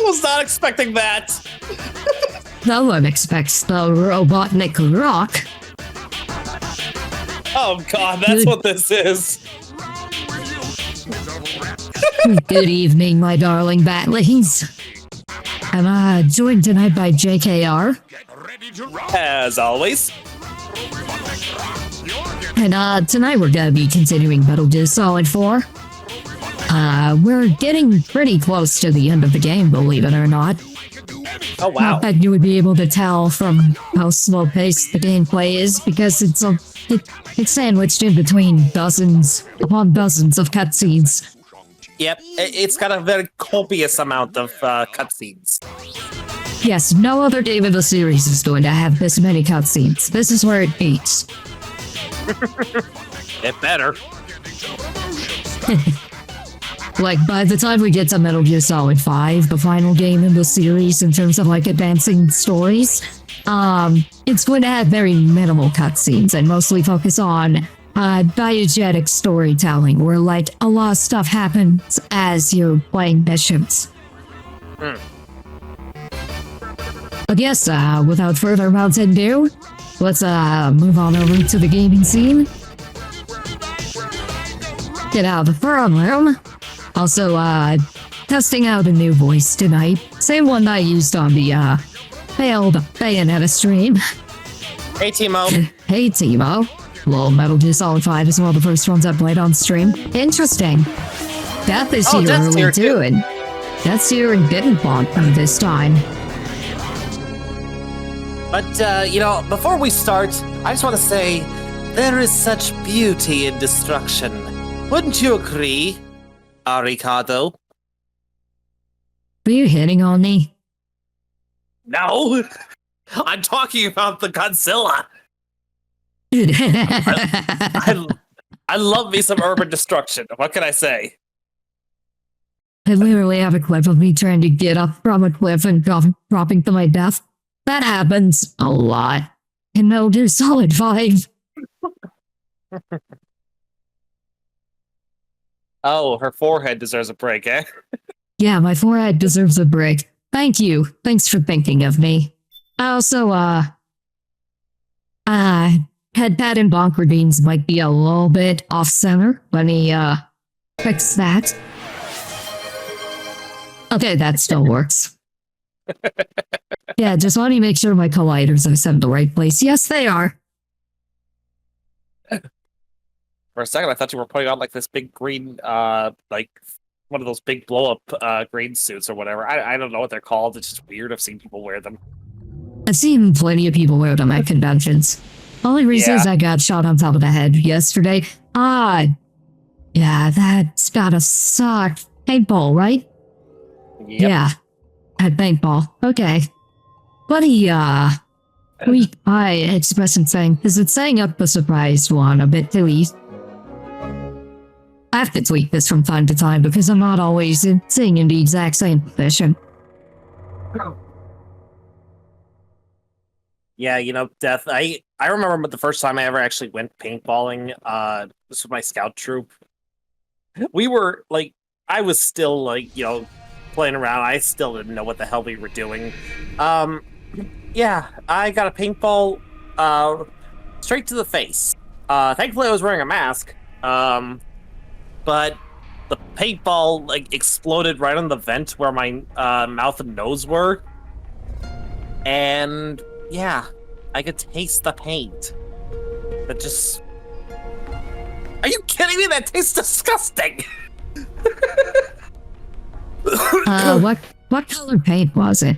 was not expecting that. No one expects the Robotnik rock. Oh god, that's what this is. Good evening, my darling batlings. I'm joined tonight by JKR. As always. And tonight we're gonna be continuing Metal Gear Solid 4. We're getting pretty close to the end of the game, believe it or not. Oh wow. Not that you would be able to tell from how slow-paced the gameplay is, because it's sandwiched in between dozens upon dozens of cutscenes. Yep, it's got a very copious amount of cutscenes. Yes, no other game in the series is going to have this many cutscenes. This is where it peaks. It better. Like, by the time we get to Metal Gear Solid 5, the final game in the series in terms of, like, advancing stories, it's going to have very minimal cutscenes and mostly focus on diegetic storytelling, where, like, a lot of stuff happens as you're playing missions. But yes, without further ado, let's move on over to the gaming scene. Get out of the throne room. Also, testing out a new voice tonight. Same one I used on the failed Bayonetta stream. Hey, Timo. Hey, Timo. Well, Metal Gear Solid 5 is one of the first ones I played on stream. Interesting. Death is here early too, and Death's here and didn't bond me this time. But, you know, before we start, I just want to say, there is such beauty in destruction. Wouldn't you agree, Arikado? Are you hitting on me? No! I'm talking about the Godzilla! I love me some urban destruction. What can I say? I literally have a clip of me trying to get up from a cliff and dropping to my death. That happens a lot in Metal Gear Solid 5. Oh, her forehead deserves a break, eh? Yeah, my forehead deserves a break. Thank you. Thanks for thinking of me. I also, head pad and bonker beans might be a little bit off-center. Let me, fix that. Okay, that still works. Yeah, just want to make sure my colliders are set in the right place. Yes, they are. For a second, I thought you were putting on, like, this big green, like, one of those big blow-up, green suits or whatever. I don't know what they're called. It's just weird. I've seen people wear them. I've seen plenty of people wear them at conventions. Only reason is I got shot on top of the head yesterday. Yeah, that's gotta suck. Paintball, right? Yep. Yeah. At paintball. Okay. Buddy, I expressing saying, is it saying up the surprised one a bit too easy? I have to tweak this from time to time because I'm not always sitting in the exact same position. Yeah, you know, Death, I remember the first time I ever actually went paintballing, this was my scout troop. We were, like, I was still, like, you know, playing around. I still didn't know what the hell we were doing. Yeah, I got a paintball, straight to the face. Thankfully I was wearing a mask, but the paintball, like, exploded right on the vent where my, mouth and nose were. And, yeah, I could taste the paint. That just... Are you kidding me? That tastes disgusting! What color paint was it?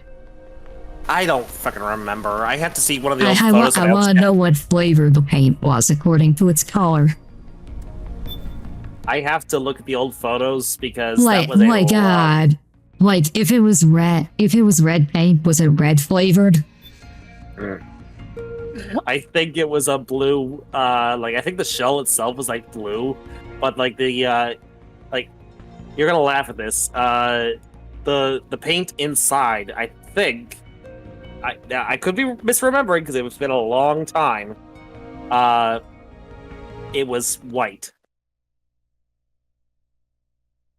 I don't fucking remember. I have to see one of the old photos. I want to know what flavor the paint was according to its color. I have to look at the old photos because like, that was a God. Like, if it was red paint, was it red flavored? I think it was a blue, like, I think the shell itself was, like, blue, but, like, the, like, you're gonna laugh at this, the paint inside, I think, I could be misremembering because it's been a long time, it was white.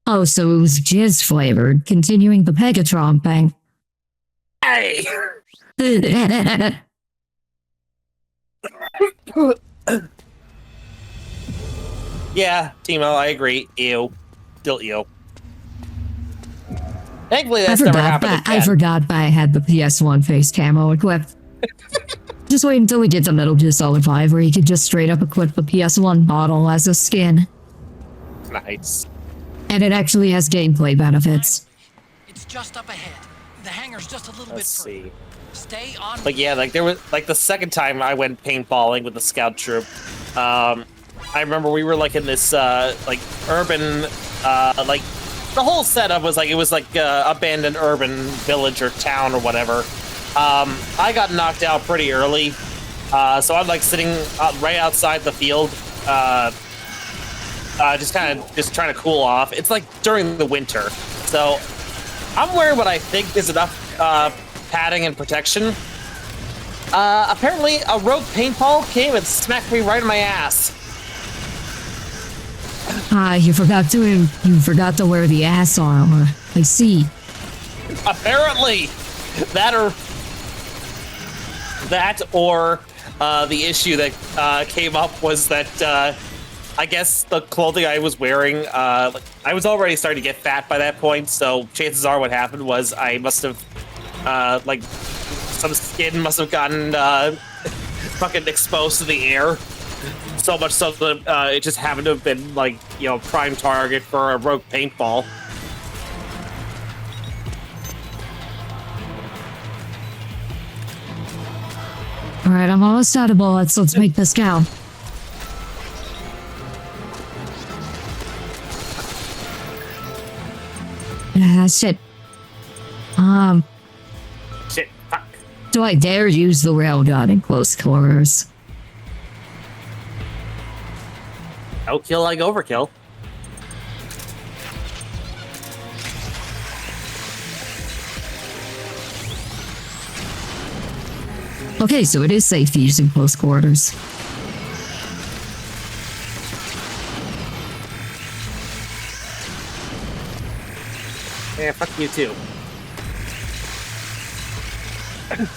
Oh, so it was jizz flavored, continuing the Pegatron thing. Hey! Yeah, Timo, I agree. Ew. Still ew. Thankfully, that's never happened again. I forgot that I had the PS1 face camo equipped. Just wait until we get to Metal Gear Solid 5 where you could just straight up equip the PS1 model as a skin. Nice. And it actually has gameplay benefits. It's just up ahead. The hangar's just a little Let's bit further. see. Stay on. But yeah, like there was like the second time I went paintballing with the scout troop. I remember we were like in this like urban like the whole setup was like it was like abandoned urban village or town or whatever. I got knocked out pretty early, so I'm like sitting right outside the field, just trying to cool off. It's like during the winter, so I'm wearing what I think is enough padding and protection. Apparently, a rogue paintball came and smacked me right in my ass. You forgot to wear the ass armor. I see. Apparently, that or the issue that came up was that I guess the clothing I was wearing, I was already starting to get fat by that point, so chances are what happened was I must have, like, some skin must have gotten fucking exposed to the air. So much so that it just happened to have been, like, you know, prime target for a rogue paintball. Alright, I'm almost out of bullets. Let's make this count. Shit. Shit, fuck. Do I dare use the railgun in close quarters? No kill like overkill. Okay, so it is safe to use in close quarters. Yeah, fuck you too.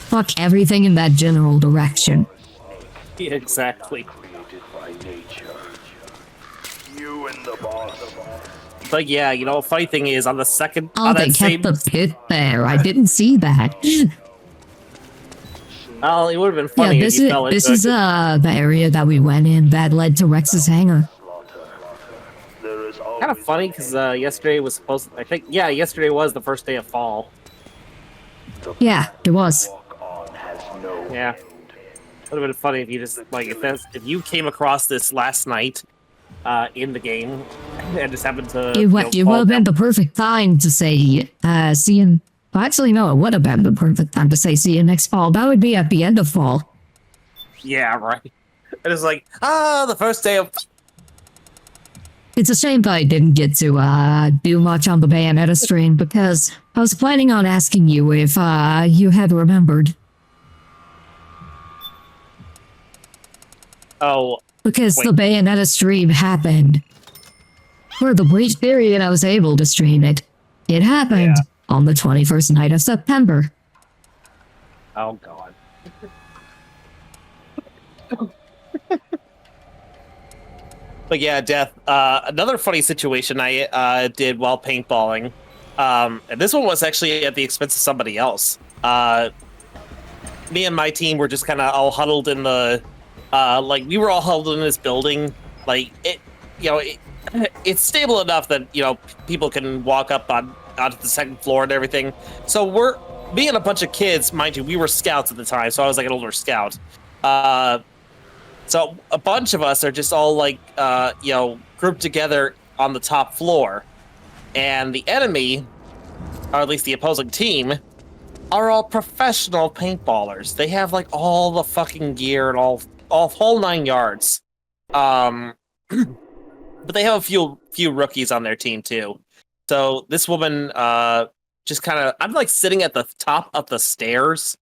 Fuck everything in that general direction. Yeah, exactly. But yeah, you know, funny thing is, on the second, Oh, on they that same, kept the pit there. I didn't see that. well, it would have been Yeah, funny if this you is fell this into is it. the area that we went in that led to Rex's hangar. Kind of funny because yesterday was supposed. I think yesterday was the first day of fall. Yeah, it was. Yeah, would have been funny if you just like if you came across this last night in the game and just happened to. It would have been the perfect time to say, see you. Well, actually, no, it would have been the perfect time to say, see you next fall. That would be at the end of fall. Yeah, right. It was like the first day of. It's a shame that I didn't get to do much on the Bayonetta stream because I was planning on asking you if you had remembered. Oh. Because wait. the Bayonetta stream happened. For the brief period I was able to stream it, it happened on the 21st night of September. Oh God. But yeah, Death. Another funny situation I did while paintballing, and this one was actually at the expense of somebody else. Me and my team were just kind of all huddled in the, like we were all huddled in this building. Like it, you know, it's stable enough that you know people can walk up onto the second floor and everything. So we're being a bunch of kids, mind you. We were scouts at the time, so I was like an older scout. So a bunch of us are just all like, you know, grouped together on the top floor. And the enemy, or at least the opposing team, are all professional paintballers. They have like all the fucking gear and all whole 9 yards. But they have a few rookies on their team too. So this woman, just kind of, I'm like sitting at the top of the stairs,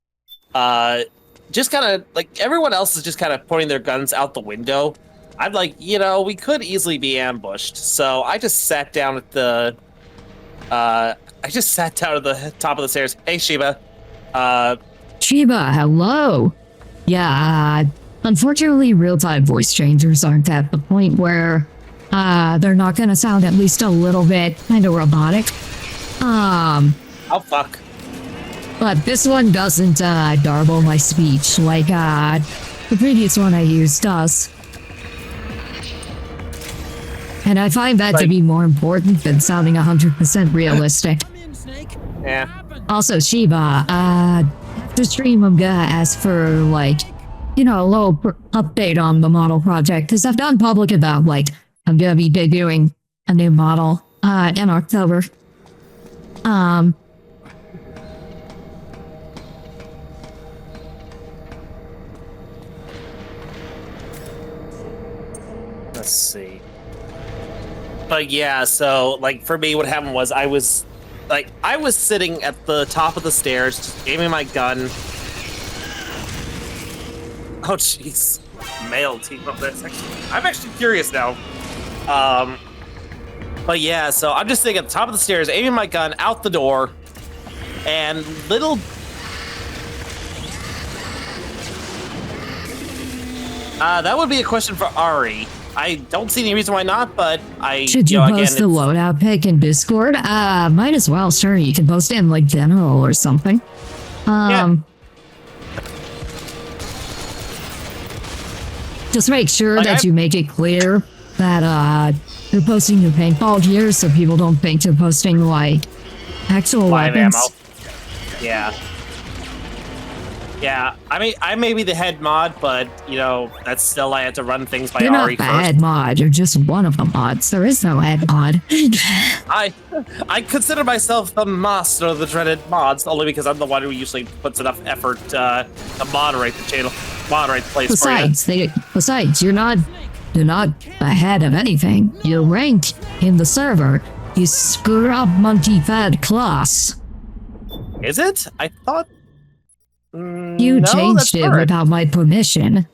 just kind of like everyone else is just kind of pointing their guns out the window, I'm like, we could easily be ambushed. So I just sat down at the top of the stairs. Hey, Shiba. Chiba, hello. Yeah, unfortunately, real-time voice changers aren't at the point where they're not gonna sound at least a little bit kind of robotic. Oh, fuck. But this one doesn't garble my speech like the previous one I used does. And I find that to be more important than sounding 100% realistic. Come in, Snake. Yeah. What happened? Also, Shiba, after stream, I'm gonna ask for, like, a little update on the model project, because I've gone public about, like, I'm gonna be debuting a new model, in October. Let's see. But yeah, so, like, for me, what happened was I was sitting at the top of the stairs, just aiming my gun. Oh, jeez. Male team up there. I'm actually curious now. But yeah, so I'm just sitting at the top of the stairs, aiming my gun out the door, and little... that would be a question for Ari. I don't see any reason why not, but Should you post the loadout pic in Discord? Might as well, sure. You can post it in, like, general or something. Yeah. Just make sure that you make it clear that, you're posting your paintball gear so people don't think you're posting, like, actual live weapons. ammo. Yeah. Yeah, I mean, I may be the head mod, but, that's still, I had to run things by You're Ari not the first. head mod, you're just one of the mods. There is no head mod. I consider myself the master of the dreaded mods, only because I'm the one who usually puts enough effort to moderate the channel, moderate the place for you. Besides, you're not the head of anything. Your rank in the server is scrub monkey fed class. Is it? I thought... You no, changed it Furred. without my permission.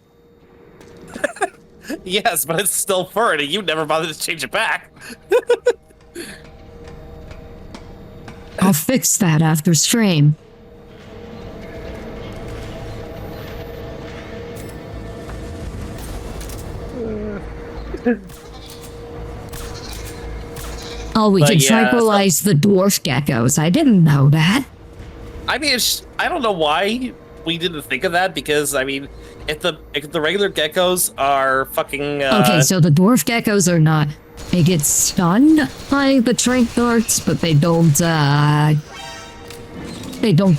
Yes, but it's still Furred, and you never bothered to change it back. I'll fix that after stream. Oh, we can tranquilize the dwarf geckos. I didn't know that. I mean, I don't know why we didn't think of that, because, I mean, if the regular geckos are fucking... Okay, so the dwarf geckos are not... They get stunned by the trank darts, but they don't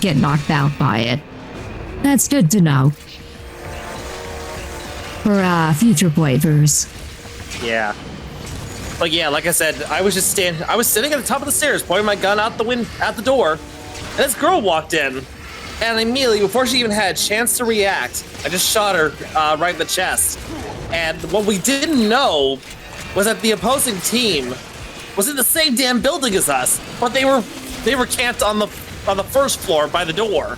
get knocked out by it. That's good to know. For, future playthroughs. Yeah. But yeah, like I said, I was sitting at the top of the stairs, pointing my gun out the door, and this girl walked in. And immediately, before she even had a chance to react, I just shot her right in the chest. And what we didn't know was that the opposing team was in the same damn building as us, but they were camped on the first floor by the door.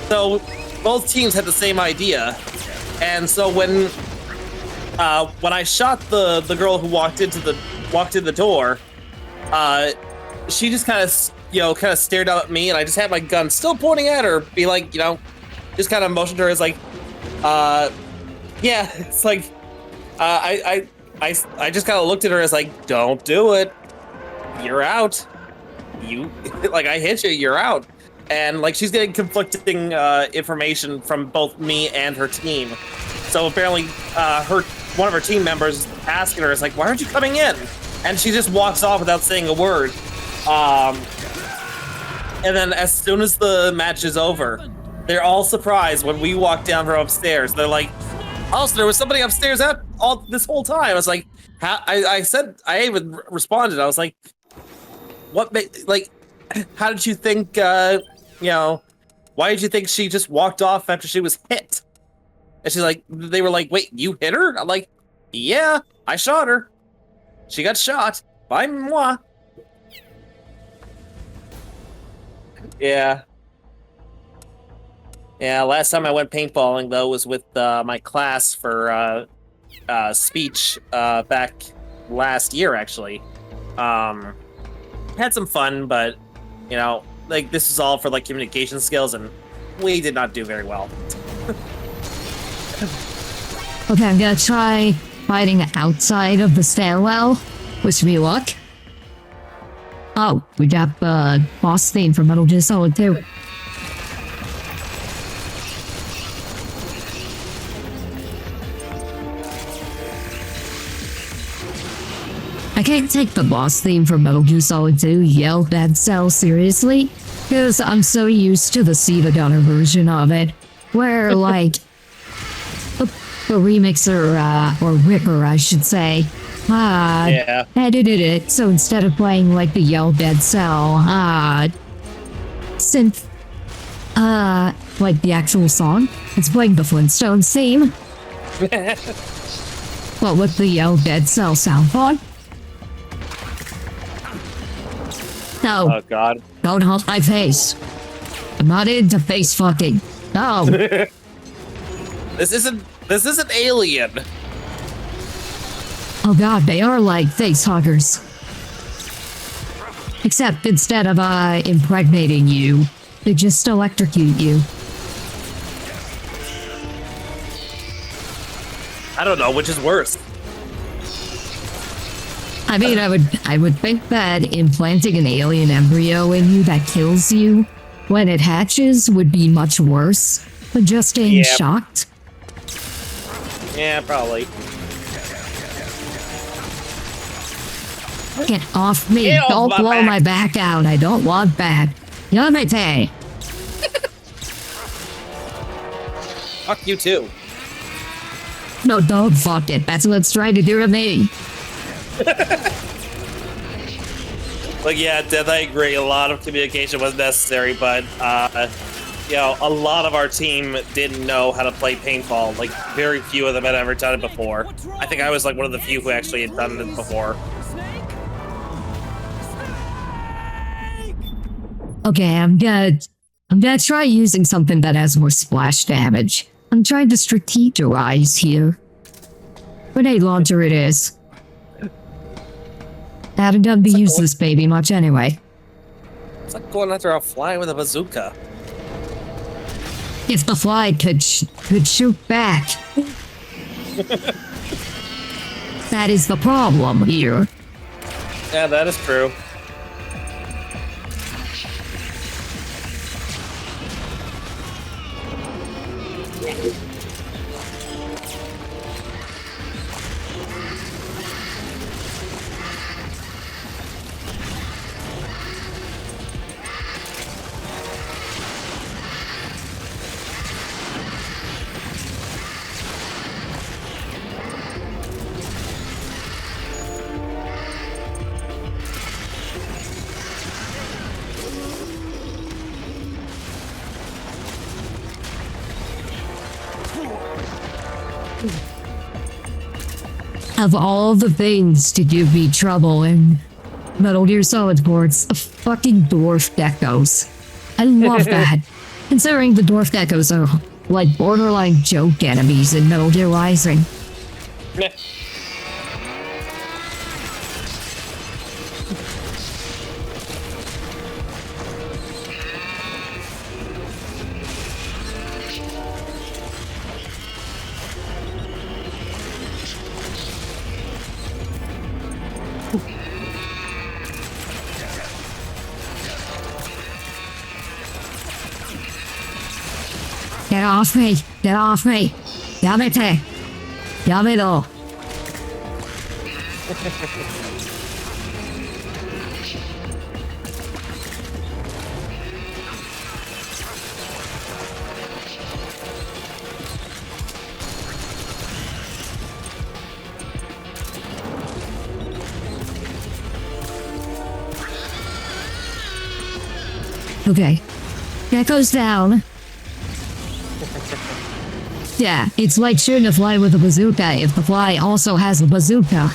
So both teams had the same idea. And so when I shot the girl who walked in the door, she just kind of stared out at me, and I just had my gun still pointing at her, be like, just kind of motioned to her as like, yeah, it's like, I just kind of looked at her as like, don't do it, you're out, like, I hit you, you're out. And like, she's getting conflicting information from both me and her team. So apparently, one of her team members asking her is like, why aren't you coming in? And she just walks off without saying a word. And then as soon as the match is over, they're all surprised when we walk down from upstairs. They're like, oh, so there was somebody upstairs all this whole time. I was like, I even responded. I was like, how did you think, why did you think she just walked off after she was hit? And she's like, they were like, wait, you hit her? I'm like, yeah, I shot her. She got shot by moi. Yeah. Yeah, last time I went paintballing though was with my class for speech back last year actually. Had some fun, but you know, like this is all for like communication skills, and we did not do very well. Okay, I'm gonna try fighting outside of the stairwell. Wish me luck. Oh, we got the boss theme for Metal Gear Solid 2. I can't take the boss theme for Metal Gear Solid 2, Yell Bad Cell, seriously, because I'm so used to the Siva Gunner version of it, where, like, the remixer, or Ripper, I should say, Yeah. edited it, so instead of playing, like, the Yell Bad Cell, synth, like the actual song, it's playing the Flintstones theme, but with the Yell Bad Cell sound font. No, Oh God. don't hold my face. I'm not into face fucking. No. This isn't Alien. Oh god, they are like face huggers. Except instead of impregnating you, they just electrocute you. I don't know which is worse. I mean, I would think that implanting an alien embryo in you that kills you when it hatches would be much worse than just staying Yeah. shocked. Yeah, probably. Get off me! Get off Don't my blow back. my back out! I don't want back. Yamete! Fuck you too. No, don't fuck it. That's what it's trying to do to me. Like, yeah, Death, I agree. A lot of communication was necessary, but, you know, a lot of our team didn't know how to play paintball. Like, very few of them had ever done it before. I think I was, like, one of the few who actually had done it before. Okay, I'm gonna try using something that has more splash damage. I'm trying to strategize here. Grenade launcher it is. I haven't done to use this baby much anyway. It's like going after a fly with a bazooka. If the fly could shoot back. That is the problem here. Yeah, that is true. Of all the things to give me trouble in Metal Gear Solid ports, fucking Dwarf Geckos. I love that. Considering the Dwarf Geckos are like borderline joke enemies in Metal Gear Rising. Meh. Get off me! Get off me! Yamete! Yamedo! Okay. That goes down. Yeah, it's like shooting a fly with a bazooka if the fly also has a bazooka.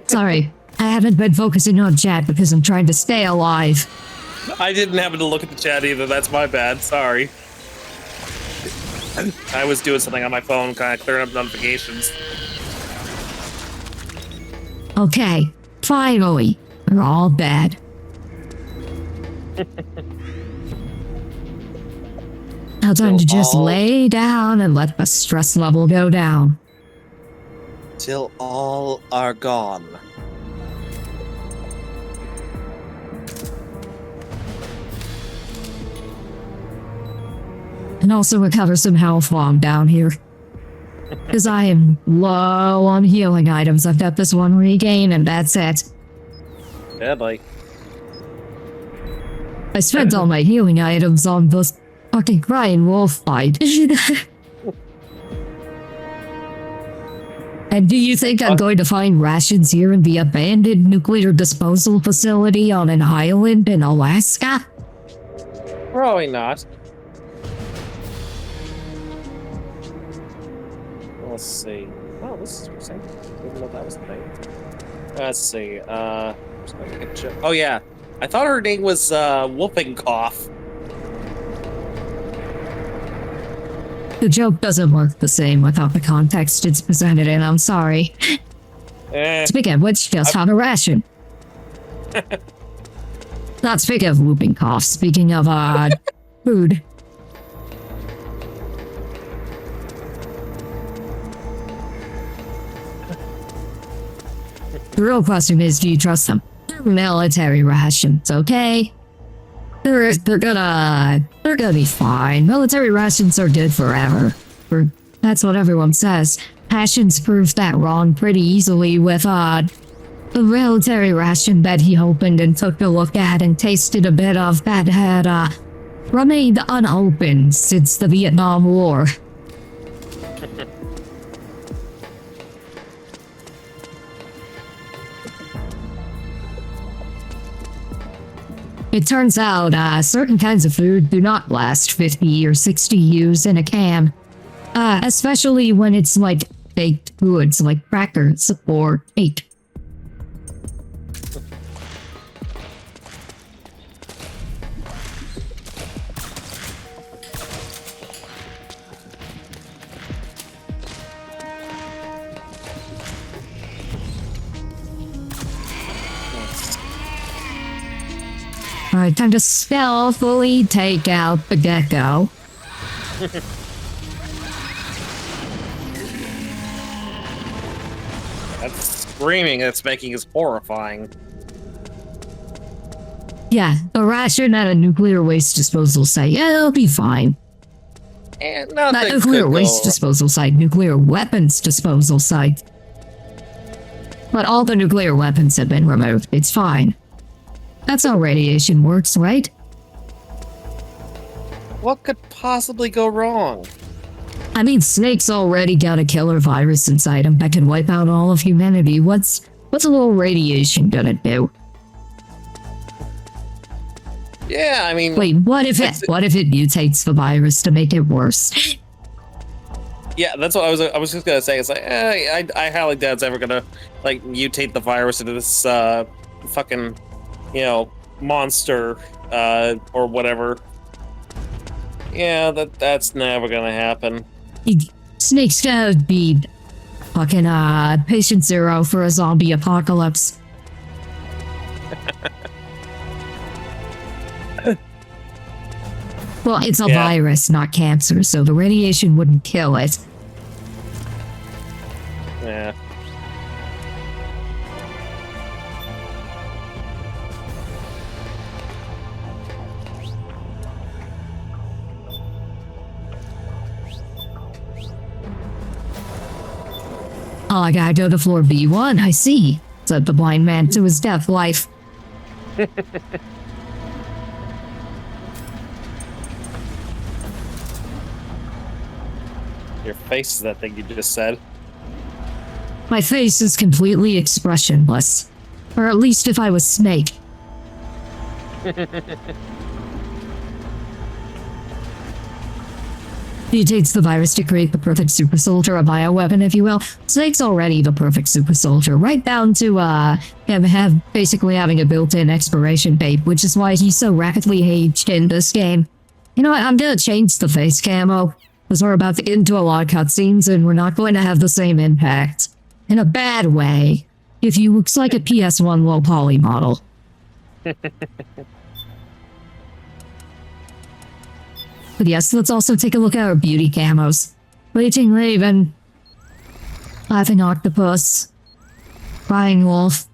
Sorry, I haven't been focusing on chat because I'm trying to stay alive. I didn't happen to look at the chat either. That's my bad. Sorry. I was doing something on my phone, kind of clearing up notifications. Okay, finally, we're all dead. Now time to just lay down and let the stress level go down. Till all are gone. And also recover some health while I'm down here. Because I am low on healing items. I've got this one regain and that's it. Yeah, like. I spent all my healing items on this fucking crying wolf fight. And do you think I'm going to find rations here in the abandoned nuclear disposal facility on an island in Alaska? Probably not. Let's see. Oh, this is interesting. Didn't know that was the thing. Let's see. Oh yeah, I thought her name was Whooping Cough. The joke doesn't work the same without the context it's presented in. I'm sorry. Speaking of which, just have a ration. Not speaking of whooping cough. Speaking of food. The real question is, do you trust them? They're military rations, okay? They're gonna be fine. Military rations are good forever. That's what everyone says. Passions proved that wrong pretty easily with the military ration that he opened and took a look at and tasted a bit of that had remained unopened since the Vietnam War. It turns out certain kinds of food do not last 50 or 60 years in a can. Especially when it's like baked goods like crackers or meat. Alright, time to stealthily take out the gecko. That's screaming that's making us horrifying. Yeah, a ration at a nuclear waste disposal site. Yeah, it'll be fine. And Not nuclear waste disposal site, nuclear weapons disposal site. But all the nuclear weapons have been removed. It's fine. That's how radiation works, right? What could possibly go wrong? I mean, Snake's already got a killer virus inside him that can wipe out all of humanity. What's a little radiation gonna do? Yeah, I mean... Wait, what if it mutates the virus to make it worse? Yeah, that's what I was just gonna say. It's like, I highly doubt it's ever gonna, like, mutate the virus into this, fucking... you know, monster, or whatever. Yeah, that's never gonna happen. Snake's gonna be fucking, patient zero for a zombie apocalypse. Well, it's a virus, not cancer, so the radiation wouldn't kill it. Yeah. Oh, I gotta go to floor B1, I see, said the blind man to his death life. Your face is that thing you just said. My face is completely expressionless. Or at least if I was Snake. mutates the virus to create the perfect super soldier, a bioweapon, if you will. Snake's already the perfect super soldier, right down to him basically having a built-in expiration date, which is why he's so rapidly aged in this game. You know what, I'm gonna change the face camo, because we're about to get into a lot of cutscenes and we're not going to have the same impact. In a bad way. If he looks like a PS1 low poly model. But yes, let's also take a look at our beauty camos. Waiting Raven. Laughing Octopus. Crying Wolf.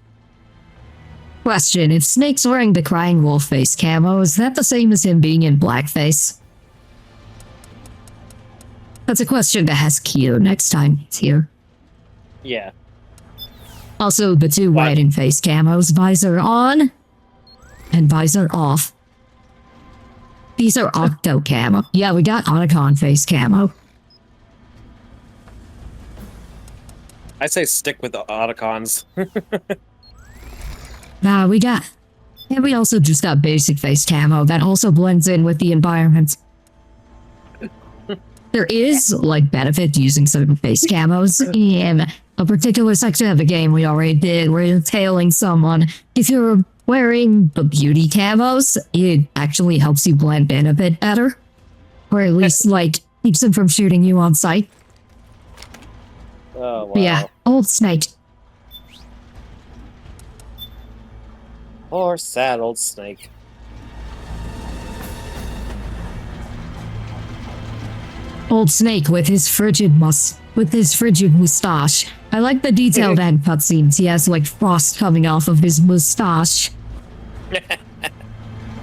Question, if Snake's wearing the Crying Wolf face camo, is that the same as him being in blackface? That's a question to ask Kier next time he's here. Yeah. Also, the two white and face camos, visor on and visor off. These are Octo camo. Yeah, we got Otacon face camo. I say stick with the Otacons. We got... And we also just got basic face camo that also blends in with the environment. There is, like, benefit to using certain face camos in a particular section of the game we already did where you're tailing someone. If you're wearing the beauty camos, it actually helps you blend in a bit better. Or at least, like, keeps them from shooting you on sight. Oh, wow. But yeah, old Snake. Poor sad old Snake. Old Snake with his frigid mustache. I like the detailed end cutscenes. He has like frost coming off of his mustache.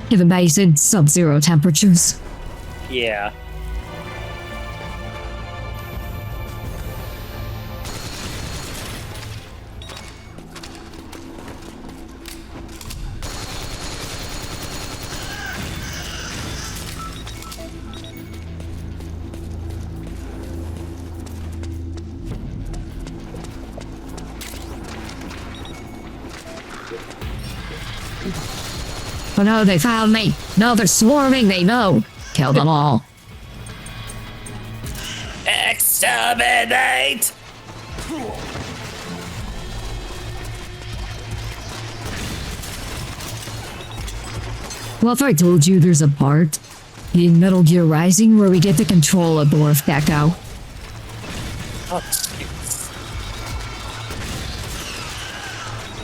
Given that he's in sub-zero temperatures. Yeah. Oh no, they found me. No, they're swarming, they know. Kill them all. Exterminate! Well, if I told you there's a part in Metal Gear Rising where we get to control a Dwarf Gekko. Oh, jeez.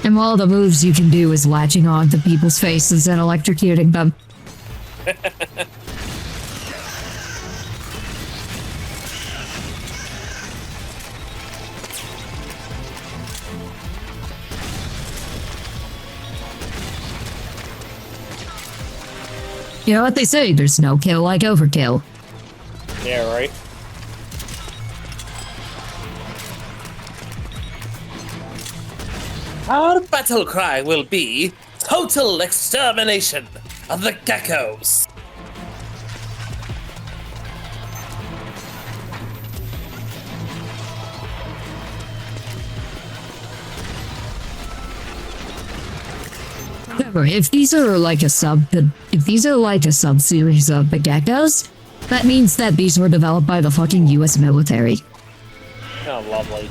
And all the moves you can do is latching on to people's faces and electrocuting them. You know what they say, there's no kill like overkill. Yeah, right? Our battle cry will be total extermination of the geckos. However, if these are like a sub-series of the geckos, that means that these were developed by the fucking US military. Oh, lovely.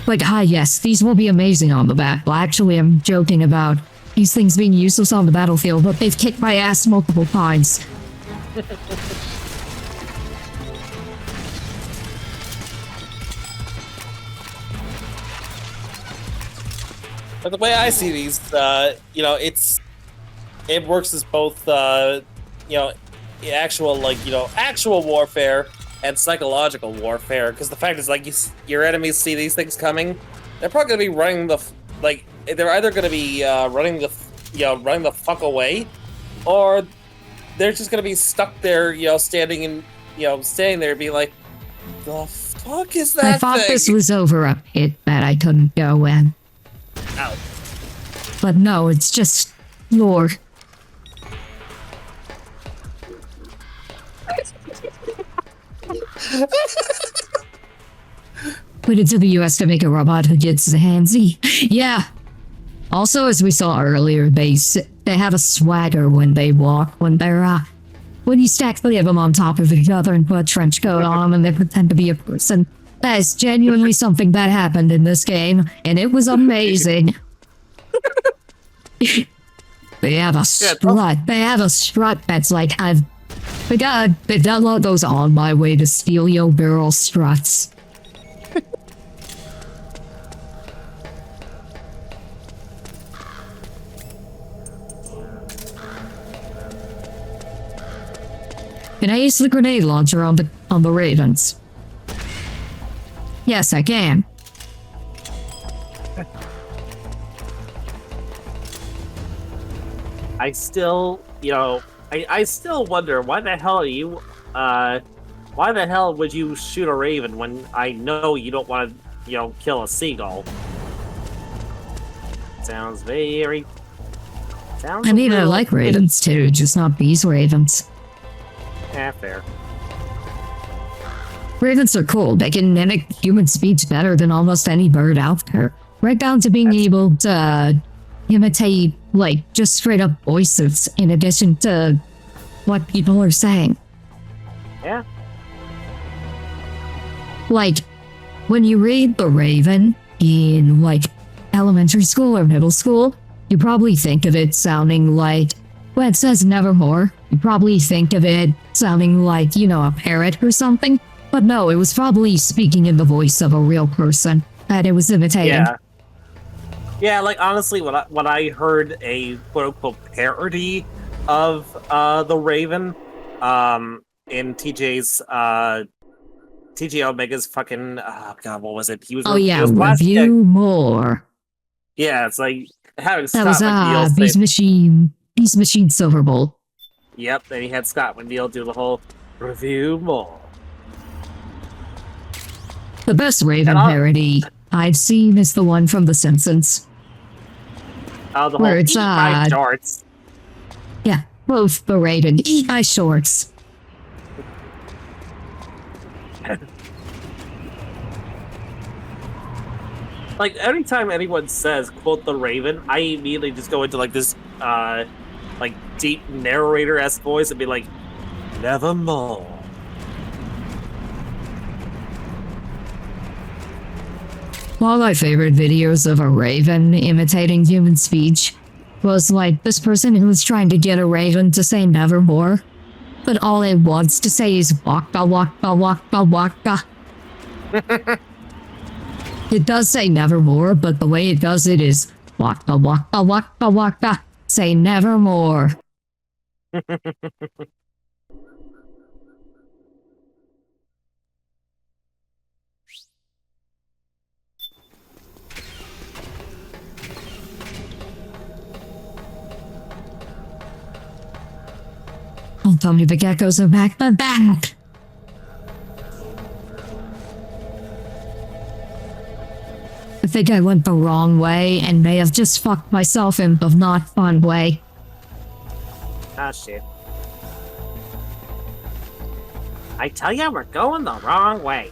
Like, yes, these will be amazing on the back. Well, actually, I'm joking about these things being useless on the battlefield, but they've kicked my ass multiple times. But the way I see these, you know, it works as both, you know, actual warfare and psychological warfare. Because the fact is, like, your enemies see these things coming, they're probably gonna be running they're either gonna be running the fuck away, or they're just gonna be stuck there, you know, standing there, being like, the fuck is that I thought thing? this was over a pit that I couldn't go in. Ow. But no, it's just lore. Put it to the US to make a robot who gets handsy. Yeah. Also, as we saw earlier, they have a swagger when they walk, when they're when you stack three of them on top of each other and put a trench coat on them and they pretend to be a person. That is genuinely something that happened in this game, and it was amazing. They have a strut. They have a strut that's like, they download those on my way to steal your girl struts. Can I use the grenade launcher on the Ravens? Yes, I can. I still, I still wonder why the hell would you shoot a raven when I know you don't want to, kill a seagull? Sounds very. I mean, I like ravens too, just not these ravens. Yeah, fair. Ravens are cool. They can mimic human speech better than almost any bird out there. Right down to being able to imitate, like, just straight up voices in addition to what people are saying. Yeah. Like, when you read The Raven in, like, elementary school or middle school, you probably think of it sounding like, well, it says nevermore. You probably think of it sounding like, a parrot or something. But no, it was probably speaking in the voice of a real person that it was imitating. Yeah. Yeah, like, honestly, when I heard a quote-unquote parody of the Raven in TJ Omega's fucking, God, what was it? He was review more. Yeah, it's like having That Scott was Beast Machine Silver Bowl. Yep, then he had Scott McNeil do the whole review more. The best Raven parody I've seen is the one from The Simpsons. The whole where it's eat my shorts. Yeah, both the Raven. Eat my shorts. Like, every time anyone says, quote, the Raven, I immediately just go into, like, this, like, deep narrator-esque voice and be like, nevermore. One of my favorite videos of a raven imitating human speech was, like, this person who was trying to get a raven to say nevermore, but all it wants to say is waka waka waka waka. It does say nevermore, but the way it does it is waka waka waka waka. Say nevermore. Don't tell me the geckos are back. They're back! I think I went the wrong way and may have just fucked myself in the not fun way. Ah, shit. I tell ya, we're going the wrong way.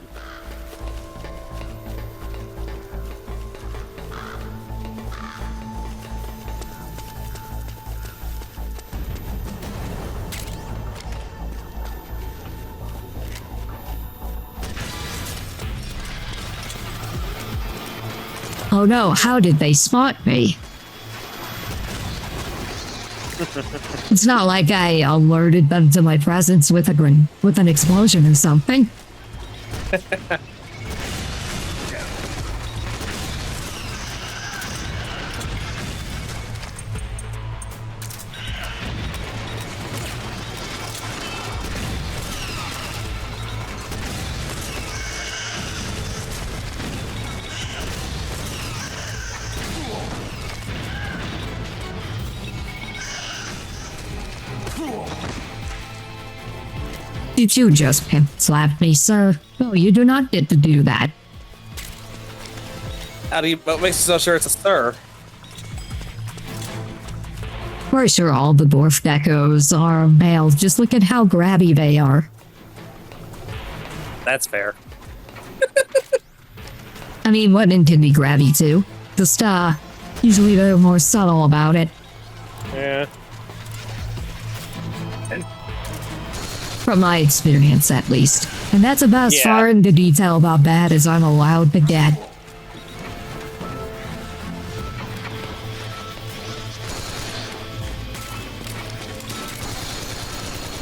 Oh no, how did they spot me? It's not like I alerted them to my presence with an explosion or something. Did you just pimp slap me, sir? No, you do not get to do that. What makes you so sure it's a stir? We're sure all the dwarf geckos are male. Just look at how grabby they are. That's fair. I mean, women can be grabby too. Just, Usually they're more subtle about it. Yeah. From my experience, at least. And that's about as Yeah. far into detail about bad as I'm allowed to get.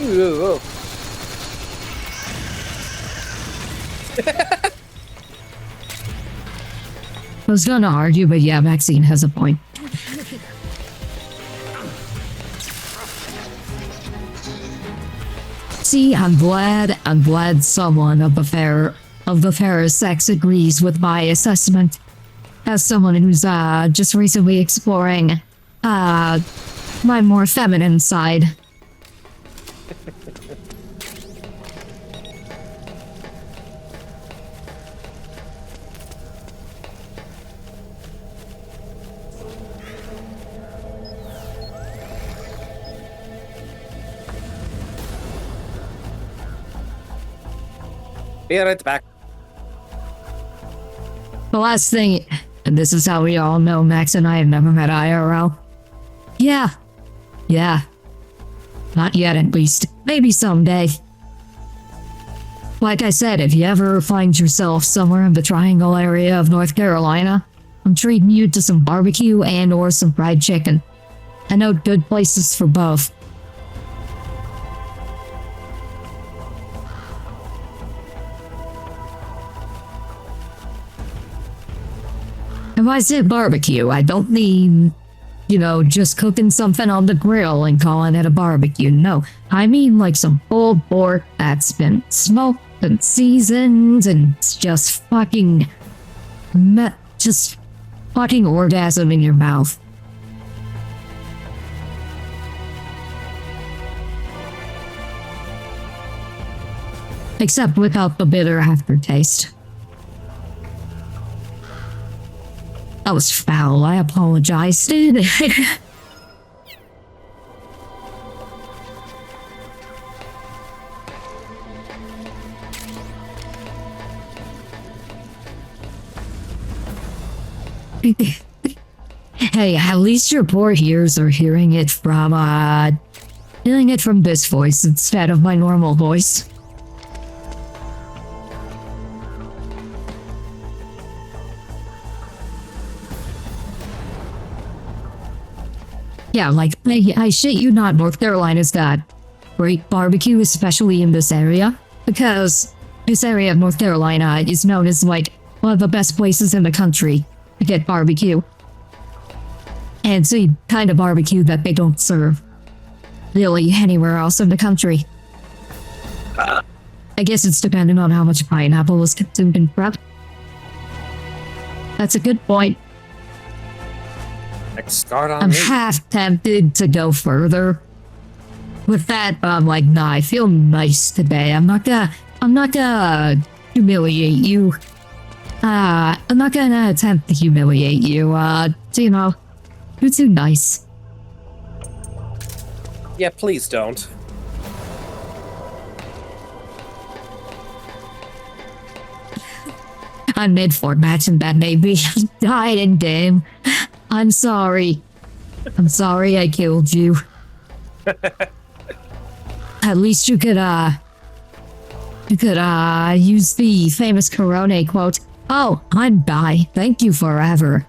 Ooh. I was gonna argue, but yeah, Maxine has a point. See, I'm glad someone of the fairer sex agrees with my assessment. As someone who's just recently exploring my more feminine side. Be right back. The last thing, and this is how we all know Max and I have never met IRL. Yeah. Not yet, at least. Maybe someday. Like I said, if you ever find yourself somewhere in the Triangle area of North Carolina, I'm treating you to some barbecue and or some fried chicken. I know good places for both. If I say barbecue, I don't mean, just cooking something on the grill and calling it a barbecue. No, I mean like some pulled pork that's been smoked and seasoned and it's just fucking orgasm in your mouth. Except without the bitter aftertaste. That was foul. I apologize. Hey, at least your poor ears are hearing it from this voice instead of my normal voice. Yeah, like, I shit you not, North Carolina's got great barbecue, especially in this area, because this area of North Carolina is known as, like, one of the best places in the country to get barbecue. And it's the kind of barbecue that they don't serve really anywhere else in the country. I guess it's dependent on how much pineapple is consumed in prep. That's a good point. Start on I'm me. half tempted to go further with that, but I'm like, nah, I feel nice today. I'm not gonna humiliate you. I'm not gonna attempt to humiliate you. You're too nice. Yeah, please don't. I'm mid-formatting that maybe. Died in game. I'm sorry. I'm sorry I killed you. At least you could use the famous Corone quote. Oh, I'm bi. Thank you forever.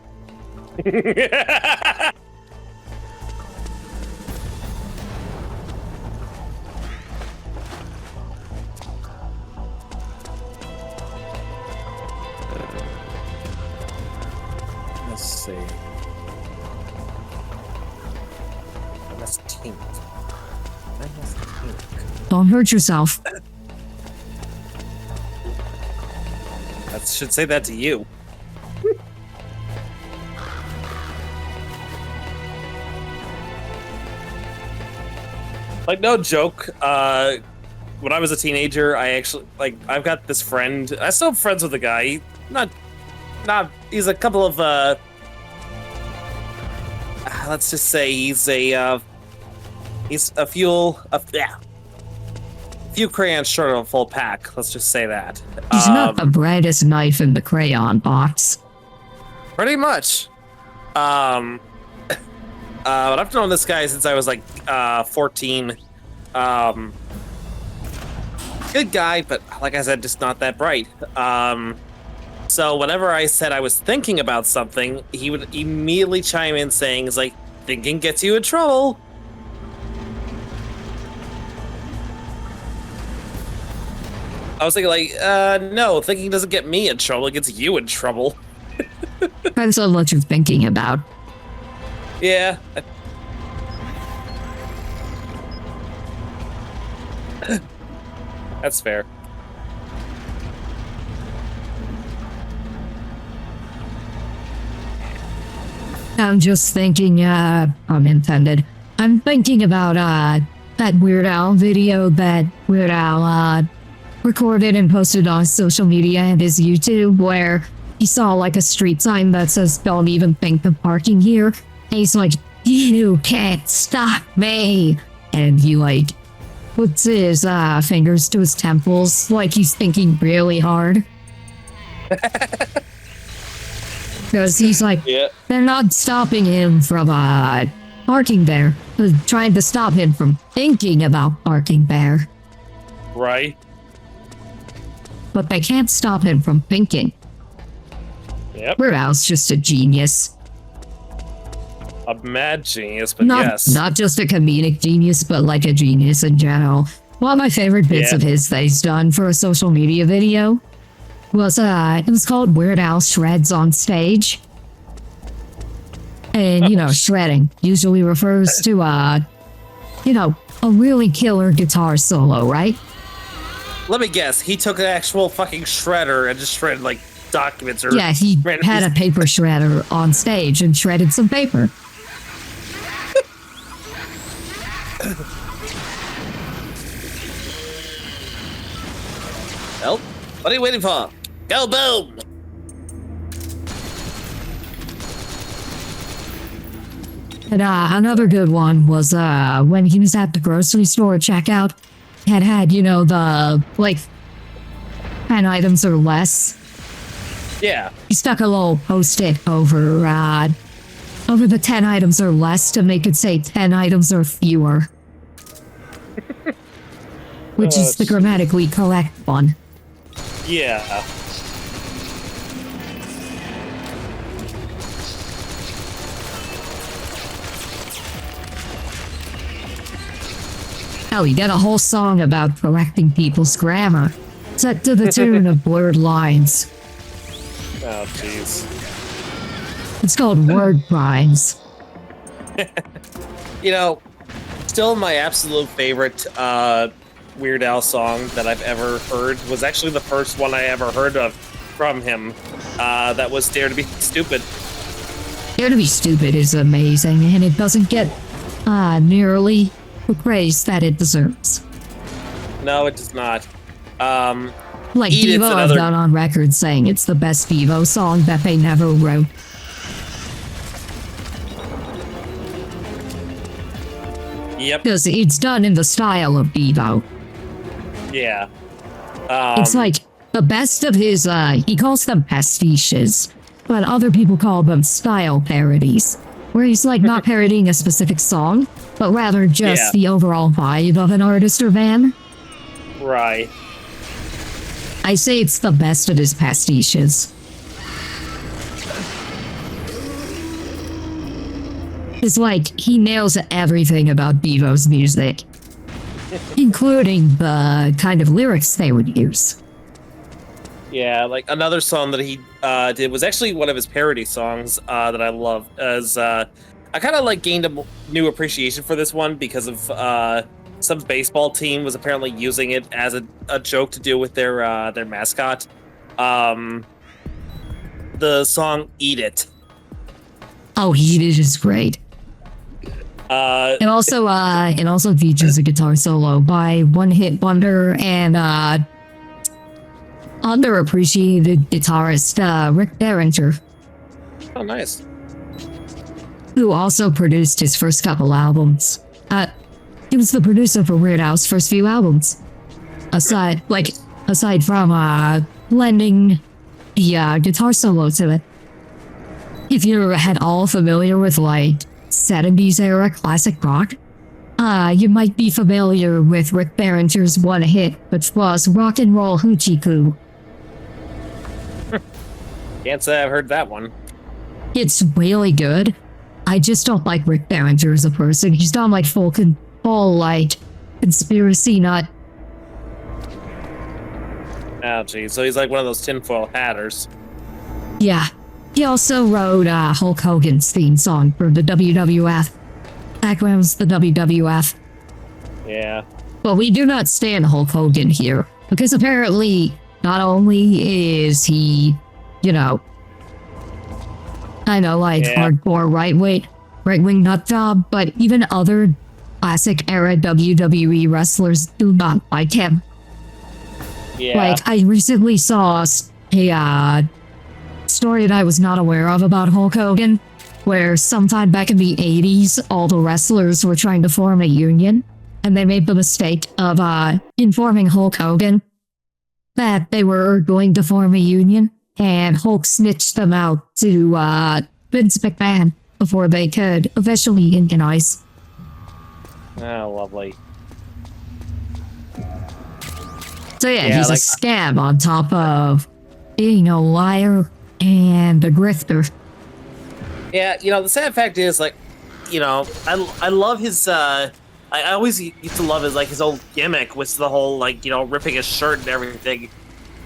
Let's see. Let's think. Don't hurt yourself. I should say that to you. Like, no joke. When I was a teenager, I've got this friend. I still have friends with a guy. Not. He's a couple of. Let's just say he's a few crayons short of a full pack. Let's just say that. He's not the brightest knife in the crayon box. Pretty much. But I've known this guy since I was like 14. Good guy, but like I said, just not that bright. So whenever I said I was thinking about something, he would immediately chime in saying, "It's like thinking gets you in trouble." I was thinking like, no, thinking doesn't get me in trouble, it gets you in trouble. Depends on what you're thinking about. Yeah. That's fair. I'm just thinking, unintended. I'm thinking about, that Weird Al video that Weird Al, recorded and posted on social media and his YouTube, where he saw, like, a street sign that says, "Don't even think of parking here." And he's like, "You can't stop me." And he, like, puts his, fingers to his temples, like he's thinking really hard. Because he's like, Yeah. they're not stopping him from parking there. They're trying to stop him from thinking about parking there. Right? But they can't stop him from thinking. Yep. Weird Al's just a genius. A mad genius, but Not, yes. not just a comedic genius, but like a genius in general. One of my favorite bits Yeah. of his that he's done for a social media video was, it was called Weird Al Shreds on Stage. And, you know, shredding usually refers to, you know, a really killer guitar solo, right? Let me guess, he took an actual fucking shredder and just shredded like documents or Yeah, he random had a pieces- paper shredder on stage and shredded some paper. Well, what are you waiting for? Go boom! And another good one was when he was at the grocery store checkout, had, you know, the, like, 10 items or less. Yeah. He stuck a little post-it over the 10 items or less to make it say 10 items or fewer. Which is the grammatically correct one. Yeah. Hell, he did a whole song about correcting people's grammar, set to the tune of Blurred Lines. Oh, jeez. It's called Word Crimes. You know, still my absolute favorite Weird Al song that I've ever heard was actually the first one I ever heard of from him. That was Dare to Be Stupid. Dare to Be Stupid is amazing, and it doesn't get nearly the praise that it deserves. No, it does not. Like Eat It's Devo have another- gone on record saying it's the best Devo song that they never wrote. Yep. Because it's done in the style of Devo. Yeah. It's like the best of his, he calls them pastiches, but other people call them style parodies, where he's like not parodying a specific song, but rather just Yeah. the overall vibe of an artist or band. Right. I say it's the best of his pastiches. It's like he nails everything about Devo's music, including the kind of lyrics they would use. Yeah, like another song that he did was actually one of his parody songs that I love. As I kind of like gained a new appreciation for this one because of some baseball team was apparently using it as a joke to do with their mascot. The song "Eat It." Oh, he is great. It also features a guitar solo by One Hit Wonder and underappreciated guitarist Rick Derringer, Oh, nice. who also produced his first couple albums. He was the producer for Weird Al's first few albums. Aside from lending the guitar solo to it. if you're at all familiar with like 70s era classic rock, you might be familiar with Rick Barrenger's one hit, which was Rock and Roll Hoochie Coo. Can't say I've heard that one. It's really good. I just don't like Rick Barrenger as a person. He's not like full like conspiracy nut. Oh, geez. So he's like one of those tinfoil hatters. Yeah. He also wrote Hulk Hogan's theme song for the WWF. Back when it was the WWF. Yeah. But we do not stand Hulk Hogan here, because apparently not only is he, you know, kind of like hardcore right-wing nut job, but even other classic era WWE wrestlers do not like him. Yeah. Like, I recently saw a story that I was not aware of about Hulk Hogan, where sometime back in the 80s, all the wrestlers were trying to form a union, and they made the mistake of informing Hulk Hogan that they were going to form a union, and Hulk snitched them out to Vince McMahon before they could officially unionize. Oh, lovely. So yeah, he's like, a scam on top of being a liar and a grifter. Yeah, you know, the sad fact is, like, you know, I love his, I always used to love his, like, his old gimmick with the whole, like, you know, ripping his shirt and everything.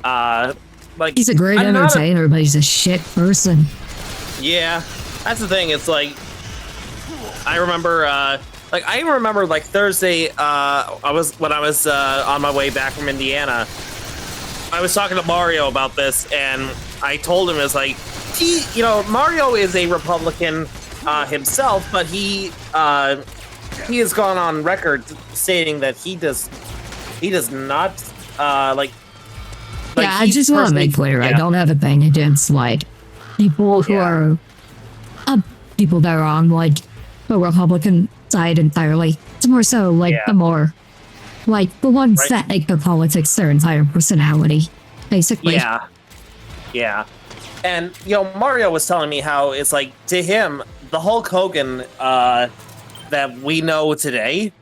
Like, he's a great entertainer, but he's a shit person. Yeah, that's the thing. It's like, I remember like Thursday, I was on my way back from Indiana, I was talking to Mario about this, and I told him, it's like, you know, Mario is a Republican himself, but he has gone on record stating that he does not like yeah, I just want to make clear, I don't have a thing against like people who are people that are on like the Republican side entirely. It's more so like the more like the ones that make the politics their entire personality, basically. Yeah. And you know, Mario was telling me how it's like, to him, the Hulk Hogan that we know today,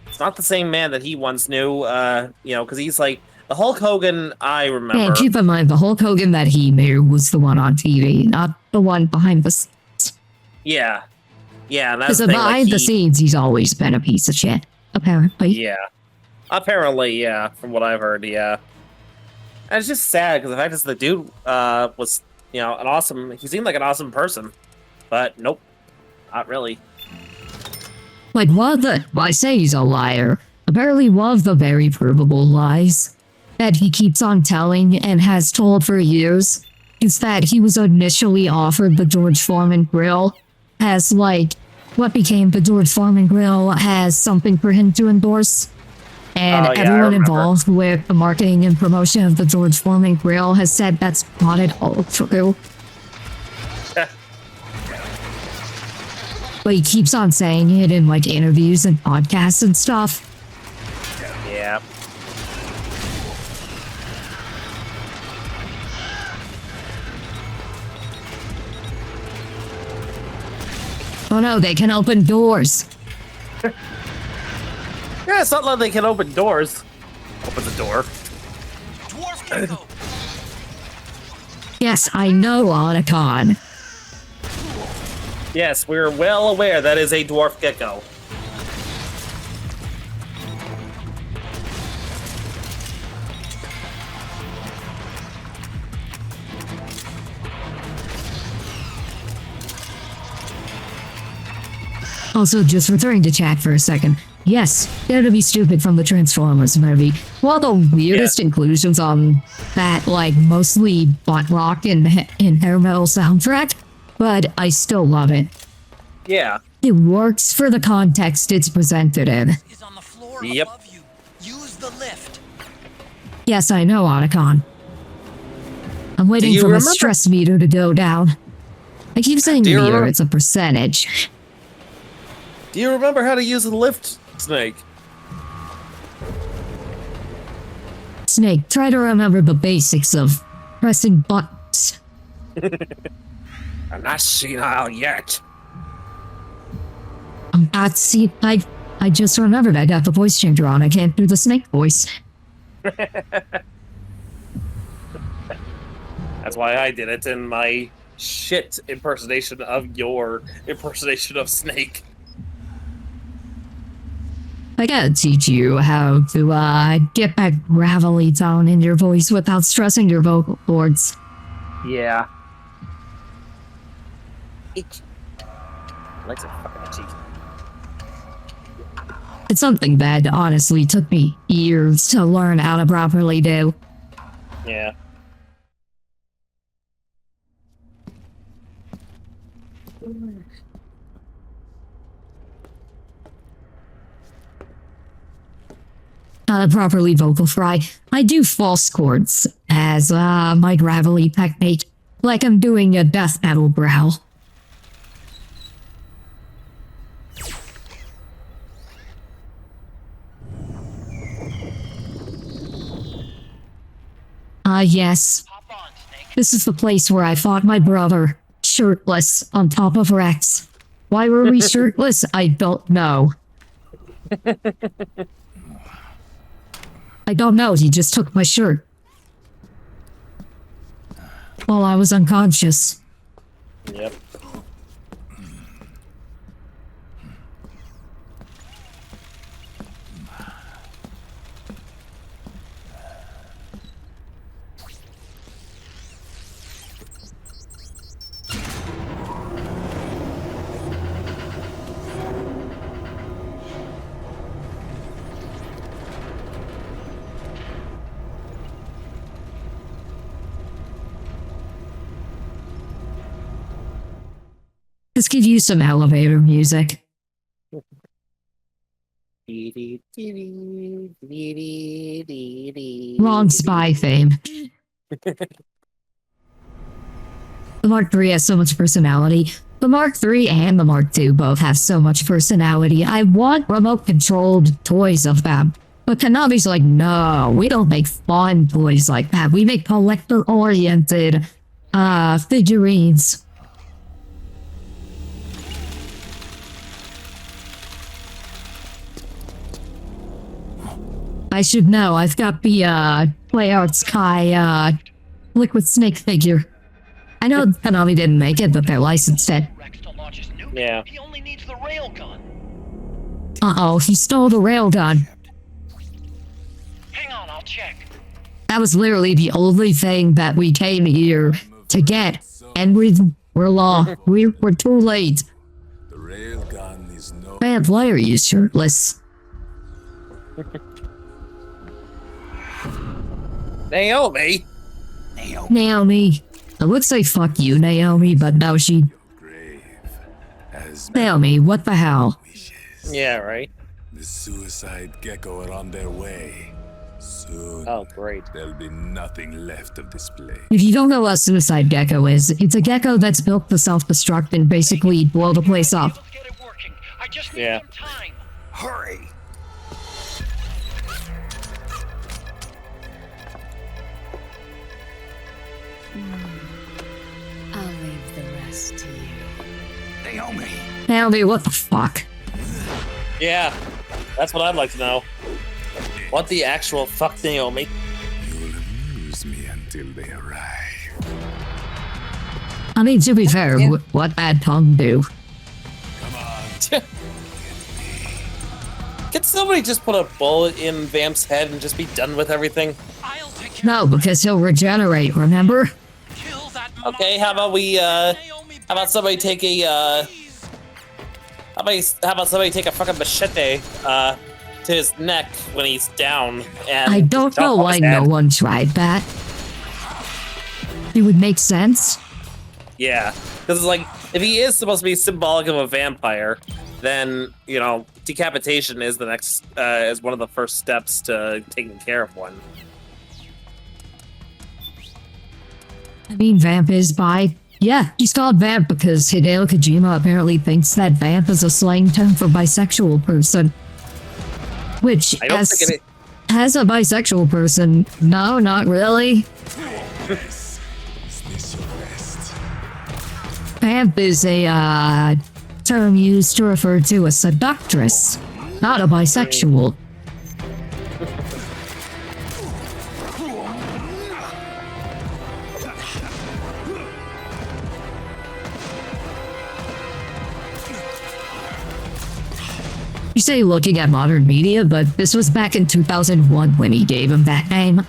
it's not the same man that he once knew. You know, because he's like, the Hulk Hogan I remember. Yeah, keep in mind, the Hulk Hogan that he knew was the one on TV, not the one behind the scenes. Yeah, that's because the thing, behind the scenes, he's always been a piece of shit, apparently. Yeah, apparently, yeah, from what I've heard, yeah. And it's just sad, because the fact is the dude was, you know, he seemed like an awesome person, but nope, not really. Like, I say he's a liar. Apparently one of the very provable lies that he keeps on telling and has told for years is that he was initially offered the George Foreman grill as, like, what became the George Foreman grill as something for him to endorse. And everyone involved with the marketing and promotion of the George Foreman grill has said that's not at all true. But he keeps on saying it in, like, interviews and podcasts and stuff. Yeah. Oh no, they can open doors. Yeah, it's not like they can open doors. Open the door. Dwarf Gekko. Yes, I know, Arikado. Yes, we're well aware that is a Dwarf Gekko. Also, just returning to chat for a second. Yes, Dare to Be Stupid from the Transformers movie. One of the weirdest inclusions on that, like, mostly butt rock and hair metal soundtrack, but I still love it. Yeah. It works for the context it's presented in. Is on the floor above you. Use the lift. Yes, I know, Otacon. I'm waiting for my stress meter to go down. I keep saying meter, it's a percentage. Do you remember how to use a lift, Snake? Snake, try to remember the basics of pressing buttons. I'm not senile yet. See, I just remembered I got the voice changer on. I can't do the snake voice. That's why I did it in my shit impersonation of your impersonation of Snake. I gotta teach you how to get that gravelly tone in your voice without stressing your vocal cords. Yeah. Itch. Legs are fucking itchy. It's something that honestly took me years to learn how to properly do. Yeah. Properly vocal fry. I do false chords as my gravelly technique, like I'm doing a death metal growl. Yes. Hop on, Snake. This is the place where I fought my brother, shirtless, on top of Rex. Why were we shirtless? I don't know. I don't know, he just took my shirt. While I was unconscious. Yep. Let's give you some elevator music. Wrong spy theme. The Mark III has so much personality. The Mark III and the Mark II both have so much personality. I want remote-controlled toys of them. But Konami's like, no, we don't make fun toys like that. We make collector-oriented figurines. I should know. I've got the Play Arts Kai Liquid Snake figure. I know Konami didn't make it, but they're licensed it. Rex to launch his nuke. Yeah. He only needs the railgun. Uh-oh, he stole the railgun. Hang on, I'll check. That was literally the only thing that we came here to get. And we're too late. The railgun is no. Man, why are you shirtless? Naomi! Naomi. I would say fuck you, Naomi, but no, she... Grave as Naomi, what the hell? wishes. Yeah, right. The suicide gecko are on their way. Soon Oh, great. there'll be nothing left of this place. If you don't know what Suicide Gecko is, it's a gecko that's built to self-destruct and basically blow the place up. Let's get it working. I just need Yeah. some time. Hurry! I'll leave the rest to you. Naomi! Naomi, what the fuck? Yeah. That's what I'd like to know. What the actual fuck, Naomi? You'll amuse me until they arrive. I mean, to be fair, what bad tongue do? Come on. Can somebody just put a bullet in Vamp's head and just be done with everything? I'll take care No, of because he'll regenerate, remember? Kill that Okay, how about we, how about somebody take a, how about somebody take a fucking machete, to his neck when he's down and I don't chop know off why his no head? one tried that. It would make sense. Yeah, because it's like, if he is supposed to be symbolic of a vampire, then, you know, decapitation is the next, is one of the first steps to taking care of one. I mean, Vamp is bi. Yeah, he's called Vamp because Hideo Kojima apparently thinks that Vamp is a slang term for bisexual person. Which, I don't think it as a bisexual person, no, not really. Is this your best? Vamp is a term used to refer to a seductress, not a bisexual. You say looking at modern media, but this was back in 2001 when he gave him that name.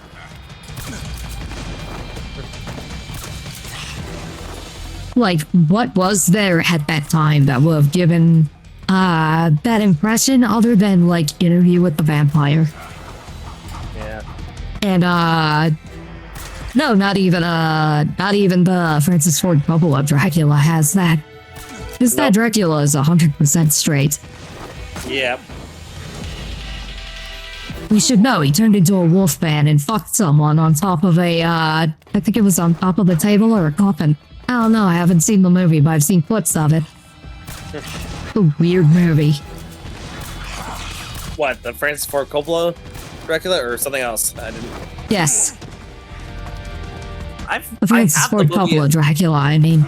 Like, what was there at that time that would have given that impression other than, like, Interview with the Vampire? Yeah. And, no, not even the Francis Ford Coppola Dracula has that. Because that Dracula is 100% straight. Yeah. We should know he turned into a wolf man and fucked someone on top of a, I think it was on top of a table or a coffin. I don't know, I haven't seen the movie, but I've seen clips of it. A weird movie. What, the Francis Ford Coppola Dracula or something else? I didn't. Yes, I've the Francis Ford Coppola Dracula, I mean.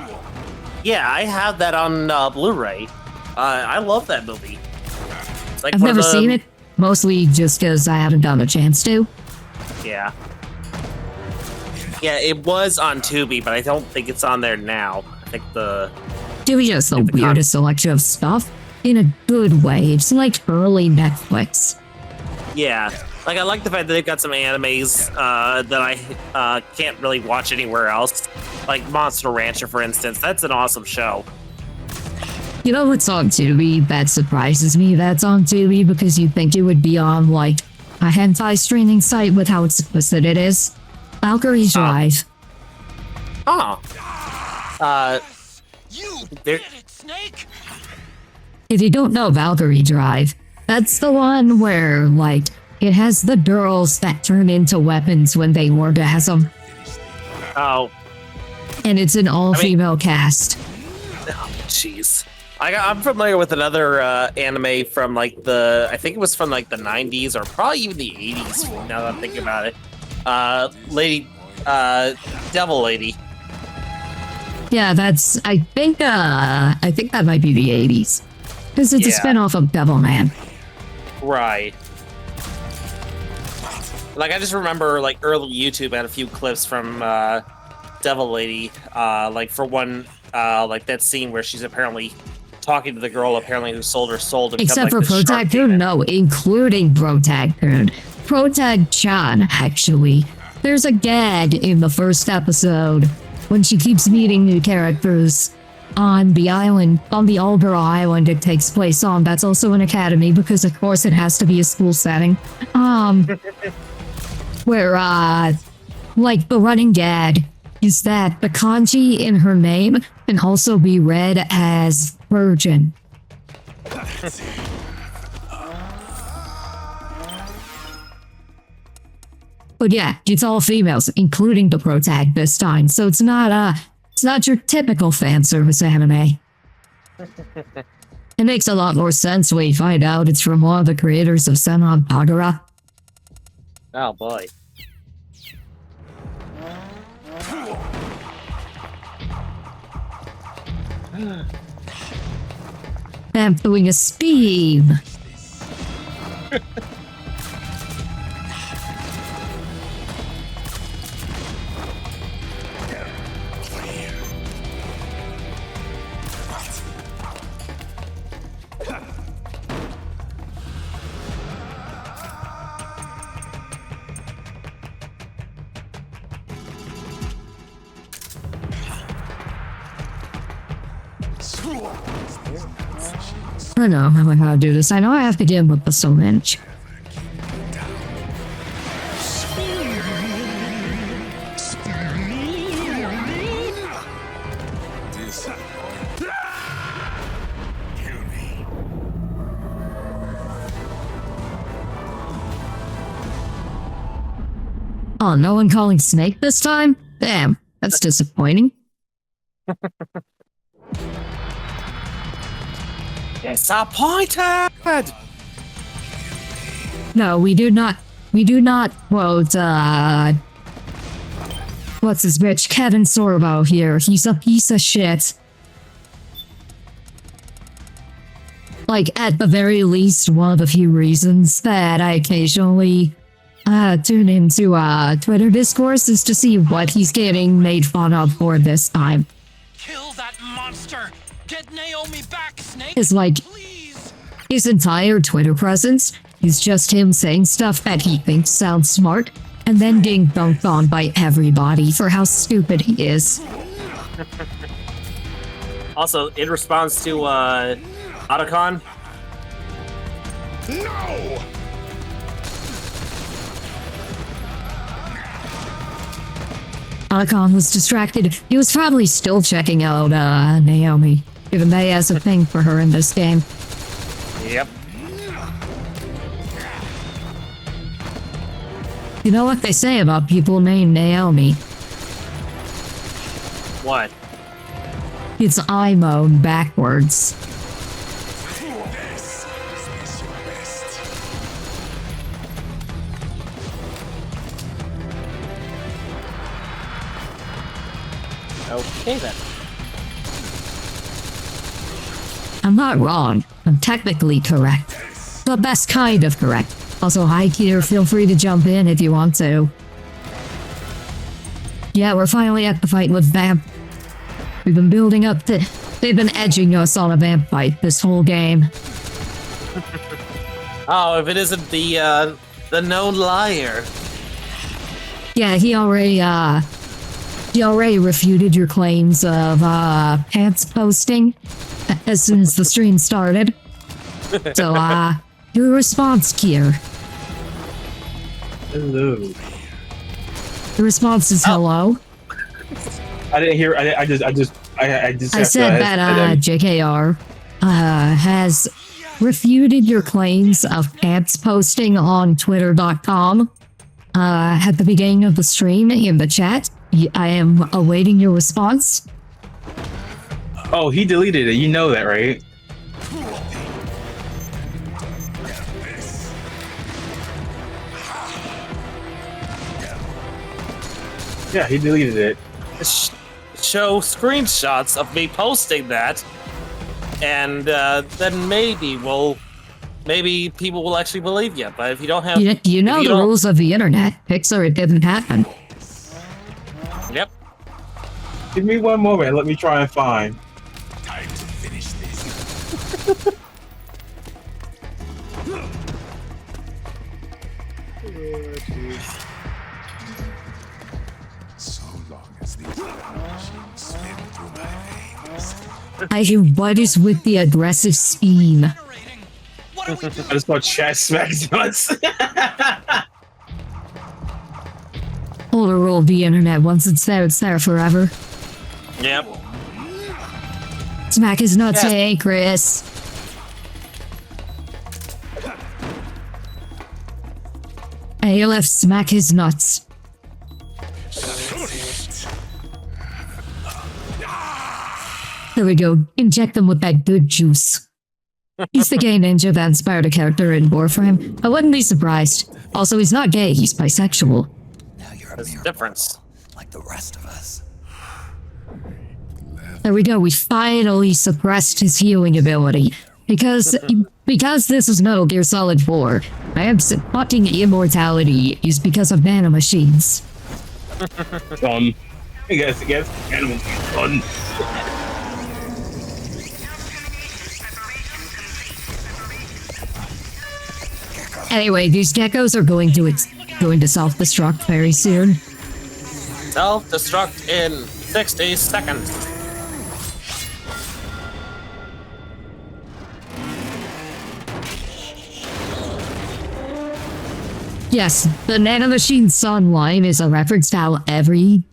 Yeah, I have that on Blu-ray. I love that movie. It's like I've one of never the- seen it, mostly just because I haven't gotten a chance to. Yeah. Yeah, it was on Tubi, but I don't think it's on there now. I think the... Doing just the weirdest selection of stuff. In a good way, it's like early Netflix. Yeah. Like, I like the fact that they've got some animes that I can't really watch anywhere else. Like Monster Rancher, for instance. That's an awesome show. You know what's on Tubi that surprises me that's on Tubi because you'd think it would be on, like, a hentai streaming site with how explicit it is? Valkyrie Drive. Oh. You There- did it, Snake! If you don't know Valkyrie Drive, that's the one where, like, it has the girls that turn into weapons when they orgasm, Oh. and it's an all-female cast. Jeez. I'm familiar with another anime from like I think it was from like the 90s or probably even the 80s now that I'm thinking about it. Devil Lady. Yeah, I think that might be the 80s. Because it's a Yeah. spin-off of Devilman. Right. Like I just remember like early YouTube had a few clips from Devil Lady. Like for one, like that scene where she's apparently talking to the girl who sold her soul to become Except like for this shark Protag demon. no, including Protag Protag-chan, actually. There's a gag in the first episode when she keeps meeting new characters on the island, on the Aldera Island it takes place on. That's also an academy because of course it has to be a school setting. Where, like the running gag is that the kanji in her name can also be read as virgin. But yeah, it's all females, including the protag this time, so it's not your typical fan service anime. It makes a lot more sense when you find out it's from one of the creators of Senran Kagura. Oh boy. I'm doing a speed. I know how to do this. I know I have to get with the syringe. Oh, no one calling Snake this time? Damn, that's disappointing. Disappointed! No, we do not quote, what's his bitch? Kevin Sorbo here. He's a piece of shit. Like, at the very least, one of the few reasons that I occasionally tune into Twitter discourse is to see what he's getting made fun of for this time. Kill that monster! Get Naomi back, Snake! It's like, Please! his entire Twitter presence is just him saying stuff that he thinks sounds smart, and then getting dunked on by everybody for how stupid he is. Also, in response to Otacon, No! Otacon was distracted. He was probably still checking out Naomi, given that he has a thing for her in this game. yep. You know what they say about people named Naomi? What? It's I-moan backwards. Okay then. I'm not wrong. I'm technically correct. The best kind of correct. Also, hi Kier, feel free to jump in if you want to. Yeah, we're finally at the fight with Vamp. We've been building up to... They've been edging us on a Vamp fight this whole game. Oh, if it isn't the known liar. Yeah, he already refuted your claims of pants posting as soon as the stream started. So, your response, Kier. Hello. The response is hello. I didn't hear. I just. I said that JKR has refuted your claims of pants posting on Twitter.com at the beginning of the stream in the chat. I am awaiting your response. Oh, he deleted it. You know that, right? Yeah, he deleted it. Show screenshots of me posting that, and then maybe people will actually believe you. But if you don't have, You know if you the don't- rules of the internet. Pixar, it didn't happen. Yep. Give me one moment. Let me try and find. Time to finish this. So long as these machines spin through my veins. What is with the aggressive spin? Generating. What are we doing? I just saw chat smacks nuts. Whole rule of the internet. Once it's there forever. Yep. Smack his nuts, Yes. hey, Chris. Hey, left, smack his nuts. There we go. Inject them with that good juice. He's the gay ninja that inspired a character in Warframe. I wouldn't be surprised. Also, he's not gay, he's bisexual. Now you're a There's a miracle, difference. like the rest of us. There we go. We finally suppressed his healing ability. Because this is Metal Gear Solid 4. Vamps fucking immortality is because of nanomachines. Done. I guess animal done. Anyway, these geckos are going to self-destruct very soon. Self-destruct in 60 seconds. Yes, the nanomachine sun line is a reference to how everything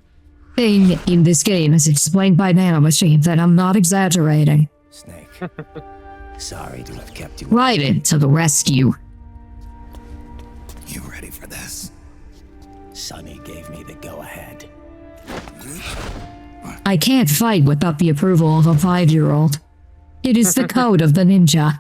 in this game is explained by nanomachines, and I'm not exaggerating. Snake, sorry to have kept you. Right into the rescue. You ready for this? Sonny gave me the go-ahead. I can't fight without the approval of a 5-year-old. It is the code of the ninja.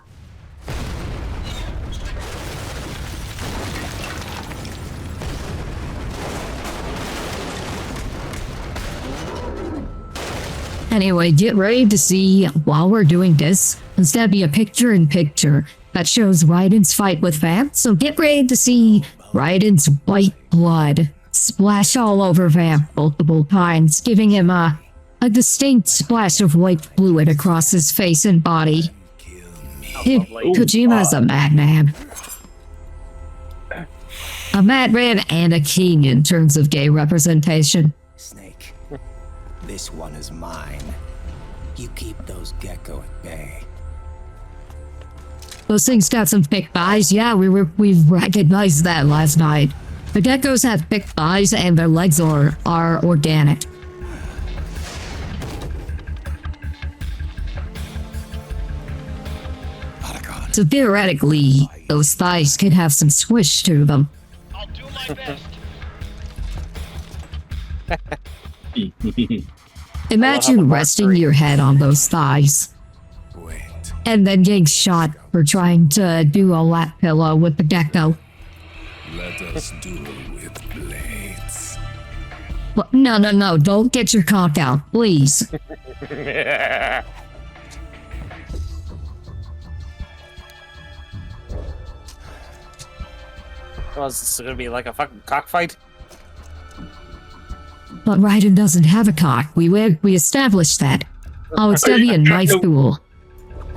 Anyway, get ready to see, while we're doing this, there's gonna be a picture-in-picture that shows Raiden's fight with Vamp, so get ready to see Raiden's white blood splash all over Vamp multiple times, giving him a distinct splash of white fluid across his face and body. Kojima's a madman. A madman and a king in terms of gay representation. Snake, this one is mine. You keep those Gekko at bay. Those things got some thick thighs. Yeah, we recognized that last night. The geckos have thick thighs and their legs are organic. Arikado. So theoretically, those thighs could have some swish to them. I'll do my best. Imagine resting your head on those thighs Wait. and then getting shot for trying to do a lap pillow with the gecko. Let us duel with blades. But no, don't get your cock out, please. Well, is this gonna be like a fucking cockfight? But Raiden doesn't have a cock. We established that. Oh, it's gonna be a knife duel.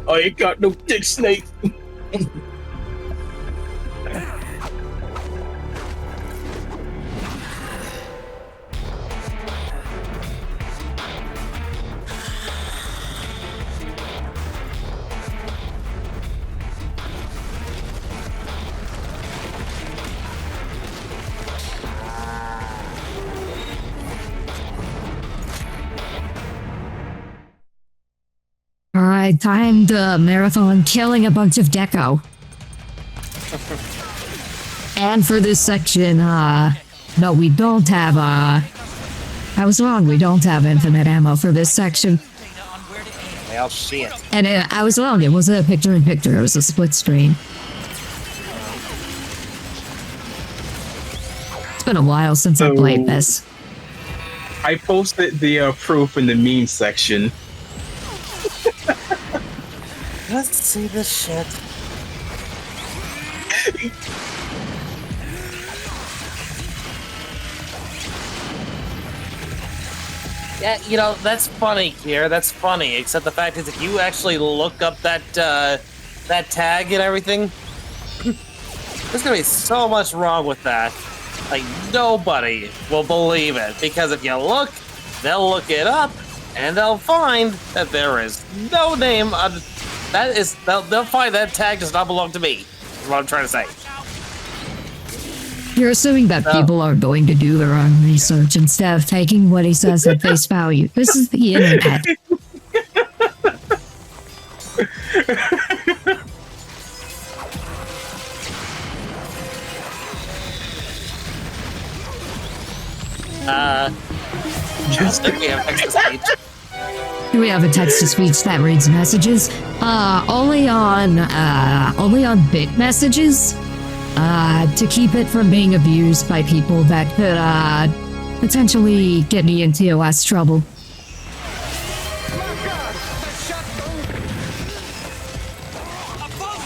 I ain't got no dick, Snake. Alright, time to marathon killing a bunch of Gekko. And for this section, no, we don't have, I was wrong, we don't have infinite ammo for this section. Well, shit. And I was wrong, it wasn't a picture-in-picture, it was a split screen. It's been a while since I played this. I posted the proof in the meme section. Let's see this shit. Yeah, you know, that's funny, Kier. That's funny. Except the fact is, if you actually look up that that tag and everything, there's gonna be so much wrong with that. Like, nobody will believe it. Because if you look, they'll look it up, and they'll find that there is no name on that is they'll find that tag does not belong to me. Is what I'm trying to say. You're assuming that people are going to do their own research instead of taking what he says at face value. This is the internet. Just we have text-to-speech. Do we have a text-to-speech that reads messages? Only on bit messages. To keep it from being abused by people that could, potentially get me in TOS trouble. Above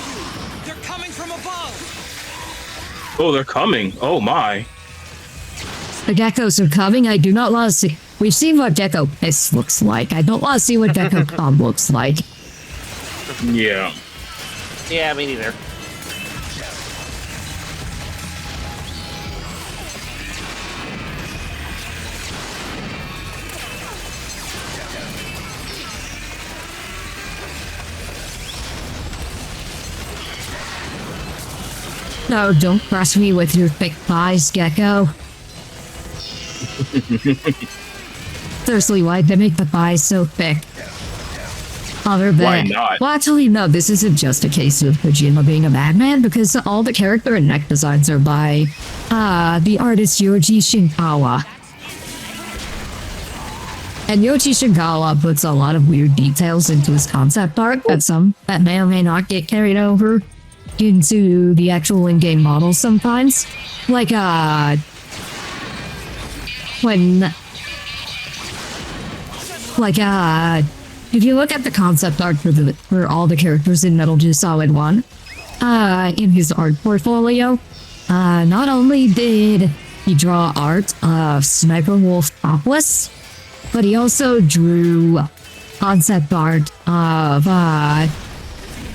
you! They're coming from above! Oh, they're coming. Oh my. The geckos are coming. I do not want to see. We've seen what Gekko Piss looks like. I don't want to see what Gekko Calm looks like. Yeah. Yeah, me neither. No, don't crush me with your thick thighs, Gekko. Seriously, why'd they make the thighs so thick? Other than, Why not? Well, actually, no, this isn't just a case of Kojima being a madman, because all the character and neck designs are by, the artist Yoji Shinkawa. And Yoji Shinkawa puts a lot of weird details into his concept art that may or may not get carried over into the actual in-game models sometimes. Like, when Like, if you look at the concept art for all the characters in Metal Gear Solid 1, in his art portfolio, not only did he draw art of Sniper Wolf topless, but he also drew concept art of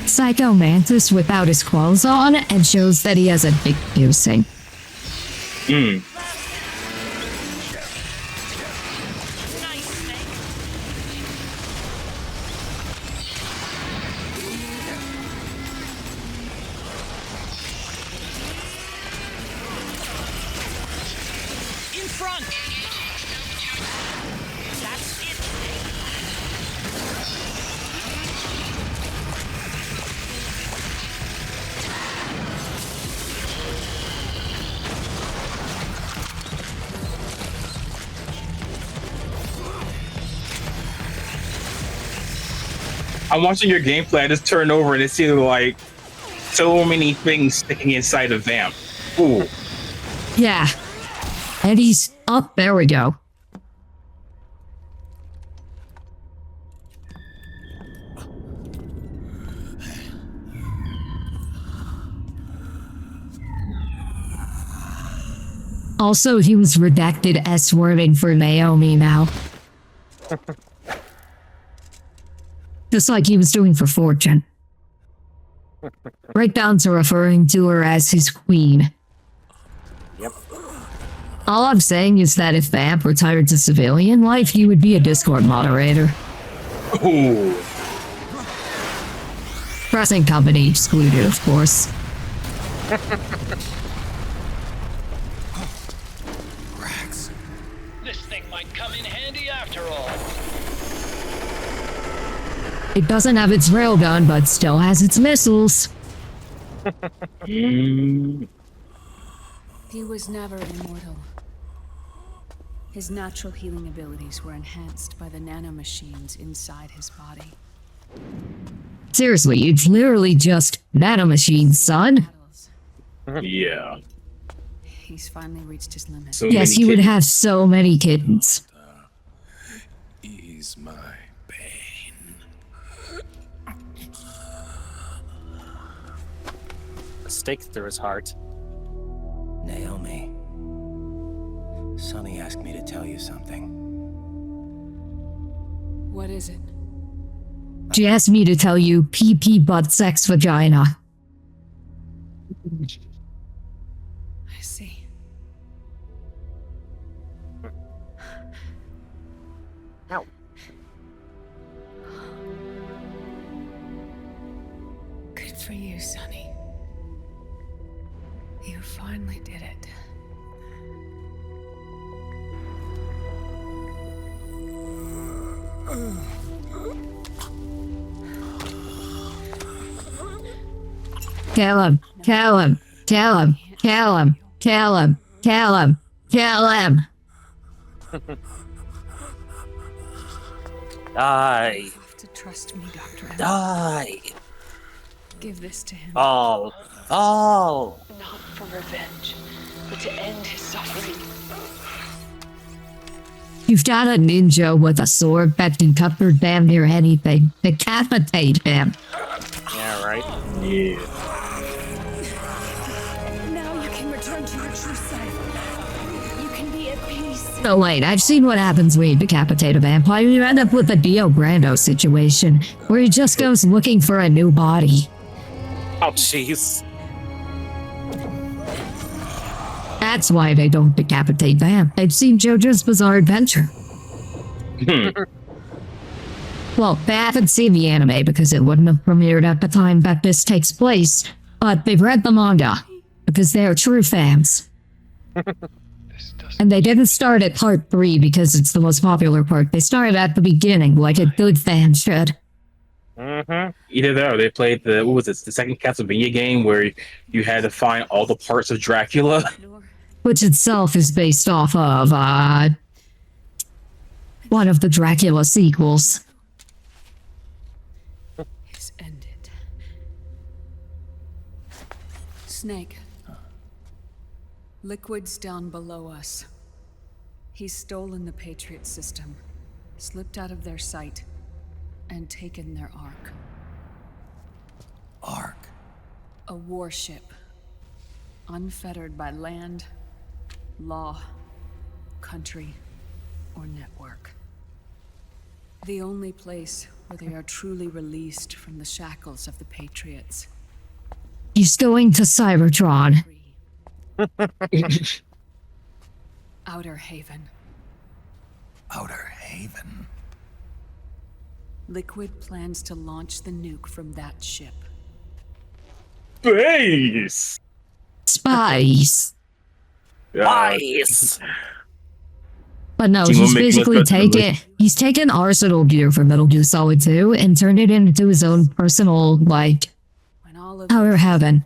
Psycho Mantis without his clothes on, and shows that he has a dick piercing. In front! That's it! I'm watching your gameplay. I just turn over and it seems like so many things sticking inside a vamp. Ooh. Yeah. And he's up. There we go. Also, he was redacted S-wording for Naomi now. Just like he was doing for Fortune. Breakdowns are referring to her as his queen. Yep. All I'm saying is that if Vamp retired to civilian life, he would be a Discord moderator. Ooh. Present company excluded, of course. This thing might come in handy after all. It doesn't have its railgun, but still has its missiles. He was never immortal. His natural healing abilities were enhanced by the nanomachines inside his body. Seriously, it's literally just nanomachines, son. Battles. Yeah. He's finally reached his limit. So Yes, many he would kids. have so many kittens. Ease my pain. A stake through his heart. Naomi. Sonny asked me to tell you something. What is it? She asked me to tell you PP butt sex vagina. I see. Ow. Good for you, Sonny. You finally did it. Kill him, kill him, kill him, kill him, kill him, kill him, kill him. Die. You have to trust me, Dr. M. Die. Give this to him. All. All. Not for revenge, but to end his suffering. You've got a ninja with a sword that can cut through damn near anything. Decapitate him. Yeah, right. Yeah. Now you can return to your true self. You can be at peace. So wait, I've seen what happens when you decapitate a vampire. You end up with a Dio Brando situation, where he just goes looking for a new body. Oh, jeez. That's why they don't decapitate Vamp. They've seen JoJo's Bizarre Adventure. Well, they haven't seen the anime because it wouldn't have premiered at the time that this takes place, but they've read the manga because they're true fans. And they didn't start at part 3 because it's the most popular part. They started at the beginning like a good fan should. Either that or they played the, what was it, the second Castlevania game where you had to find all the parts of Dracula. Which itself is based off of, one of the Dracula sequels. Is ended. Snake. Liquid's down below us. He's stolen the Patriot system. slipped out of their sight, and taken their ark. Ark. A warship, unfettered by land, law, country, or network. The only place where they are truly released from the shackles of the Patriots. He's going to Cybertron. Outer Haven. Outer Haven. Liquid plans to launch the nuke from that ship. Space. Spies. Nice. But no, Team he's will make basically most definitely. taken Arsenal gear from Metal Gear Solid 2 and turned it into his own personal, like, When all of Outer Heaven.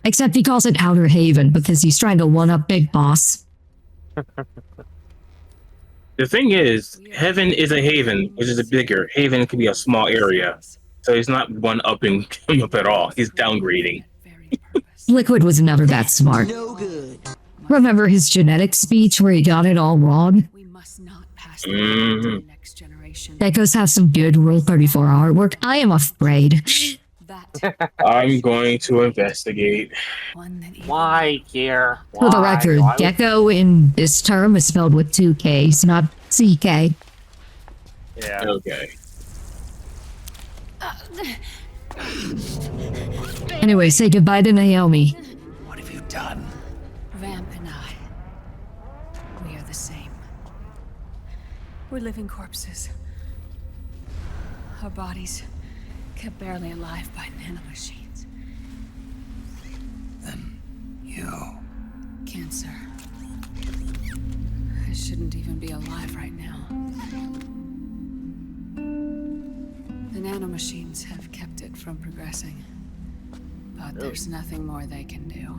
Except he calls it Outer Haven because he's trying to one-up Big Boss. The thing is, heaven is a haven, which is a bigger. Haven could be a small area. So he's not one-upping him up at all. He's downgrading. Liquid was never that smart. No good. Remember his genetic speech where he got it all wrong? we must not pass them on to the next generation. Geckos have some good Rule 34 artwork. I am afraid. That I'm going to investigate. one that even Why, Kier? For the Why? record, Why would- Gecko in this term is spelled with 2 Ks, not CK. Yeah. Okay. Anyway, say goodbye to Naomi. What have you done? Vamp and I, we are the same. We're living corpses. Our bodies kept barely alive by nanomachines. Then you. Cancer. I shouldn't even be alive right now. The nanomachines have kept it from progressing. But there's nothing more they can do.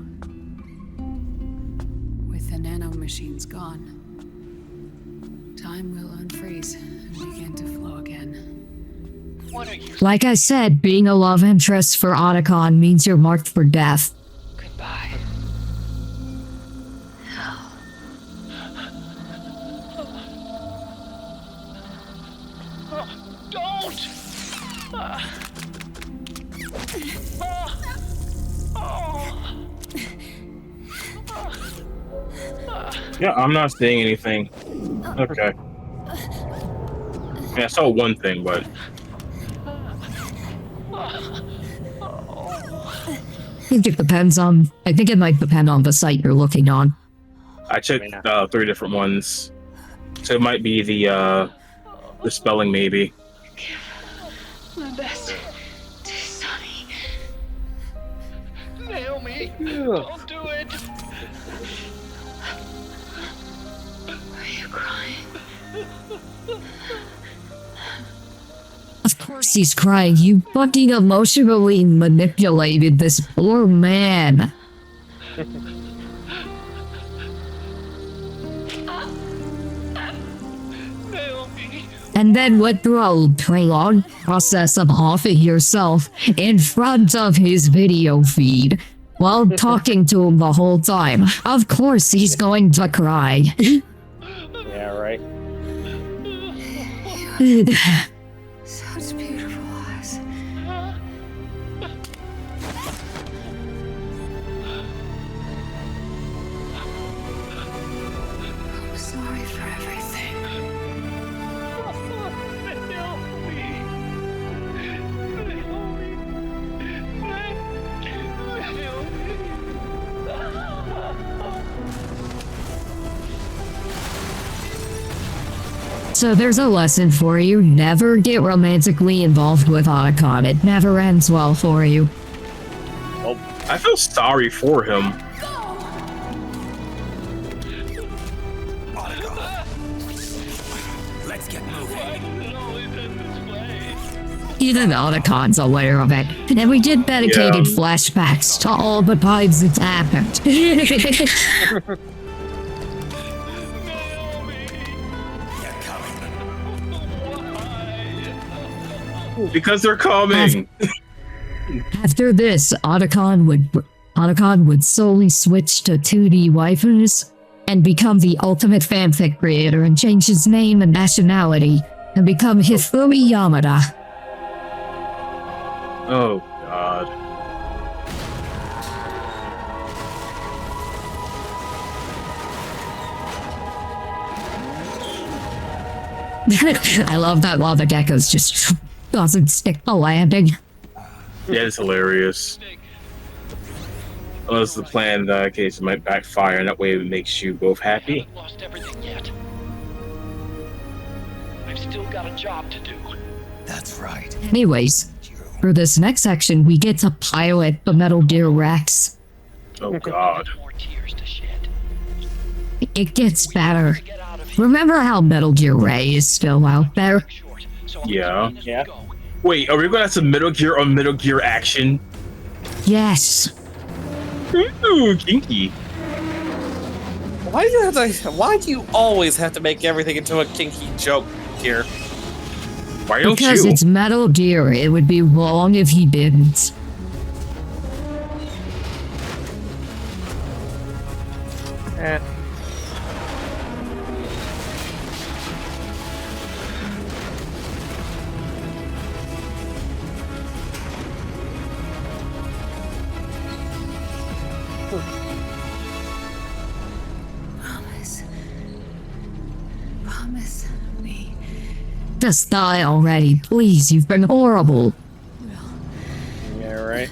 With the nanomachines gone, time will unfreeze and begin to flow again. What are you? Like I said, being a love interest for Otacon means you're marked for death. Goodbye. Don't! Yeah, I'm not seeing anything. Okay. Yeah, I saw one thing, but I think it might depend on the site you're looking on. I checked 3 different ones. So it might be the spelling, maybe. My best to Sonny. Naomi, don't do it! Are you crying? Of course he's crying. You fucking emotionally manipulated this poor man. Naomi! And then went through a prolonged process of offing yourself in front of his video feed while talking to him the whole time. Of course he's going to cry. Yeah, right. Such beautiful eyes. I'm sorry for everything. So there's a lesson for you. Never get romantically involved with Otacon. It never ends well for you. I feel sorry for him. Let's get moving. Even Otacon's aware of it. And we did dedicated Yeah. flashbacks to all the times it's happened. They're coming. Because they're coming. After this, Otacon would solely switch to 2D waifus and become the ultimate fanfic creator and change his name and nationality and become Hifumi Yamada. Oh God. I love that while the geckos just doesn't stick the landing. Yeah, it's hilarious. Unless the plan in that case might backfire, and that way it makes you both happy. Haven't lost everything yet. I've still got a job to do. That's right. Anyways, for this next section, we get to pilot the Metal Gear Rex. Oh God. More tears to shed. It gets better. Get out of here. Remember how Metal Gear Ray is still out there? Short. So Yeah. as Yeah. we go. Wait, are we going to have some Metal Gear on Metal Gear action? Yes. Ooh, kinky. Why do you always have to make everything into a kinky joke here? Why don't Because you? it's Metal Gear. It would be wrong if he didn't. Promise. Promise me. Just die already, please. You've been horrible. Yeah, right.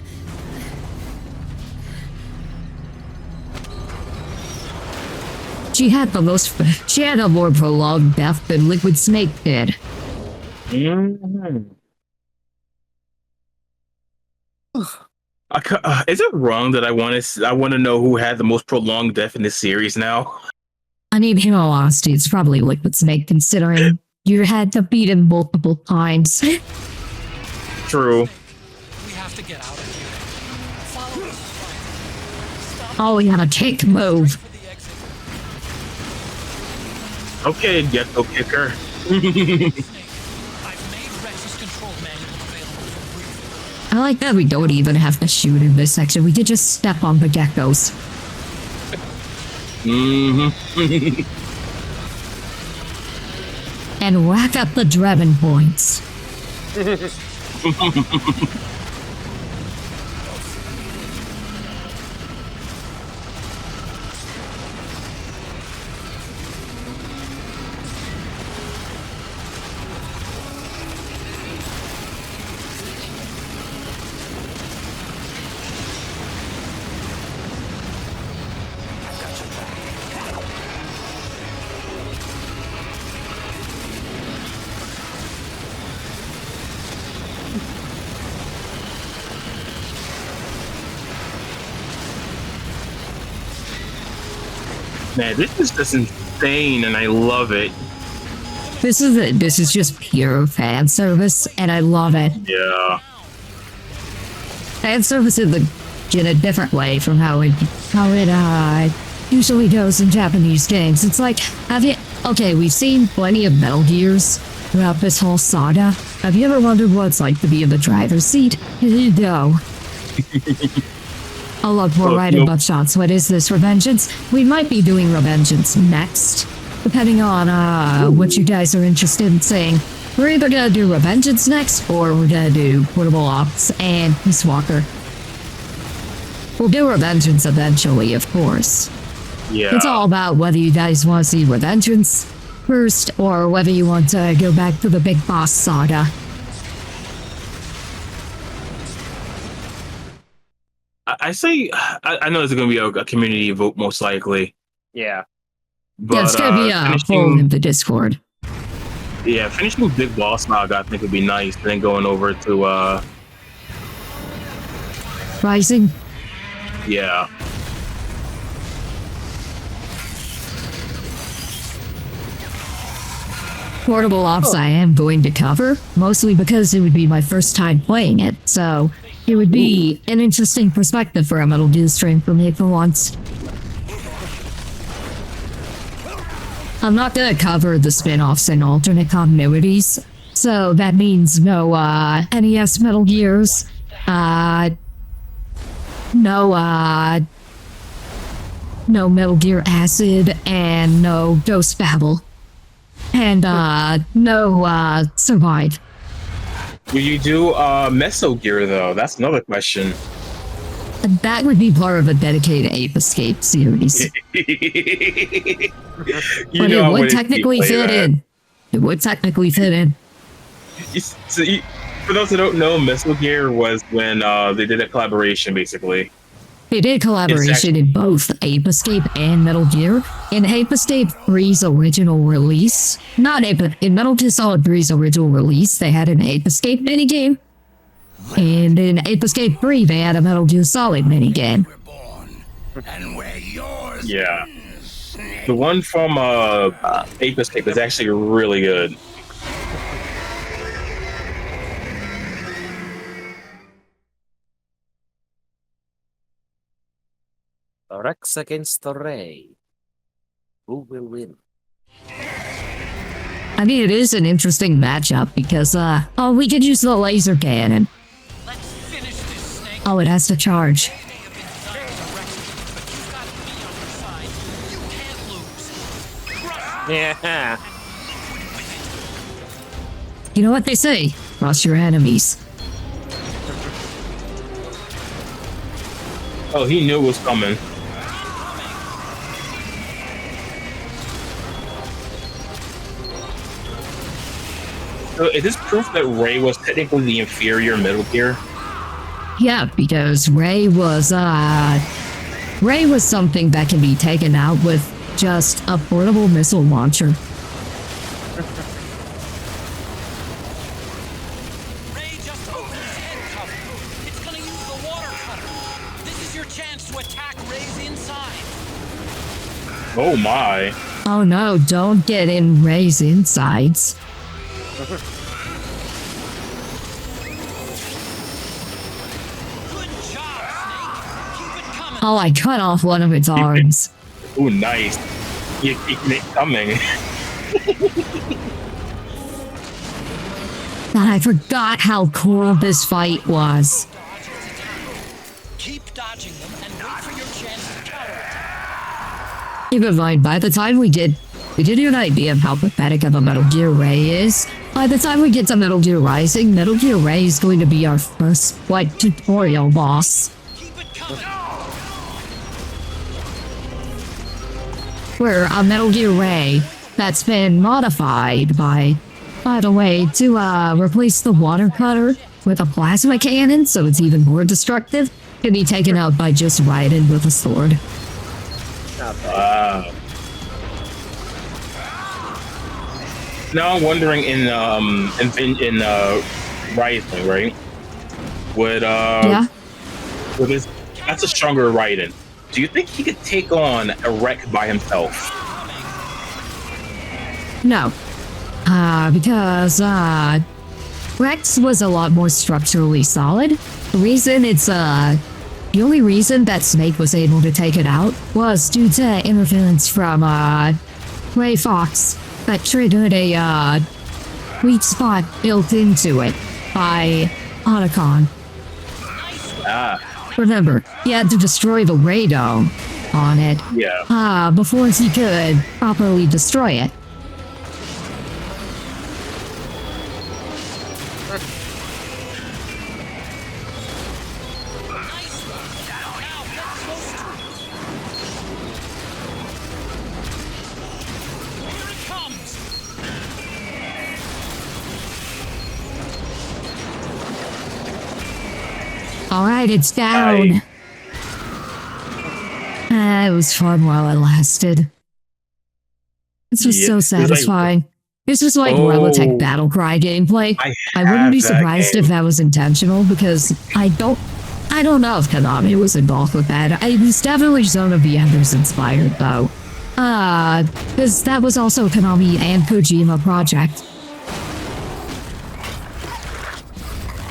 She had a more prolonged death than Liquid Snake did. Mhm. Is it wrong that I want to know who had the most prolonged death in this series now? I mean, in all honesty, it's probably Liquid Snake, considering you had to beat him multiple times. True. We have to get out of here. Follow me. Oh, yeah, take move. For the exit. Okay, Gekko Kicker. I've made Rex's control manual available for briefing. I like that we don't even have to shoot in this section. We could just step on the geckos. Mm-hmm. And rack up the Drebin points. Man, this is just insane, and I love it. This is just pure fan service, and I love it. Yeah. Fan service in a different way from how it usually goes in Japanese games. It's like, okay, we've seen plenty of Metal Gears throughout this whole saga. Have you ever wondered what it's like to be in the driver's seat? No. I love more riding butt shots. What is this, Revengeance? We might be doing Revengeance next, depending on what you guys are interested in saying. We're either gonna do Revengeance next, or we're gonna do Portable Ops and Peace Walker. We'll do Revengeance eventually, of course. Yeah. It's all about whether you guys want to see Revengeance first, or whether you want to go back to the Big Boss saga. I say, I know there's going to be a community vote most likely. Yeah. But, Yeah, it's gonna be a poll in the Discord. Yeah, finishing Big Boss Saga I think would be nice. Then going over to, Rising. yeah. Portable Ops I am going to cover, mostly because it would be my first time playing it, so it would be an interesting perspective for a Metal Gear stream for me for once. I'm not gonna cover the spin-offs and alternate continuities, so that means no NES Metal Gears, no Metal Gear Acid, and no Ghost Babel. and no survive. Will you do Meso Gear though? That's another question. That would be part of a dedicated Ape Escape series. You But know it I would wouldn't technically play fit that. in. It would technically fit in. For those who don't know, Meso Gear was when they did a collaboration, basically. They did collaboration in both Ape Escape and Metal Gear. In Ape Escape 3's original release, not Ape, in Metal Gear Solid 3's original release, they had an Ape Escape minigame. And in Ape Escape 3, they had a Metal Gear Solid minigame. And where yours Yeah. The one from Ape Escape is actually really good. Rex against the Ray. Who will win? I mean, it is an interesting matchup because, we could use the laser cannon. Let's finish this, Snake. Oh, it has to charge. May have been designed to wreck you, but you've got me on your side. You can't lose. Crush Yeah. You know what they say? Cross your enemies. Oh, he knew it was coming. So is this proof that Ray was technically the inferior Metal Gear? Yeah, because Ray was something that can be taken out with just a portable missile launcher. Ray just opened his head cover. It's gonna use the water cutter. This is your chance to attack Ray's inside. Oh my. Oh no, don't get in Ray's insides. Good job, Snake. Keep it coming. Oh, I cut off one of its arms. Ooh, nice. You're keeping it coming. I forgot how cool this fight was. Dodge his attack. Keep dodging them and wait for your chance to counterattack. Keep in mind, by the time we get you an idea of how pathetic of a Metal Gear Ray is. By the time we get to Metal Gear Rising, Metal Gear Ray is going to be our first, tutorial boss. Keep it coming. We're a Metal Gear Ray that's been modified by the way, to replace the water cutter with a plasma cannon so it's even more destructive, can be taken out by just riding with a sword. Wow. Now I'm wondering in Rising, right? Would this, that's a stronger Raiden. Do you think he could take on a wreck by himself? No. Because Rex was a lot more structurally solid. The only reason that Snake was able to take it out was due to interference from Ray Fox that triggered a weak spot built into it by Otacon. Remember, he had to destroy the Ray Dome on it before he could properly destroy it. Alright, it's down. It was fun while it lasted. This was so satisfying. This was like Robotech Battle Cry gameplay. I wouldn't be surprised if that was intentional because I don't know if Konami was involved with that. It was definitely Zone of the Enders inspired though. Because that was also a Konami and Kojima project.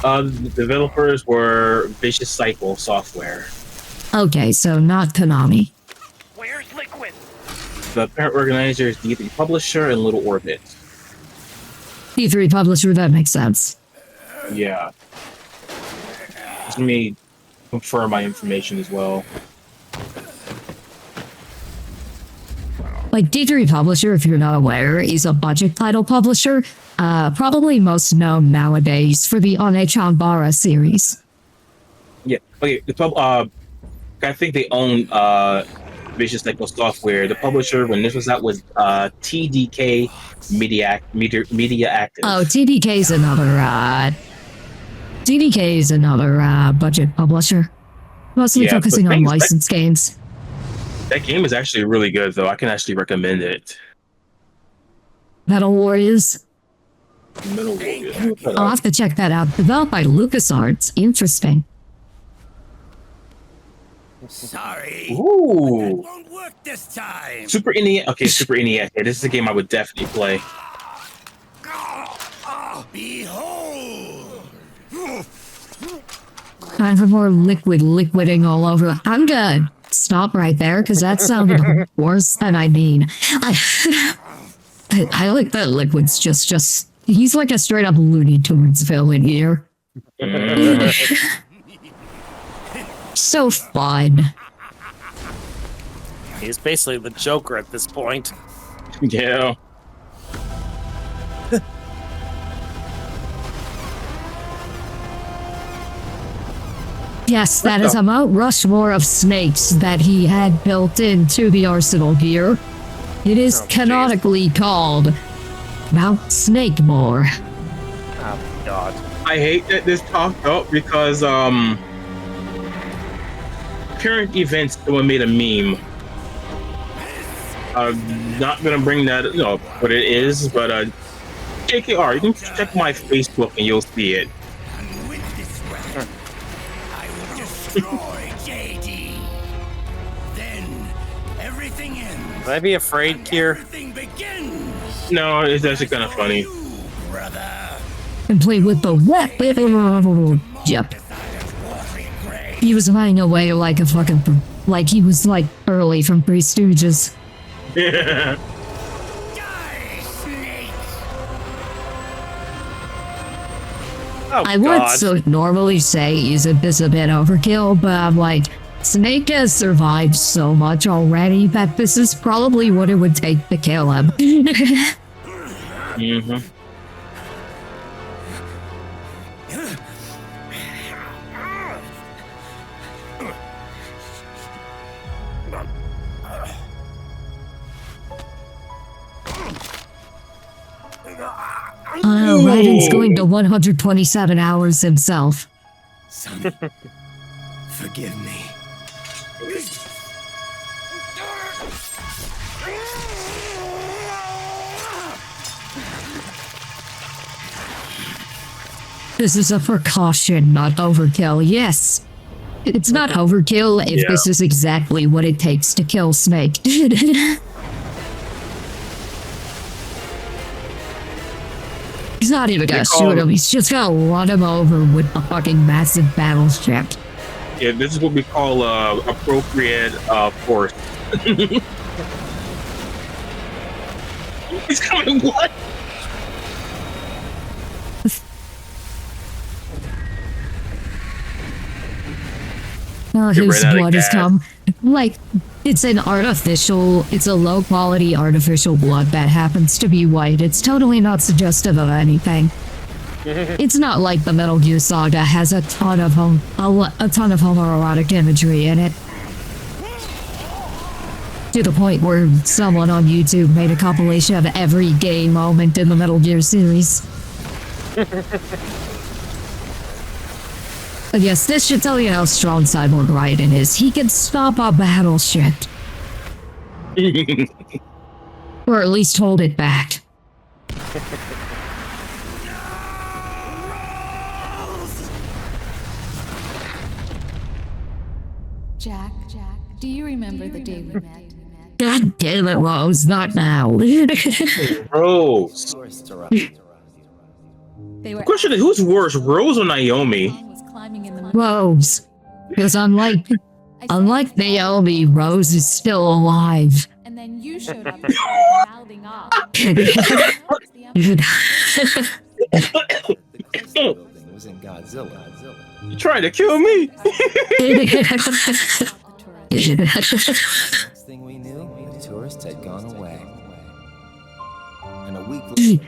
The developers were Vicious Cycle Software. Okay, so not Konami. Where's Liquid? The parent organizer is D3 Publisher and Little Orbit. D3 Publisher, that makes sense. Yeah. Let me confirm my information as well. Like D3 Publisher, if you're not aware, is a budget title publisher, probably most known nowadays for the Onechanbara series. Yeah. Okay. I think they own Vicious Cycle Software. The publisher when this was out was TDK Media Active. Oh, TDK is another budget publisher, mostly Yeah, focusing but on things like- licensed games. That game is actually really good, though. I can actually recommend it. Metal Warriors. Metal Warrior. I'll have to check that out. Developed by LucasArts. Interesting. Sorry. Ooh. Won't work this time. Super NES. Okay, Super NES. Yeah, this is a game I would definitely play. Behold. Time for more liquiding all over. I'm gonna stop right there because that sounded worse than I mean. I like that Liquid's just he's like a straight up Looney Tunes villain here. So fun. He's basically the Joker at this point. Yeah. Yes, that is a Mount Rushmore of snakes that he had built into the arsenal here. It is canonically called Mount Snakemore. Oh God. I hate that this popped up because current events someone made a meme. I'm not gonna bring that what it is, but JKR, you can check my Facebook and you'll see it. And with this weapon, I will destroy JD. Then everything ends. Would I be afraid, Kier? Everything begins. No, it's actually kind of funny. You, brother. And play with the weapon. Yep. He was running away like a fucking, like he was like early from Three Stooges. Die, snake. Oh I would God. so normally say is this a bit overkill, but I'm like, Snake has survived so much already that this is probably what it would take to kill him. Mm-hmm. Raiden's going to 127 hours himself. Son, forgive me. This is a precaution, not overkill. Yes. It's not overkill if this is exactly what it takes to kill Snake. He's not even gonna shoot him, he's just gonna run him over with a fucking massive battleship. Yeah, this is what we call appropriate force. He's coming. What? Oh, his blood has come. Like, it's a low quality artificial blood that happens to be white. It's totally not suggestive of anything. It's not like the Metal Gear Saga has a ton of homoerotic imagery in it. To the point where someone on YouTube made a compilation of every gay moment in the Metal Gear series. But yes, this should tell you how strong Cyborg Raiden is. He can stop a battleship. Or at least hold it back. Jack, do you remember the day we met? God damn it, Rose, not now. Rose. They were The question is, who's worse, Rose or Naomi? was climbing in the Rose. Because unlike Naomi, Rose is still alive. and then you showed up mouthing off. Building was in Godzilla. You trying to kill me? Next thing we knew, the tourist had gone away. week later,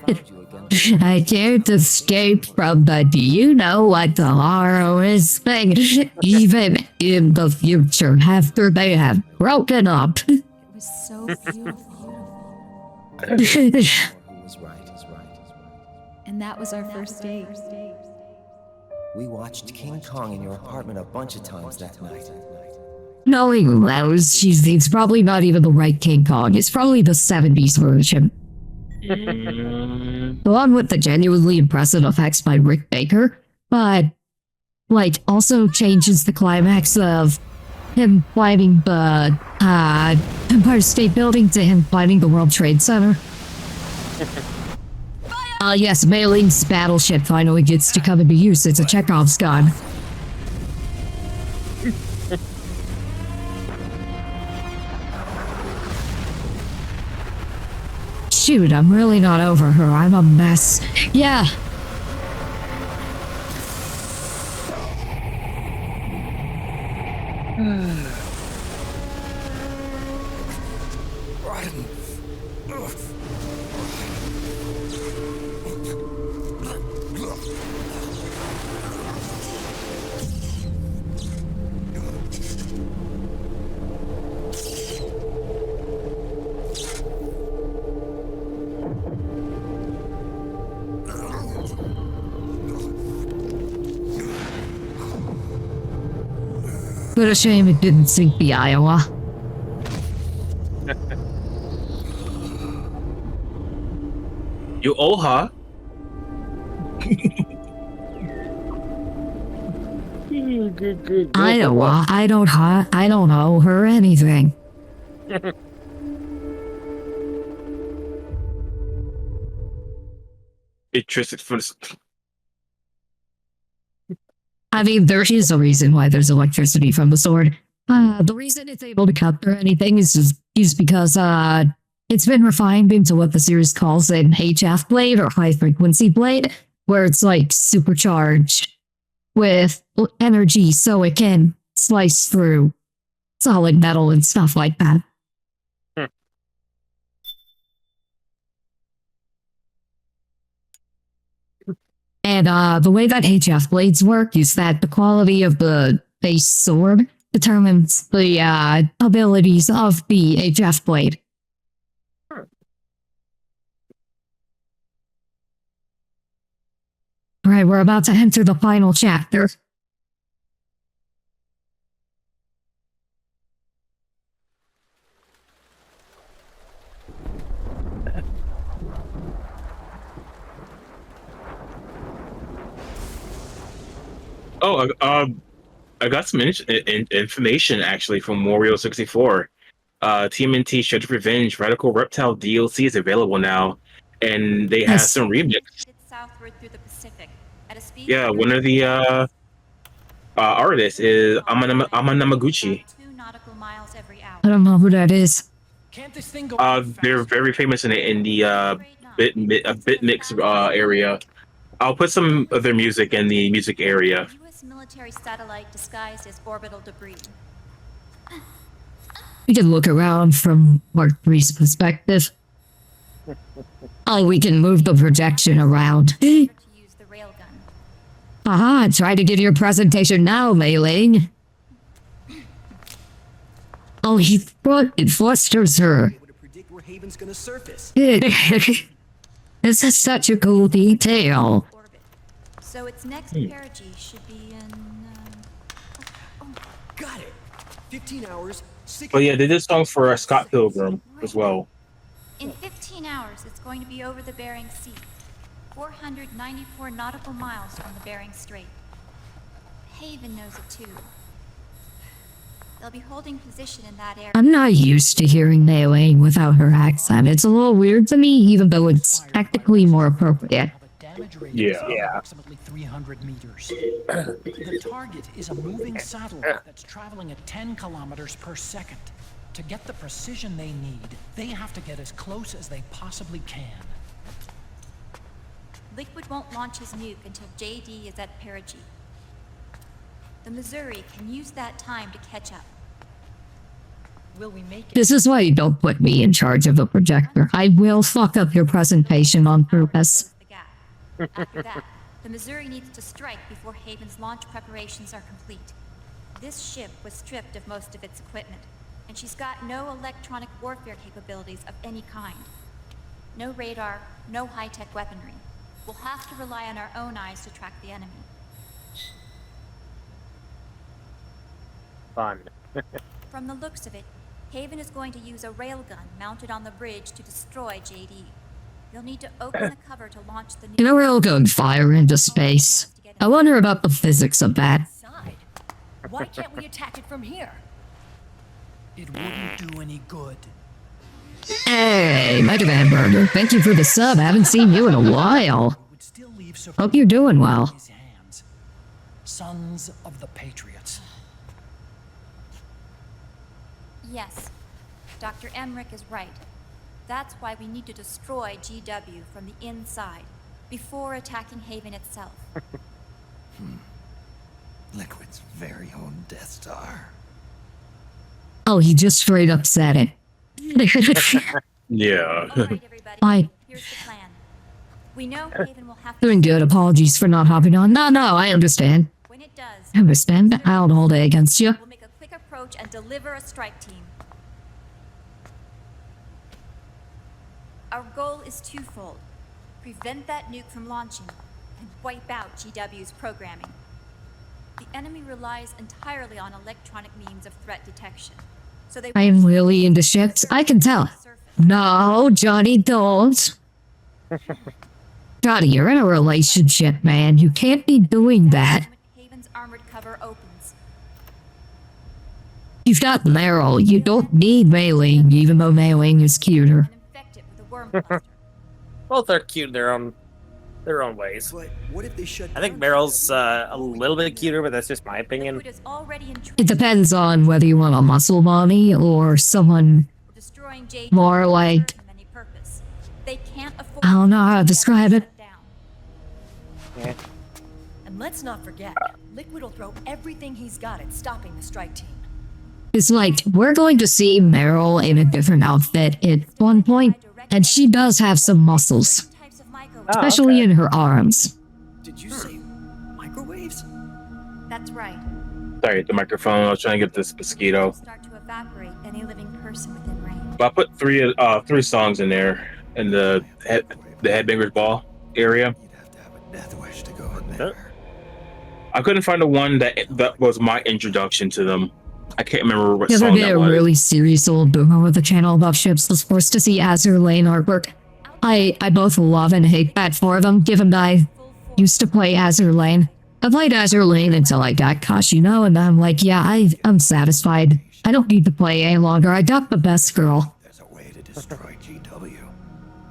I found you again. I can't escape from the do you know what tomorrow is thing, even in the future after they have broken up. It was so beautiful. Who was right. And that was our first date. We watched King Kong in your apartment a bunch of times that night. Knowing those, it's probably not even the right King Kong. It's probably the 70s version. The one with the genuinely impressive effects by Rick Baker, but, like, also changes the climax of him finding the, Empire State Building to him finding the World Trade Center. Yes, Mei Ling's battleship finally gets to come into use. It's a Chekhov's gun. Shoot, I'm really not over her. I'm a mess. Yeah. What a shame it didn't sink the Iowa. You Oha? Iowa? I don't know her anything. Interested for this. I mean, there is a reason why there's electricity from the sword. The reason it's able to cut through anything is because it's been refined into what the series calls an HF blade or high frequency blade, where it's like supercharged with energy so it can slice through solid metal and stuff like that. And the way that HF blades work is that the quality of the base sword determines the abilities of the HF blade. Alright, we're about to enter the final chapter. Oh, I got some information actually from Wario 64. TMNT Shredder's Revenge Radical Reptile DLC is available now, and they have Yes. some remix. Southward through the Pacific at a speed Yeah, one of the artists is Amanamaguchi. 2 nautical miles every hour. I don't know who that is. Can't this thing go They're very famous in the bit mix area. I'll put some of their music in the music area. U.S. military satellite disguised as orbital debris. We can look around from Mark 3's perspective. Oh, we can move the projection around. To use the railgun. Aha, try to give your presentation now, Mei Ling. Oh, it flusters her. Able to predict where Haven's gonna surface. This is such a cool detail. Orbit. So its next perigee should be in. Got it. 15 hours. 6 But yeah, they did songs for Scott Pilgrim as well. In 15 hours, it's going to be over the Bering Sea. 494 nautical miles from the Bering Strait. Haven knows it too. They'll be holding position in that area. I'm not used to hearing Mei Ling without her accent. It's a little weird to me, even though it's technically more appropriate. Yeah. Approximately 300 meters. The target is a moving satellite that's traveling at 10 kilometers per second. To get the precision they need, they have to get as close as they possibly can. Liquid won't launch his nuke until JD is at perigee. The Missouri can use that time to catch up. Will we make it? This is why you don't put me in charge of the projector. I will fuck up your presentation on purpose. The gap. After that, the Missouri needs to strike before Haven's launch preparations are complete. This ship was stripped of most of its equipment, and she's got no electronic warfare capabilities of any kind. No radar, no high-tech weaponry. We'll have to rely on our own eyes to track the enemy. Fun. From the looks of it, Haven is going to use a railgun mounted on the bridge to destroy JD. You'll need to open the cover to launch the new... You know, railgun fire into space. I wonder about the physics of that. Side. Why can't we attack it from here? It wouldn't do any good. Hey, Mega Man Burger, thank you for the sub. I haven't seen you in a while. It would still leave Hope you're doing well. his hands. Sons of the Patriots. Yes, Dr. Emmerich is right. That's why we need to destroy GW from the inside, before attacking Haven itself. Liquid's very own Death Star. Oh, he just straight up said it. Yeah. All right, everybody. Fine. Here's the plan. We know Haven will have to... Doing good. Apologies for not hopping on. No, I understand. When it does, I understand. I'll hold it against you. we'll make a quick approach and deliver a strike team. Our goal is twofold. Prevent that nuke from launching and wipe out GW's programming. The enemy relies entirely on electronic means of threat detection. So they I am really into ships. I can tell. No, Johnny, don't. Johnny, you're in a relationship, man. You can't be doing that. Haven's armored cover opens. You've got Meryl. You don't need Mailing, even though Mailing is cuter. And infect it with a worm cluster. Both are cute in their own ways. But what if they shut I think down Meryl's GW? a little bit cuter, but that's just my opinion. Liquid is already in It depends on whether you want a muscle mommy or someone destroying JD more like, serve any purpose. They can't afford I don't know how to describe it. shut down. And let's not forget, Liquid will throw everything he's got at stopping the strike team. It's like, we're going to see Meryl in a different outfit at one point, and she does have some muscles, Types of microwaves. especially in her arms. Did you say microwaves? That's right. Sorry, the microphone. I was trying to get this mosquito. Start to evaporate any living person within range. But I put three songs in there in the Headbangers Ball area. You'd have to have a death wish to go in there. I couldn't find the one that was my introduction to them. I can't remember what The other song day, that a was. really serious old boomer with a channel about ships was forced to see Azure Lane artwork. I both love and hate that for them, given that I used to play Azure Lane. I played Azure Lane until I got Kashino, and I'm like, yeah, I'm satisfied. I don't need to play any longer. I got the best girl. There's a way to destroy GW.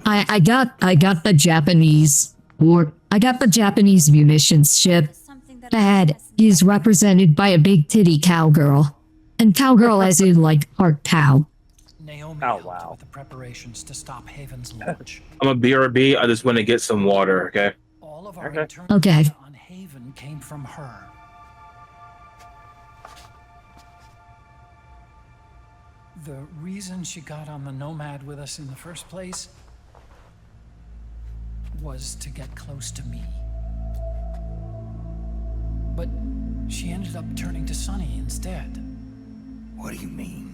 I got the Japanese munitions ship Something that is represented by a big titty cowgirl. And cowgirl as in like part cow. Naomi Oh, helped wow. with the preparations to stop Haven's launch. I'm a BRB. I just want to get some water. Okay. All of our Okay. internal Okay. data on Haven came from her. The reason she got on the Nomad with us in the first place was to get close to me. But she ended up turning to Sunny instead. What do you mean?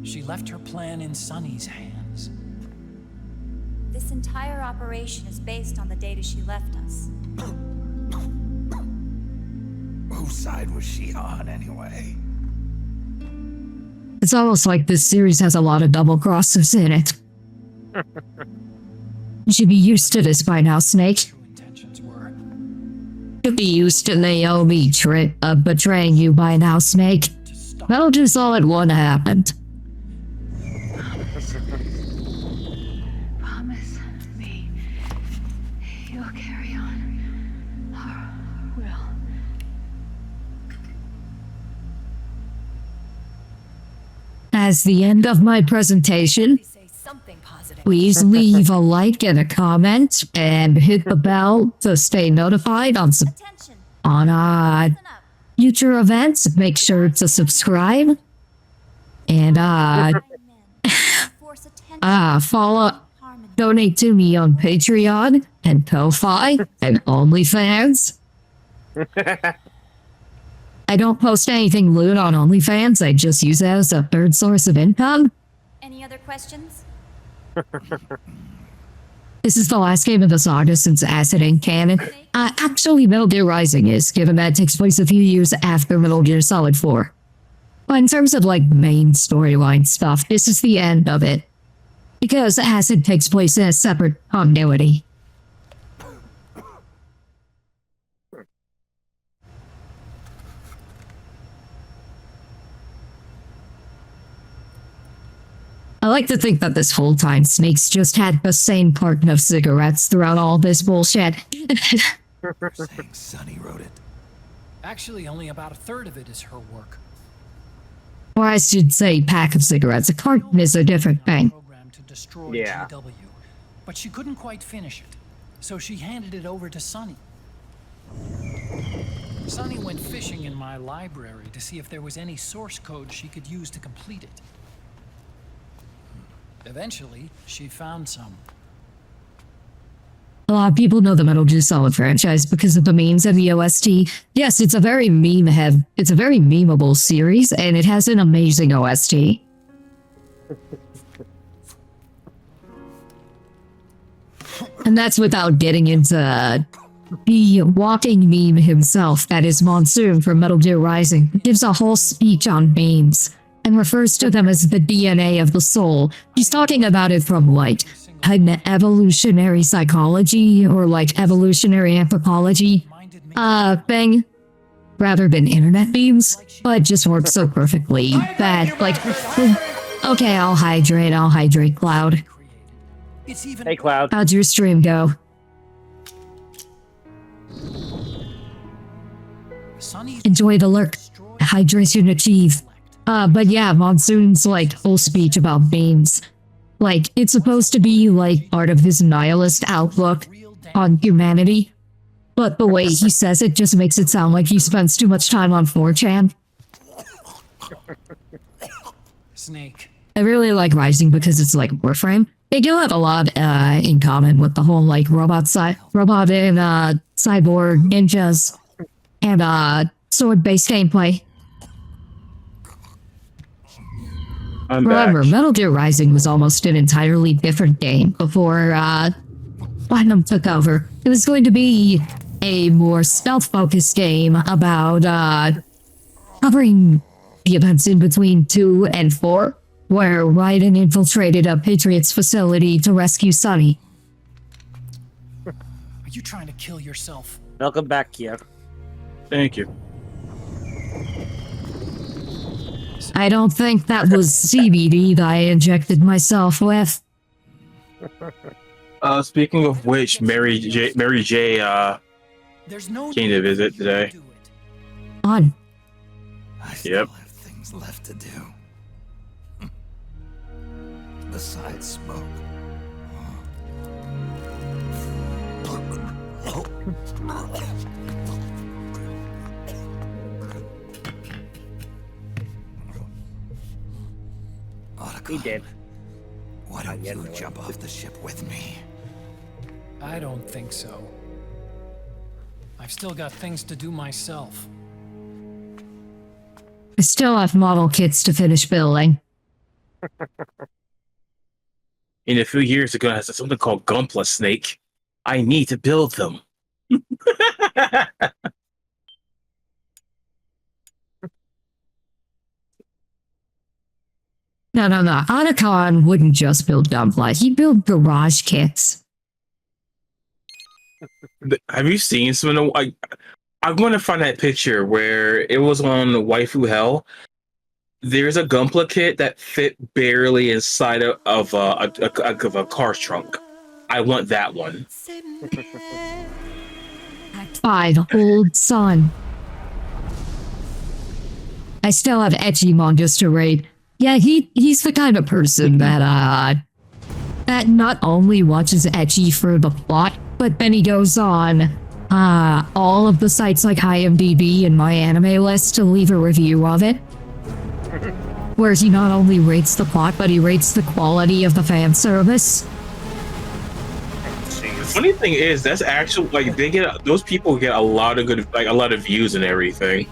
She left her plan in Sunny's hands. This entire operation is based on the data she left us. Whose side was she on anyway? It's almost like this series has a lot of double crosses in it. You should be used to this by now, Snake. True intentions were. Should be used to Naomi betraying you by now, Snake. To stop Metal Gear Solid 1 happened. Promise me you'll carry on. Or will. As the end of my presentation, Please say something positive. please leave a like and a comment and hit the bell to stay notified on Attention! on Listen up. future events. Make sure to subscribe. And follow, donate to me on Patreon and Ko-Fi and OnlyFans. I don't post anything lewd on OnlyFans. I just use it as a third source of income. Any other questions? This is the last game of the saga since Acid and Canon. Actually, Metal Gear Rising is, given that it takes place a few years after Metal Gear Solid 4. But in terms of, like, main storyline stuff, this is the end of it. Because Acid takes place in a separate continuity. I like to think that this whole time Snake's just had the same carton of cigarettes throughout all this bullshit. Saying Sonny wrote it. Actually, only about a third of it is her work. Or I should say pack of cigarettes. A carton is a different thing. Programmed to destroy Yeah. GW, but she couldn't quite finish it, so she handed it over to Sonny. Sonny went fishing in my library to see if there was any source code she could use to complete it. Eventually, she found some. A lot of people know the Metal Gear Solid franchise because of the memes and the OST. Yes, it's a very it's a very memeable series, and it has an amazing OST. And that's without getting into the walking meme himself, that is Monsoon from Metal Gear Rising. He gives a whole speech on memes and refers to them as the DNA of the soul. He's talking about it from, like, an evolutionary psychology or, like, evolutionary anthropology thing, rather than internet memes, but it just works so perfectly that, like, okay, I'll hydrate, Cloud. Hey, Cloud. How'd your stream go? Enjoy the lurk. Hydration achieved. But yeah, Monsoon's, like, whole speech about memes. Like, it's supposed to be, like, part of his nihilist outlook on humanity. But the way he says it just makes it sound like he spends too much time on 4chan. Snake. I really like Rising because it's like Warframe. They do have a lot in common with the whole, like, robot and cyborg ninjas and sword-based gameplay. Remember, Metal Gear Rising was almost an entirely different game before Platinum took over. It was going to be a more stealth-focused game about covering the events in between 2 and 4, where Raiden infiltrated a Patriot's facility to rescue Sonny. Are you trying to kill yourself? Welcome back, Kier. Thank you. I don't think that was CBD that I injected myself with. Speaking of which, Mary J There's no came to visit today. On. I still have things left to do. Besides smoke. He did. Why don't you jump off the ship with me? I don't think so. I've still got things to do myself. I still have model kits to finish building. In a few years, they're gonna have something called Gunpla Snake. I need to build them. No. Otacon wouldn't just build Gunpla. He'd build garage kits. Have you seen some of the... I'm going to find that picture where it was on Waifu Hell. There's a Gunpla kit that fit barely inside of a car trunk. I want that one. Act 5, Old Sun. I still have ecchi mangas to read. Yeah, he's the kind of person that not only watches ecchi for the plot, but then he goes on all of the sites like IMDb and My Anime List to leave a review of it. where he not only rates the plot, but he rates the quality of the fan service. The funny thing is, that's actually like those people get a lot of good, like a lot of views and everything.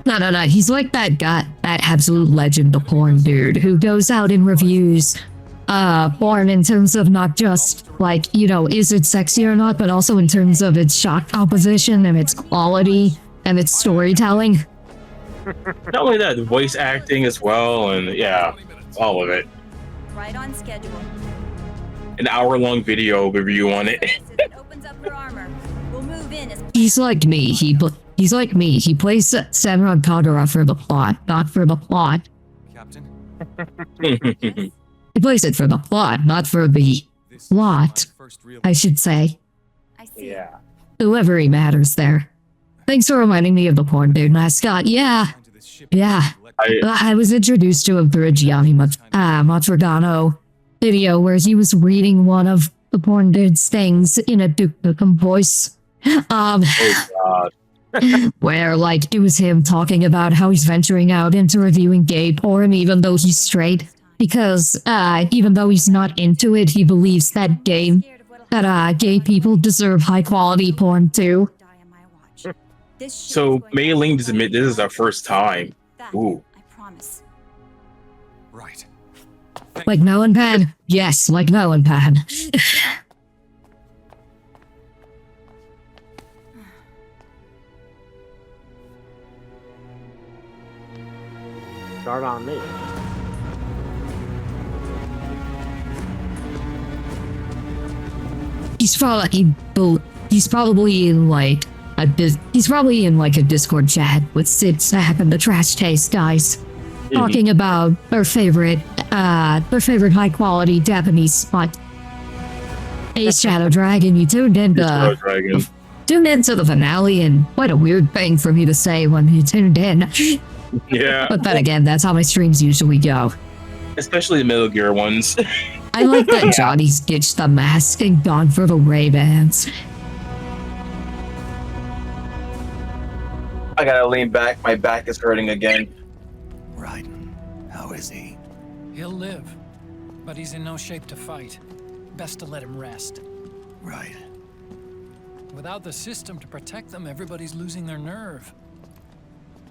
No. He's like that guy, that absolute legend of porn dude who goes out and reviews porn in terms of not just like, you know, is it sexy or not, but also in terms of its shot composition and its quality and its storytelling. Not only that, the voice acting as well, and yeah, all of it. Right on schedule. An hour-long video review on it. It opens up her armor. We'll move in as He's like me. He's like me. He plays Samurai Kagura for the plot, not for the plot. Captain, He plays it for the plot, not for the plot, first real I should say. I see. Yeah. Delivery matters there. Thanks for reminding me of the porn dude mascot. Yeah. to this ship. Yeah. I was introduced to him through a Gianni Matrigano video where he was reading one of the porn dude's things in a Duke Nukem voice. Oh god. Where, like, it was him talking about how he's venturing out into reviewing gay porn even though he's straight. Because, even though he's not into it, he believes that gay people deserve high-quality porn too. So Mei Ling just admit this is our first time. Ooh. I promise. Right. Like Melon Pan? Yes, like Melon Pan. Start on me. He's probably in like a Discord chat with Sid Sack and the Trash Taste guys, talking about their favorite high quality Japanese spot. Hey, Shadow Dragon, you tuned into the finale, and what a weird thing for me to say when you tuned in. Yeah. But then again, that's how my streams usually go. Especially the Metal Gear ones. I like that Johnny's ditched the mask and gone for the Ray-Bans. I gotta lean back. My back is hurting again. Right. How is he? He'll live, but he's in no shape to fight. Best to let him rest. Right. Without the system to protect them, everybody's losing their nerve.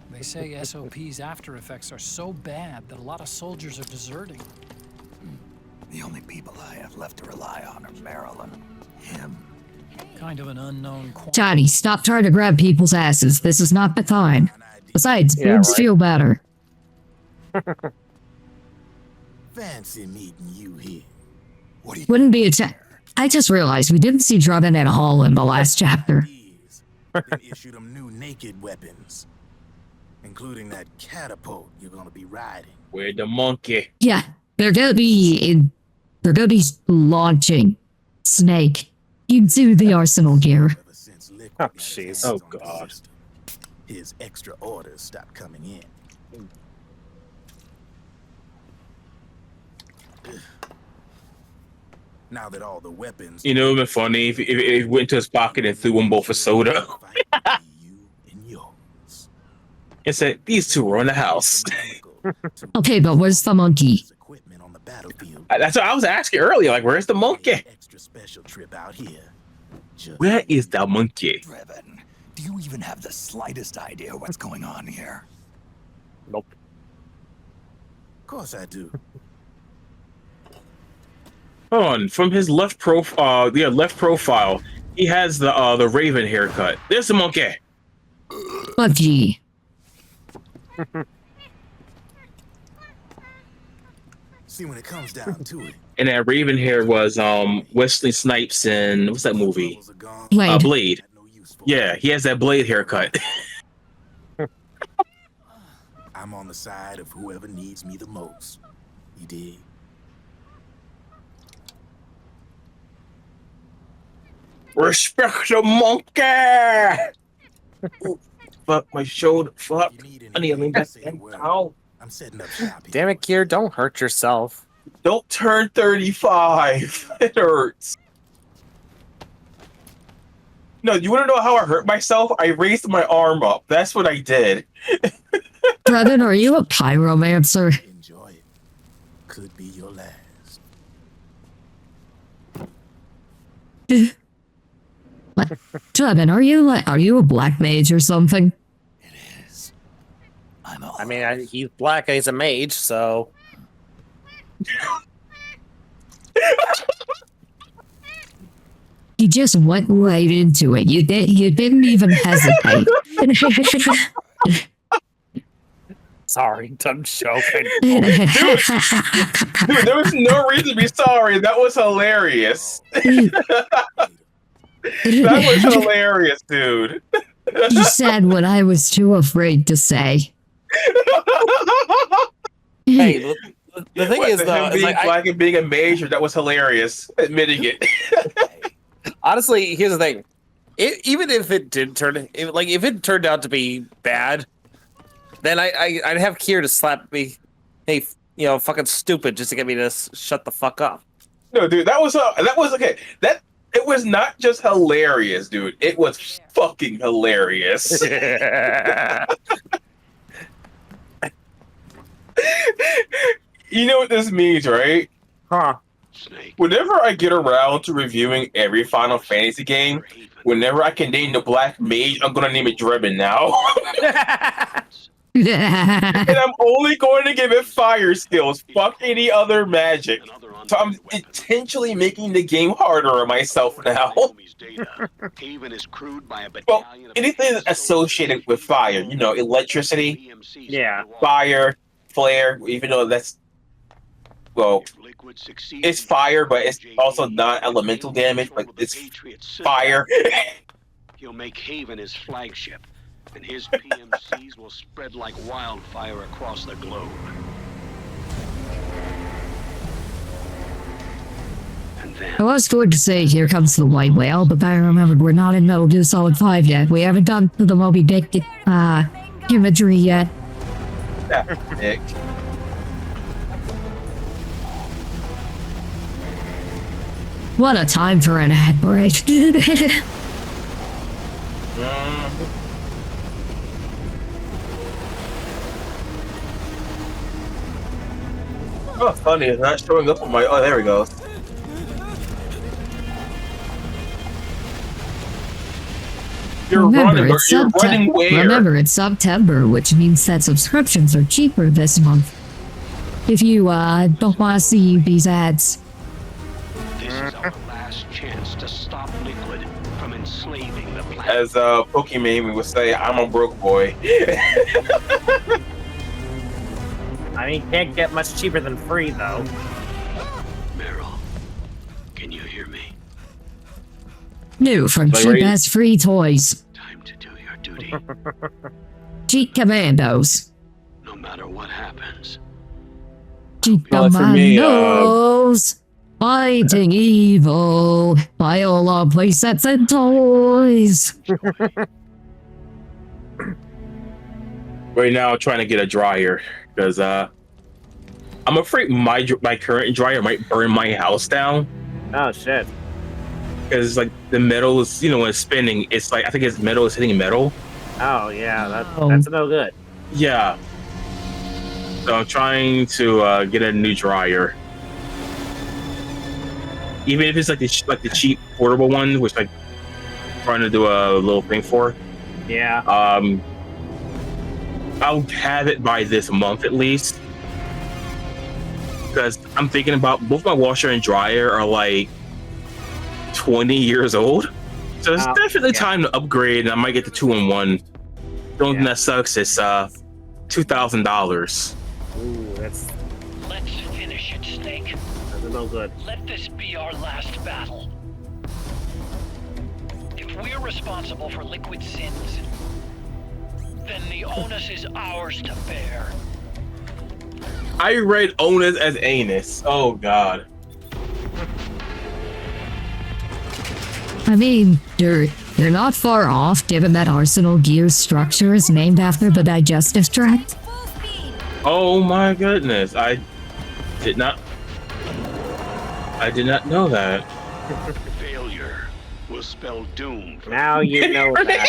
They say SOP's after effects are so bad that a lot of soldiers are deserting. The only people I have left to rely on are Marilyn, him. Kind of an unknown quantity. Johnny, stop trying to grab people's asses. This is not the time. Besides, boobs feel better. Fancy meeting you here. What do you Wouldn't be a I just realized we didn't see Drummond at Hall in the last chapter. Then issue them new naked weapons, including that catapult you're gonna be riding. Where the monkey? Yeah, they're gonna be launching Snake into the arsenal gear. Ever since Liquid Oh, got his jeez. hands Oh, on the God. system, his extra orders stopped coming in. Now that all the weapons You know, it would have been funny if he went to his pocket and threw them both a soda you and yours. and said, "These two are in the house." Okay, but where's the monkey? Equipment on the battlefield. That's what I was asking earlier. Like, where's the monkey? Extra special trip out here. Just Where is the monkey? Driven? Do you even have the slightest idea what's going on here? Nope. of course I do. Hold on, from his left profile, he has the Raven haircut. There's the monkey. Monkey. See, when it comes down to it, And that Raven hair was Wesley Snipes in what's that movie? those are gone. Blade. Blade. Had no use for Yeah, he has that Blade haircut. I'm on the side of whoever needs me the most. You dig? Respect the monkey. Ooh, fuck my shoulder. Fuck. If you need I need to lean anything, back. say a word. Ow. I'm setting up shop here. Damn it, Kier, don't hurt yourself. Don't turn 35. It hurts. No, you want to know how I hurt myself? I raised my arm up. That's what I did. Trevin, are you a pyromancer? Enjoy it. Could be your last. Trevin, are you a black mage or something? It is. I'm a I mean, he's black and he's a mage, so. You just went right into it. You didn't even hesitate. Sorry, I'm joking. Dude, there was no reason to be sorry. That was hilarious. That was hilarious, dude. You said what I was too afraid to say. Hey, the thing is, him though, being like, black and being a major, that was hilarious. Admitting it. honestly, here's the thing. Even if it did turn, if it turned out to be bad, then I'd have Kier to slap me, hey, fucking stupid, just to get me to shut the fuck up. No, dude, that was okay. It was not just hilarious, dude. It was fucking hilarious. You know what this means, right? Huh. Whenever I get around to reviewing every Final Fantasy game, whenever I can name the Black Mage, I'm gonna name it Drebin now. And I'm only going to give it fire skills. Fuck any other magic. So I'm intentionally making the game harder on myself now. Well, anything associated with fire, electricity, Yeah. fire, flare, even though that's, well, it's fire, but it's also non-elemental damage, but it's fire. He'll make Haven his flagship, and his PMCs will spread like wildfire across the globe. And then, I was going to say, here comes the white whale, but I remembered we're not in Metal Gear Solid 5 yet. We haven't done the Moby Dick imagery yet. Nick. What a time for an ad break. Oh, funny, it's not showing up on my. Oh, there we go. Remember, where? it's September, which means that subscriptions are cheaper this month. If you don't want to see these ads. this is our last chance to stop Liquid from enslaving the planet. As Pokemon would say, I'm a broke boy. I mean, can't get much cheaper than free, though. Meryl, can you hear me? New from Cheap Ass Free Toys. Time to do your duty. Cheap Commandos. No matter what happens. Cheap Well, for me, Commandos. Fighting evil. Buy all our playsets and toys. Right now, trying to get a dryer because I'm afraid my current dryer might burn my house down. Oh, shit. Because like the metal is, when it's spinning, it's like I think it's metal is hitting metal. Oh, yeah, that's no good. Yeah. So I'm trying to get a new dryer. Even if it's like the cheap portable one, which like I'm trying to do a little thing for. Yeah. I'll have it by this month at least. Because I'm thinking about both my washer and dryer are like 20 years old. So it's definitely time to upgrade, and I might get the 2-in-1. The only thing that sucks is $2,000. Ooh, that's Let's finish it, Snake. no good. Let this be our last battle. If we're responsible for Liquid's sins, then the onus is ours to bear. I read onus as anus. Oh god. I mean, you're not far off, given that Arsenal Gear's structure is named after the digestive tract. Oh my goodness. I did not know that. Failure will spell doom. Now you know that.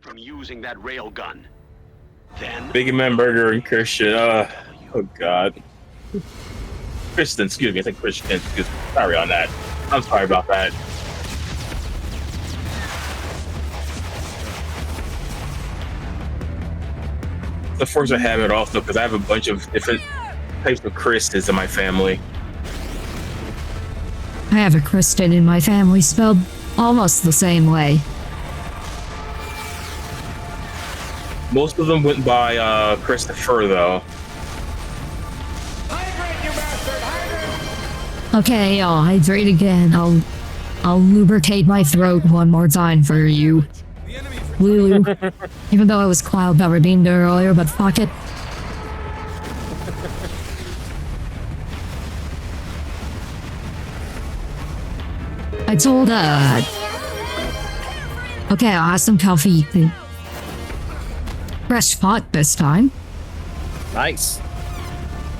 From using that railgun. Then Big Man Burger and Christian. Oh God. Kristen, excuse me. I said Christian. Excuse me. Sorry on that. I'm sorry about that. The force I have it also because I have a bunch of different types of Christens in my family. I have a Kristen in my family spelled almost the same way. Most of them went by Christopher though. Okay, I'll hydrate again. I'll lubricate my throat one more time for you. Lulu. Even though I was cloud covered there earlier, but fuck it. I told okay, I'll have some coffee. Fresh pot this time. Nice.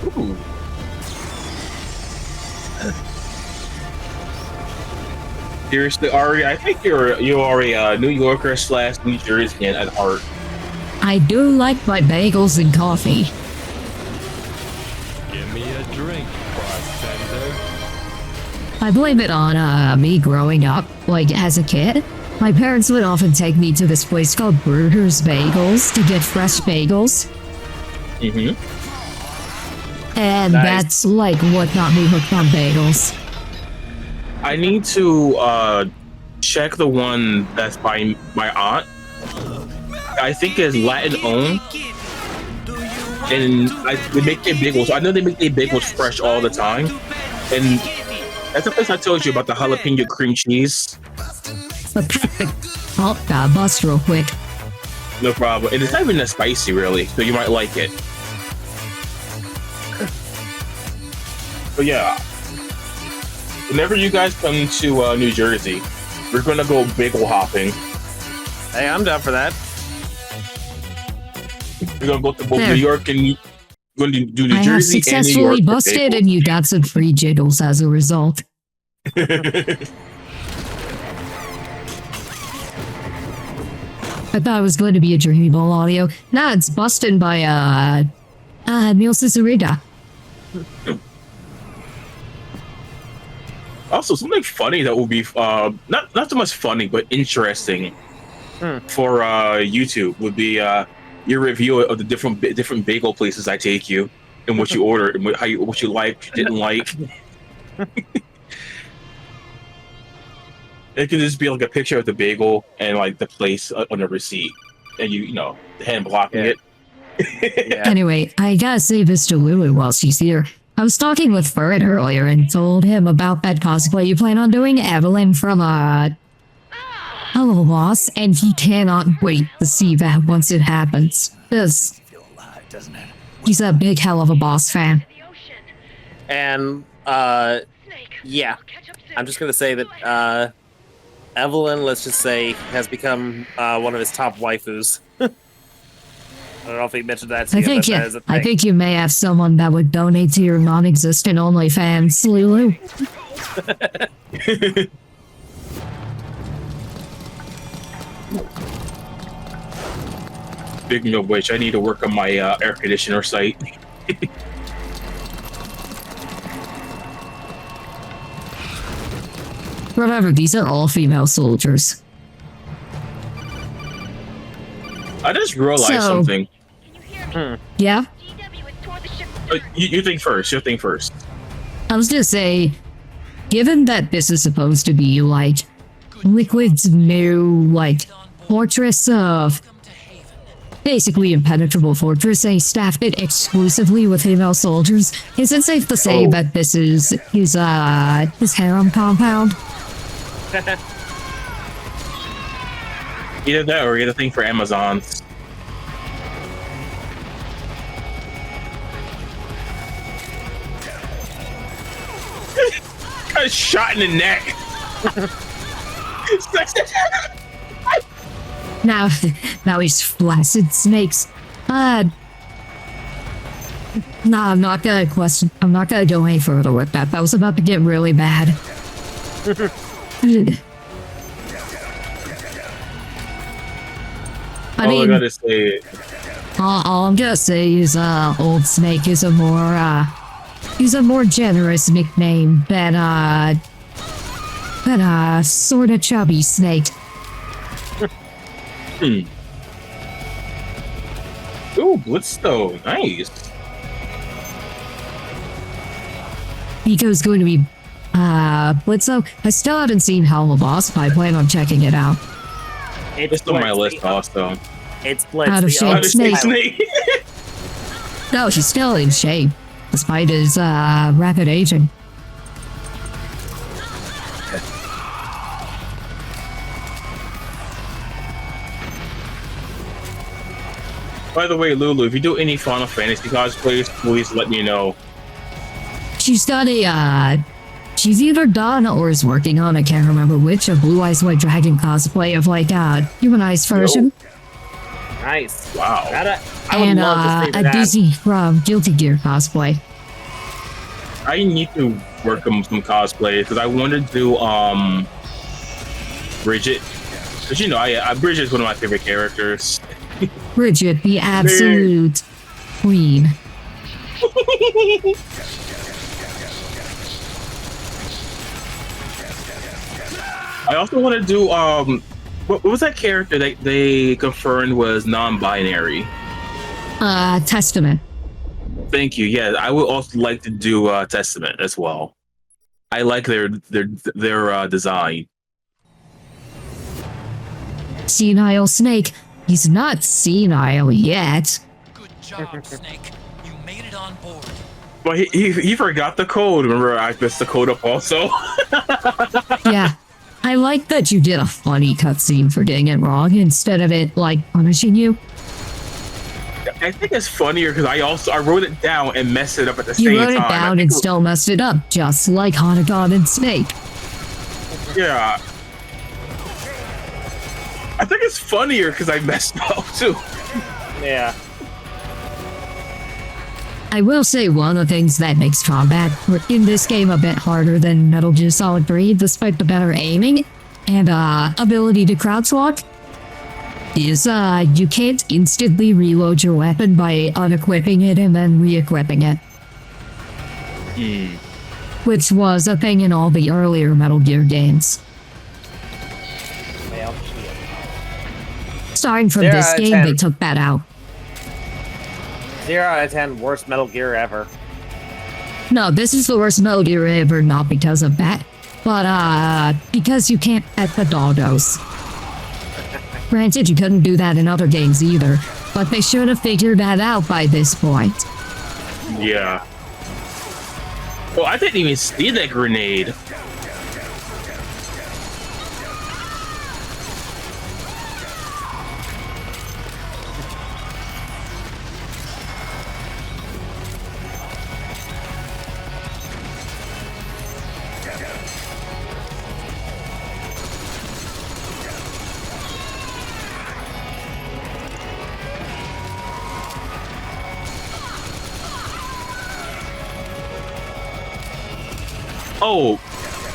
Ooh. Seriously, Ari, I think you are a New Yorker / New Jerseyan at heart. I do like my bagels and coffee. Give me a drink, bartender. I blame it on me growing up, like as a kid. My parents would often take me to this place called Burger's Bagels to get fresh bagels. Mm-hmm. And Nice. that's like what got me hooked on bagels. I need to check the one that's by my aunt. I think it's Latin owned, and they make their bagels. I know they make their bagels fresh all the time, and that's the place I told you about the jalapeno cream cheese. Oh, bust real quick. No problem, and it's not even that spicy really, so you might like it. But yeah, whenever you guys come to New Jersey, we're gonna go bagel hopping. Hey, I'm down for that. We're gonna go to both There. New York and we're gonna do New I have Jersey and New York. successfully for busted, bagels. and you got some free jiggles as a result. I thought it was going to be a Dreamy Bowl audio. Nah, it's busted by Neil Cicerita. Also, something funny that will be not so much funny, but interesting for YouTube would be your review of the different bagel places I take you and what you order and what you liked, didn't like. It can just be like a picture of the bagel and like the place on the receipt, and you know, hand blocking it. Yeah. Anyway, I gotta say this to Lulu while she's here. I was talking with Furret earlier and told him about that cosplay you plan on doing, Evelyn from Hello Boss, and he cannot wait to see that once it happens. Because he's a big hell of a Boss fan. And yeah, I'm just gonna say that Evelyn, let's just say, has become one of his top waifus. I don't know if he mentioned that to I you, think but that is a I thing. think you may have someone that would donate to your non-existent OnlyFans, Lulu. Speaking of which, I need to work on my air conditioner site. Remember, these are all female soldiers. I just realized So- something. Yeah? You think first. You think first. I was gonna say, given that this is supposed to be like Liquid's new like fortress of basically impenetrable fortress, they staffed it exclusively with female soldiers. Is it safe to say that this is his harem compound? Either that or get a thing for Amazons. Got shot in the neck. Now he's flaccid snakes. Nah, I'm not gonna go any further with that. That was about to get really bad. I All I mean, gotta say, All I'm gonna say is, Old Snake is a more generous nickname than sorta chubby Snake. Ooh, Blitzstone, nice. Nico's going to be, Blitzo. I still haven't seen Helma Boss, but I plan on checking it out. It's on my list also. It's Blitz. Out of shape Snake. Snake. No, he's still in shape, despite his, rapid aging. By the way, Lulu, if you do any Final Fantasy cosplays, please let me know. She's got she's either done or is working on, I can't remember which, a Blue Eyes White Dragon cosplay of like a humanized version. Nice. Wow. I would And love to see a that. Dizzy from Guilty Gear cosplay. I need to work on some cosplays because I want to do Bridget. Because you know, Bridget's one of my favorite characters. Bridget, the absolute queen. I also want to do what was that character that they confirmed was non-binary? Testament. Thank you. Yeah, I would also like to do Testament as well. I like their design. Senile Snake. He's not senile yet. Good job, Snake. You made it on board. But he forgot the code. Remember, I messed the code up also. Yeah. I like that you did a funny cutscene for getting it wrong instead of it, like, punishing you. I think it's funnier because I wrote it down and messed it up at the same time. You wrote it down and still messed it up, just like Hanukkah and Snake. Yeah. I think it's funnier because I messed up too. Yeah. I will say one of the things that makes combat in this game a bit harder than Metal Gear Solid 3, despite the better aiming and ability to crouch walk, is you can't instantly reload your weapon by unequipping it and then re-equipping it. Which was a thing in all the earlier Metal Gear games. Starting from this game, they took that out. 0 out of 10, worst Metal Gear ever. No, this is the worst Metal Gear ever, not because of that, but because you can't pet the doggos. Granted, you couldn't do that in other games either, but they should have figured that out by this point. Yeah. Well, I didn't even see that grenade. Oh,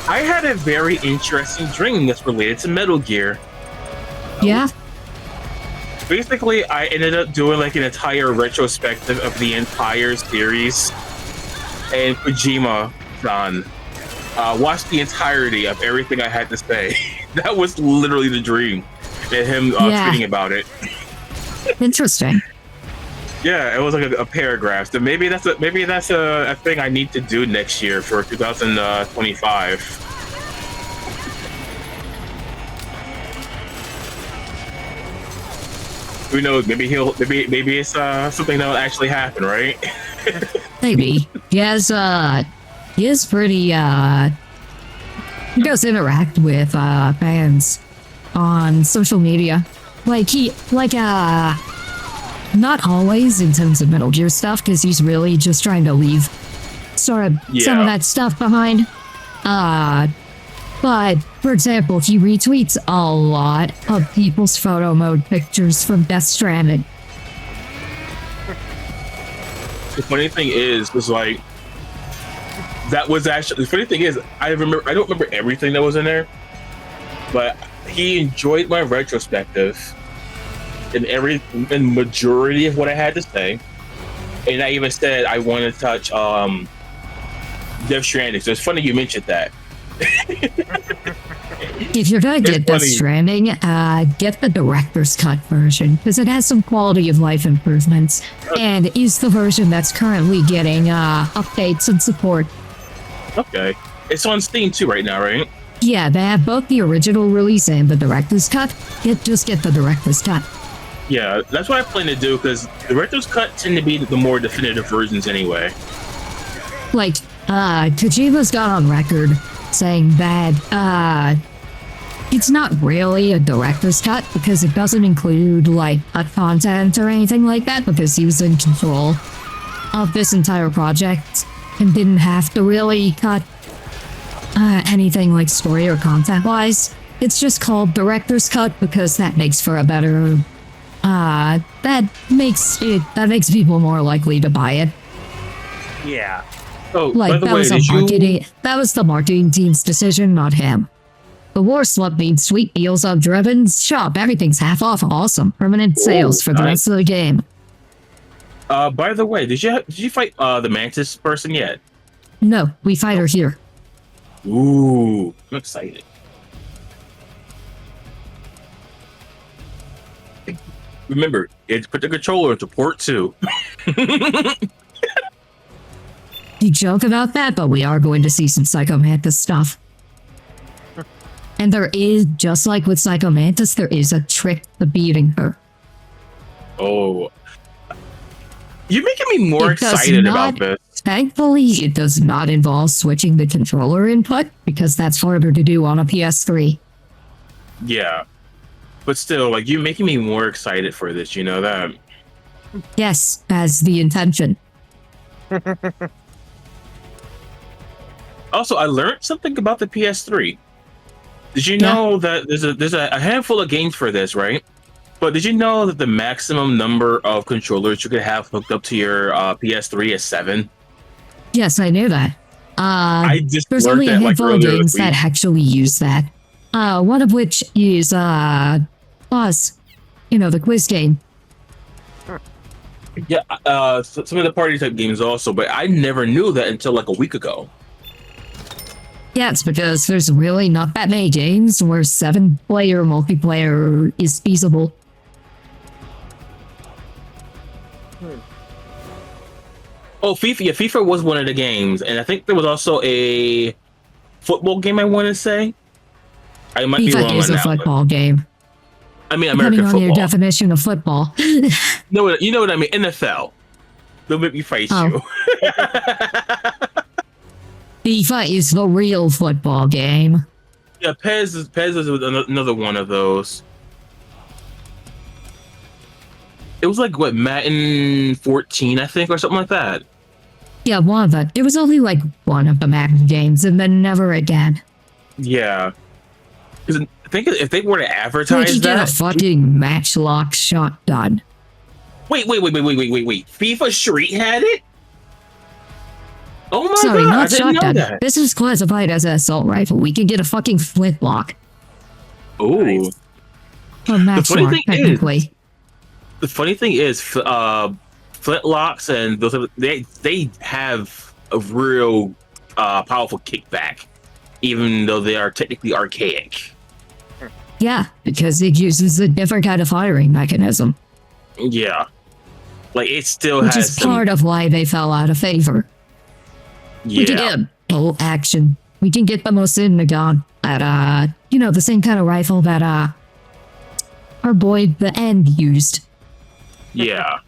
I had a very interesting dream that's related to Metal Gear. Yeah? Basically, I ended up doing like an entire retrospective of the entire series, and Kojima-san watched the entirety of everything I had to say. That was literally the dream, and him tweeting about it. Interesting. Yeah, it was like a paragraph. So maybe that's a thing I need to do next year for 2025. Who knows? Maybe it's something that'll actually happen, right? Maybe. He is pretty, he does interact with, fans on social media. Not always in terms of Metal Gear stuff, because he's really just trying to leave some of that stuff behind. But, for example, he retweets a lot of people's photo mode pictures from Death Stranding. The funny thing was like, that was actually, the funny thing is, I don't remember everything that was in there, but he enjoyed my retrospective. in majority of what I had to say. And I even said I want to touch Death Stranding. So it's funny you mentioned that. If you're gonna get Death Stranding, get the director's cut version because it has some quality of life improvements and is the version that's currently getting updates and support. Okay, it's on Steam too right now, right? Yeah, they have both the original release and the director's cut. Just get the director's cut. Yeah, that's what I plan to do because the director's cut tend to be the more definitive versions anyway. Like, Kojima's got on record saying that it's not really a director's cut because it doesn't include like cut content or anything like that because he was in control of this entire project and didn't have to really cut anything like story or content wise. It's just called director's cut because that makes for a better that makes people more likely to buy it. Yeah. Oh, like by the way, that was the marketing team's decision, not him. The war slump means sweet deals on Driven's shop. Everything's half off. Awesome. Permanent sales for the rest of the game. By the way, did you fight the Mantis person yet? No, we fight her here. Ooh, I'm excited. Remember, it's put the controller into port 2. You joke about that, but we are going to see some Psycho Mantis stuff. And there is, just like with Psycho Mantis, there is a trick to beating her. Oh. You're making me more excited about this. Thankfully, it does not involve switching the controller input, because that's harder to do on a PS3. Yeah. But still, like, you're making me more excited for this, you know that? Yes, as the intention. Also, I learned something about the PS3. Did you know that there's a handful of games for this, right? But did you know that the maximum number of controllers you could have hooked up to your PS3 is 7? Yes, I knew that. I just there's learned only a that, handful like, of earlier games this that week. actually use that. One of which is Buzz. You know, the quiz game. Yeah, some of the party type games also, but I never knew that until like a week ago. Yeah, it's because there's really not that many games where 7-player multiplayer is feasible. Oh, FIFA! Yeah, FIFA was one of the games, and I think there was also a football game. I want to say, I might be wrong FIFA is on a that one. football game. I mean, Depending American on football. your definition of football. No, you know what I mean. NFL. They'll make me fight you. FIFA is the real football game. Yeah, Pez is another one of those. It was like what, Madden 14, I think, or something like that. Yeah, one of them. It was only like one of the Madden games, and then never again. Yeah. Because I think if they were to Where'd advertise you get that, a fucking matchlock shotgun? wait. FIFA Street had it? Oh my Sorry, god! I not didn't know shotgun. that. This is classified as an assault rifle. We can get a fucking flintlock. Ooh. Or matchlock, technically. The funny thing is, flintlocks and those they have a real powerful kickback, even though they are technically archaic. Yeah, because it uses a different kind of firing mechanism. Yeah, like it still Which has is some, part of why they fell out of favor. We can yeah. get bolt action. We can get the Mosin gun at, the same kind of rifle that, our boy, the End, used. Yeah.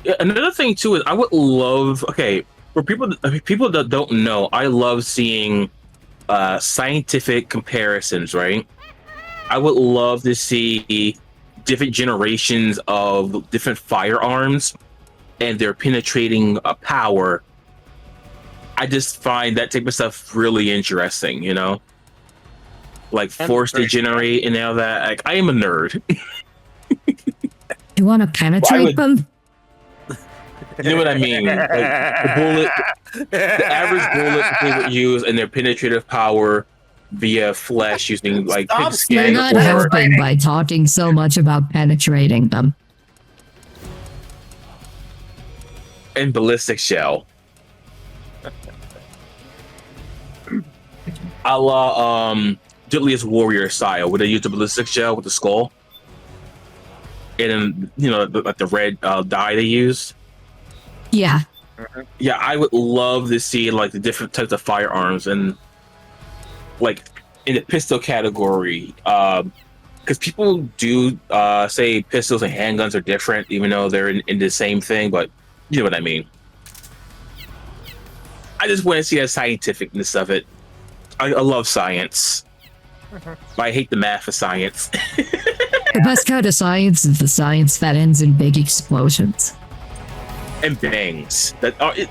Yeah. Another thing too is I would love. Okay, for people that don't know, I love seeing scientific comparisons. Right. I would love to see different generations of different firearms and their penetrating power. I just find that type of stuff really interesting. You know, like force to generate and all that. Like, I am a nerd. You want to penetrate them? You know what I mean? Like the average bullet that they would use and their penetrative power via flesh using like Stop pig skin. You're not helping by talking so much about penetrating them. And ballistic shell. A la Diddliest Warrior style, where they use the ballistic shell with the skull. And then, you know, like the red dye they use. Yeah. Yeah, I would love to see like the different types of firearms and like in the pistol category. Because people do say pistols and handguns are different, even though they're in the same thing, but you know what I mean. I just want to see the scientificness of it. I love science. But I hate the math of science. The best kind of science is the science that ends in big explosions. And bangs. That are it.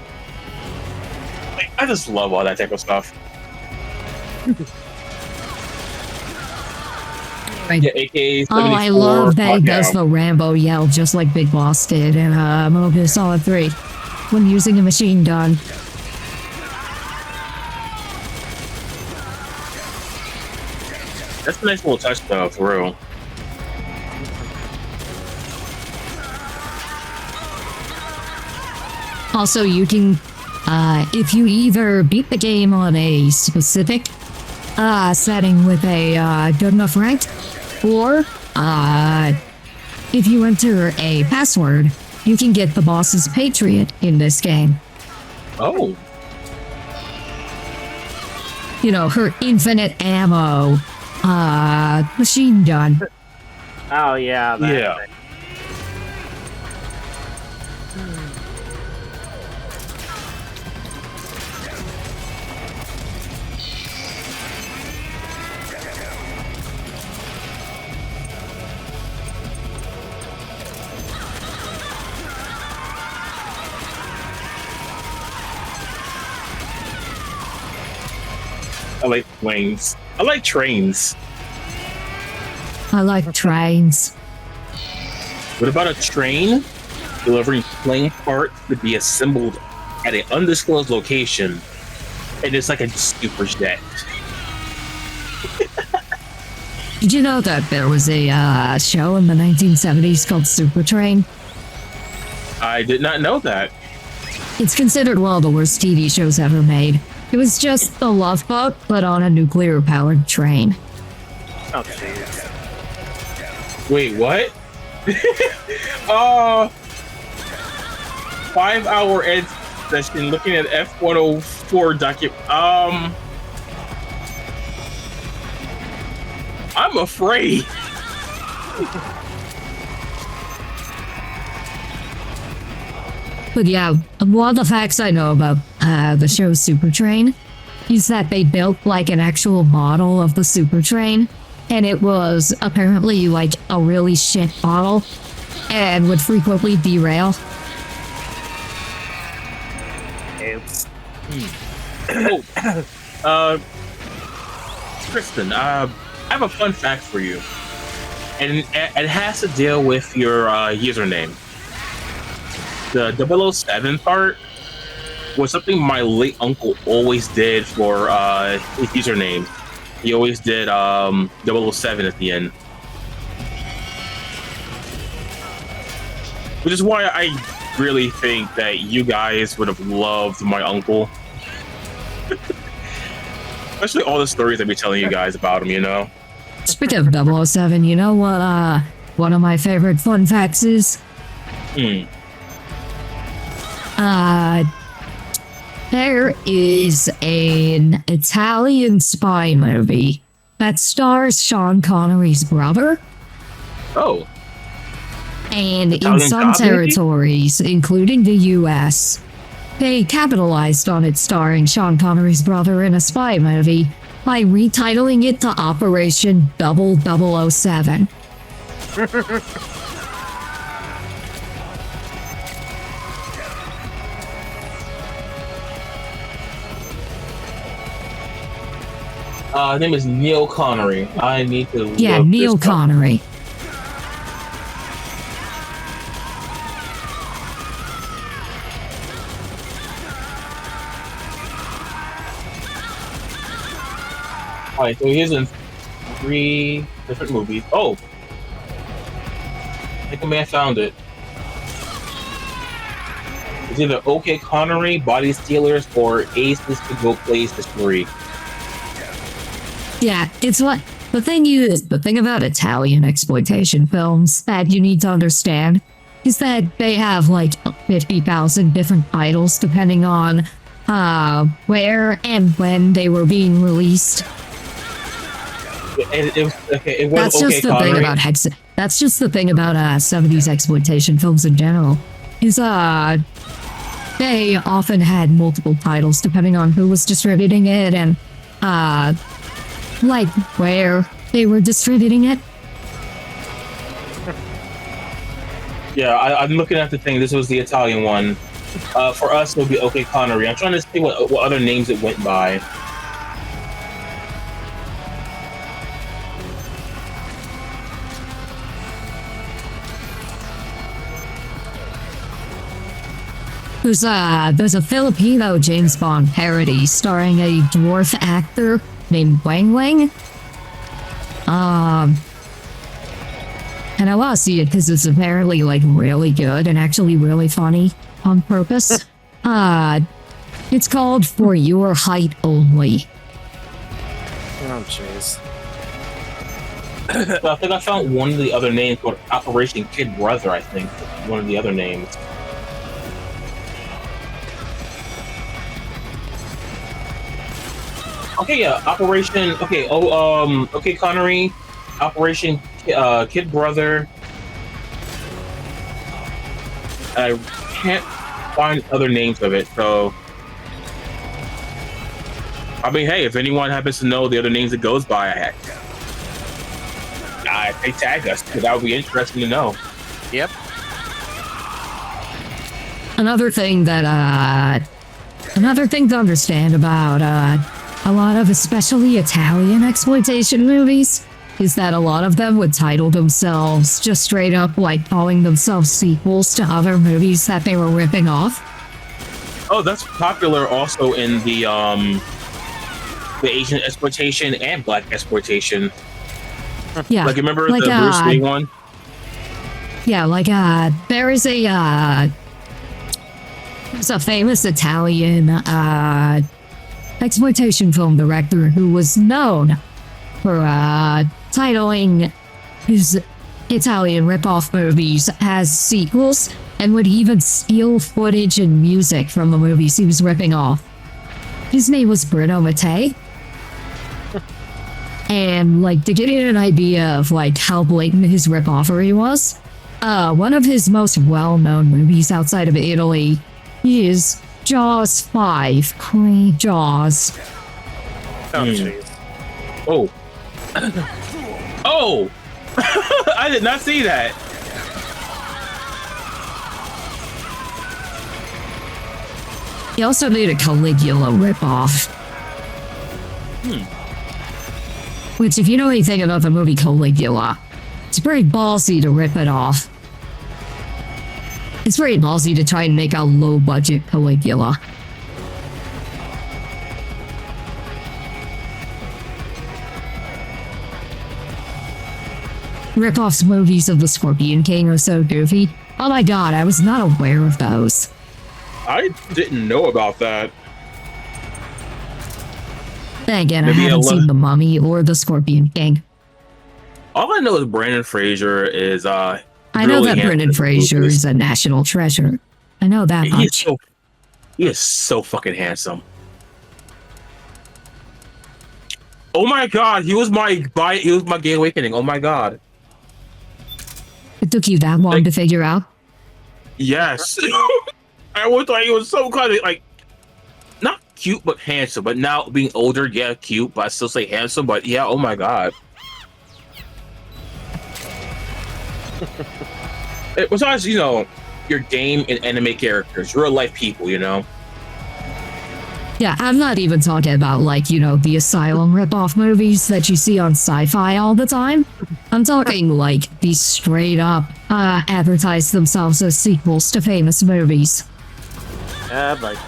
Like, I just love all that type of stuff. Right. Yeah, AK-74. Oh, I love that he does the Rambo yell just like Big Boss did in Metal Gear Solid 3 when using a machine gun. That's a nice little touch though, for real. Also, you can, if you either beat the game on a specific setting with a good enough rank, or if you enter a password, you can get the boss's Patriot in this game. Oh. You know, her infinite ammo machine gun. Oh yeah. That Yeah. thing. I like planes. I like trains. I like trains. What about a train delivering plane parts to be assembled at an undisclosed location, and it's like a super jet? Did you know that there was a show in the 1970s called Super Train? I did not know that. It's considered one of the worst TV shows ever made. It was just the Love Boat, but on a nuclear-powered train. Oh jeez. Wait, what? 5-hour ed session looking at F-104 document. I'm afraid. But yeah, one of the facts I know about the show Super Train is that they built like an actual model of the Super Train, and it was apparently like a really shit model and would frequently derail. Oops. Oh, Kristen, I have a fun fact for you, and it has to deal with your username. The 007 part was something my late uncle always did for his username. He always did 007 at the end. Which is why I really think that you guys would have loved my uncle. Especially all the stories I'd be telling you guys about him, you know? Speaking of 007, you know what one of my favorite fun facts is? There is an Italian spy movie that stars Sean Connery's brother. Oh. And in Italian some cop movie? territories, including the US, they capitalized on it starring Sean Connery's brother in a spy movie by retitling it to Operation 007. His name is Neil Connery. I need to Yeah, look Neil this up. Connery. Alright, so he's in 3 different movies. Oh! I think I may have found it. It's either OK Connery, Body Stealers, or Aces to Go Places 3. Yeah, it's what the thing about Italian exploitation films that you need to understand is that they have like 50,000 different titles depending on where and when they were being released. That's just the thing about That's just the thing about 70s exploitation films in general. Is they often had multiple titles depending on who was distributing it and like where they were distributing it. Yeah, I'm looking at the thing. This was the Italian one. For us, it would be OK Connery. I'm trying to see what other names it went by. There's a Filipino James Bond parody starring a dwarf actor named Wang Wang. And I want to see it because it's apparently like really good and actually really funny on purpose. It's called For Your Height Only. Oh jeez. So I think I found one of the other names called Operation Kid Brother, I think. One of the other names. Okay, yeah, Operation. Okay, okay, Connery, Operation Kid Brother. I can't find other names of it, so. I mean, hey, if anyone happens to know the other names it goes by, they tag us, because that would be interesting to know. Yep. Another thing to understand about a lot of especially Italian exploitation movies is that a lot of them would title themselves just straight up like calling themselves sequels to other movies that they were ripping off. Oh, that's popular also in the Asian exploitation and black exploitation. Yeah. Like, remember the Bruce Lee one? Yeah, like there is a famous Italian exploitation film director who was known for titling his Italian ripoff movies as sequels and would even steal footage and music from the movies he was ripping off. His name was Bruno Mattei. And like to give you an idea of like how blatant his ripoffery was, one of his most well-known movies outside of Italy is Jaws 5, Queen Jaws. Oh, jeez. Oh. Oh! I did not see that. He also made a Caligula ripoff. Which, if you know anything about the movie Caligula, it's pretty ballsy to rip it off. It's pretty ballsy to try and make a low-budget Caligula. Rip-offs movies of the Scorpion King are so goofy. Oh my god, I was not aware of those. I didn't know about that. Then again, I haven't seen The Mummy or The Scorpion King. All I know is Brendan Fraser is I know that Brendan Fraser is a national treasure. I know that much. He is so fucking handsome. Oh my god, he was my gay awakening. Oh my god. It took you that long to figure out? Yes. I always thought he was so kind of like not cute but handsome. But now being older, yeah, cute, but I still say handsome. But yeah, oh my god. Besides, you know, your game and anime characters, real life people, you know. Yeah, I'm not even talking about, like, you know, the Asylum ripoff movies that you see on sci-fi all the time. I'm talking, like, these straight up advertise themselves as sequels to famous movies. Like...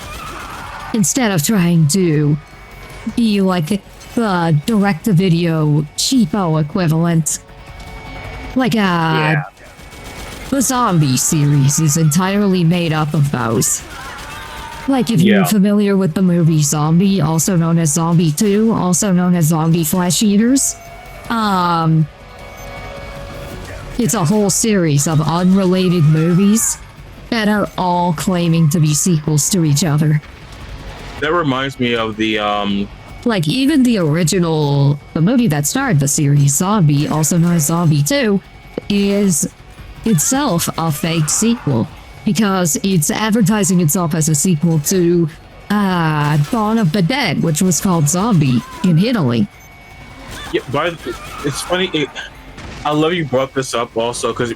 Instead of trying to be like the direct-to-video cheapo equivalent. Like, the zombie series is entirely made up of those. Like, if you're familiar with the movie Zombie, also known as Zombie 2, also known as Zombie Flesh Eaters, it's a whole series of unrelated movies that are all claiming to be sequels to each other. That reminds me of the Like, even the original, the movie that started the series, Zombie, also known as Zombie 2, is itself a fake sequel, because it's advertising itself as a sequel to Dawn of the Dead, which was called Zombie in Italy. Yeah, but it's funny. I love you brought this up also, because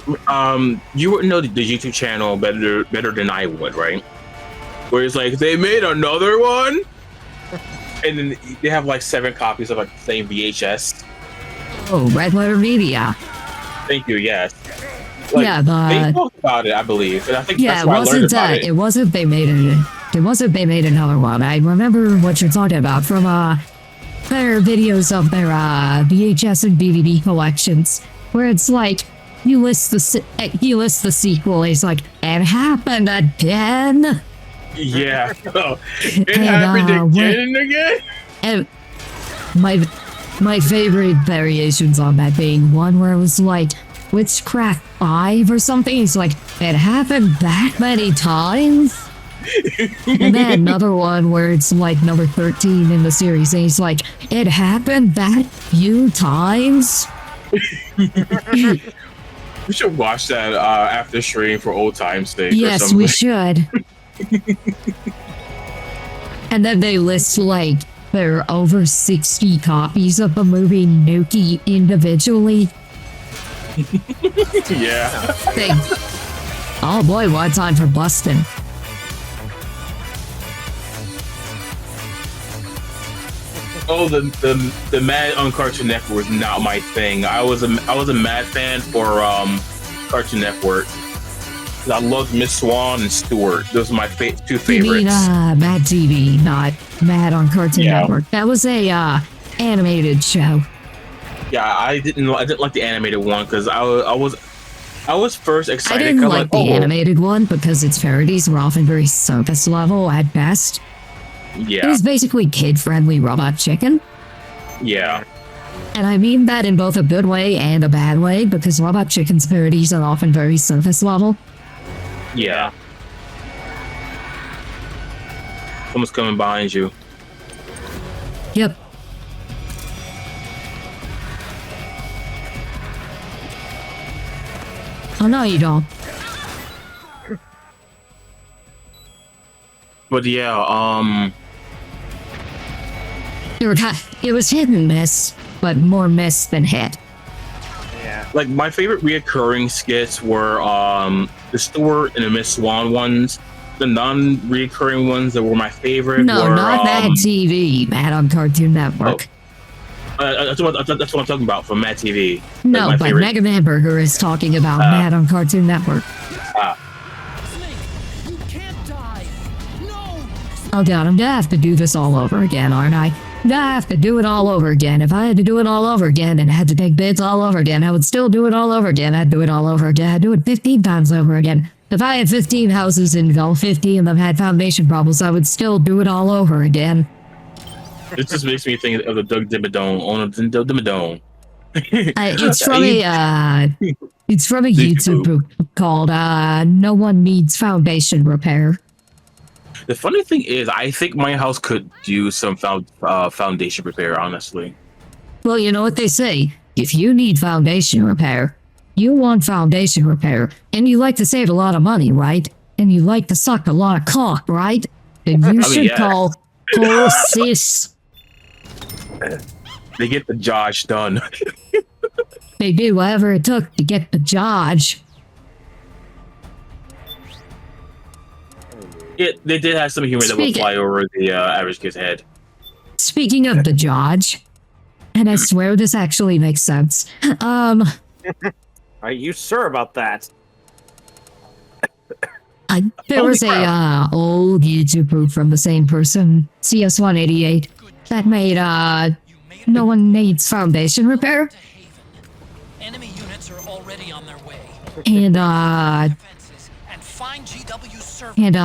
you wouldn't know the YouTube channel better than I would, right? Where it's like, they made another one, and then they have like 7 copies of like the same VHS. Oh, Red Letter Media. Thank you. Yes. Like, Yeah, but they talked about it, I believe, and I think yeah, that's why I learned about it. It wasn't they made it. It wasn't they made another one. I remember what you're talking about from their videos of their VHS and DVD collections, where it's like you list the sequel. It's like, it happened again. Yeah. It happened again and again. And my favorite variations on that being one where it was like Witchcraft 5 or something. It's like, it happened that many times. And then another one where it's like number 13 in the series, and he's like, it happened that few times. We should watch that after stream for old time's sake. Yes, or something. we should. And then they list like there are over 60 copies of the movie Nuki individually. Yeah. Oh boy, what time for busting. Oh, the Mad on Cartoon Network was not my thing. I was a Mad fan for Cartoon Network. I loved Miss Swan and Stewart. Those are my 2 favorites. You mean Mad TV, not Mad on Cartoon Network. That was a animated show. Yeah, I didn't like the animated one because I was first excited. I didn't like the animated one because its parodies were often very surface level at best. Yeah. It was basically kid-friendly Robot Chicken. Yeah. And I mean that in both a good way and a bad way, because Robot Chicken's parodies are often very surface level. Yeah. Someone's coming behind you. Yep. Oh no, you don't. But yeah, it was hit and miss, but more miss than hit. Yeah. Like my favorite reoccurring skits were the Stewart and the Miss Swan ones. The non-reoccurring ones that were my favorite. No, were, not Mad TV. Mad on Cartoon Network. That's what I'm talking about from Mad TV. No, my but favorite. Mega Man Burger is talking about Mad on Cartoon Network. Oh god, I'm gonna have to do this all over again, aren't I? I'm gonna have to do it all over again. If I had to do it all over again and had to take bids all over again, I would still do it all over again. I'd do it all over again. I'd do it 15 times over again. If I had 15 houses and all 50 of them had foundation problems, I would still do it all over again. It just makes me think of the Doug Dimmadome on the Dimmadome. It's from a YouTube group called No One Needs Foundation Repair. The funny thing is, I think my house could do some foundation repair, honestly. Well, you know what they say. If you need foundation repair, you want foundation repair, and you like to save a lot of money, right? And you like to suck a lot of cock, right? Then you should call Sis. They get the job done. They do whatever it took to get the job. They did have some humor that would fly over the average kid's head. Speaking of the job, and I swear this actually makes sense. Are you sure about that? There was a old YouTube group from the same person, CS188, that made no one needs foundation repair. Enemy units are already on their way. And Find GW's server. and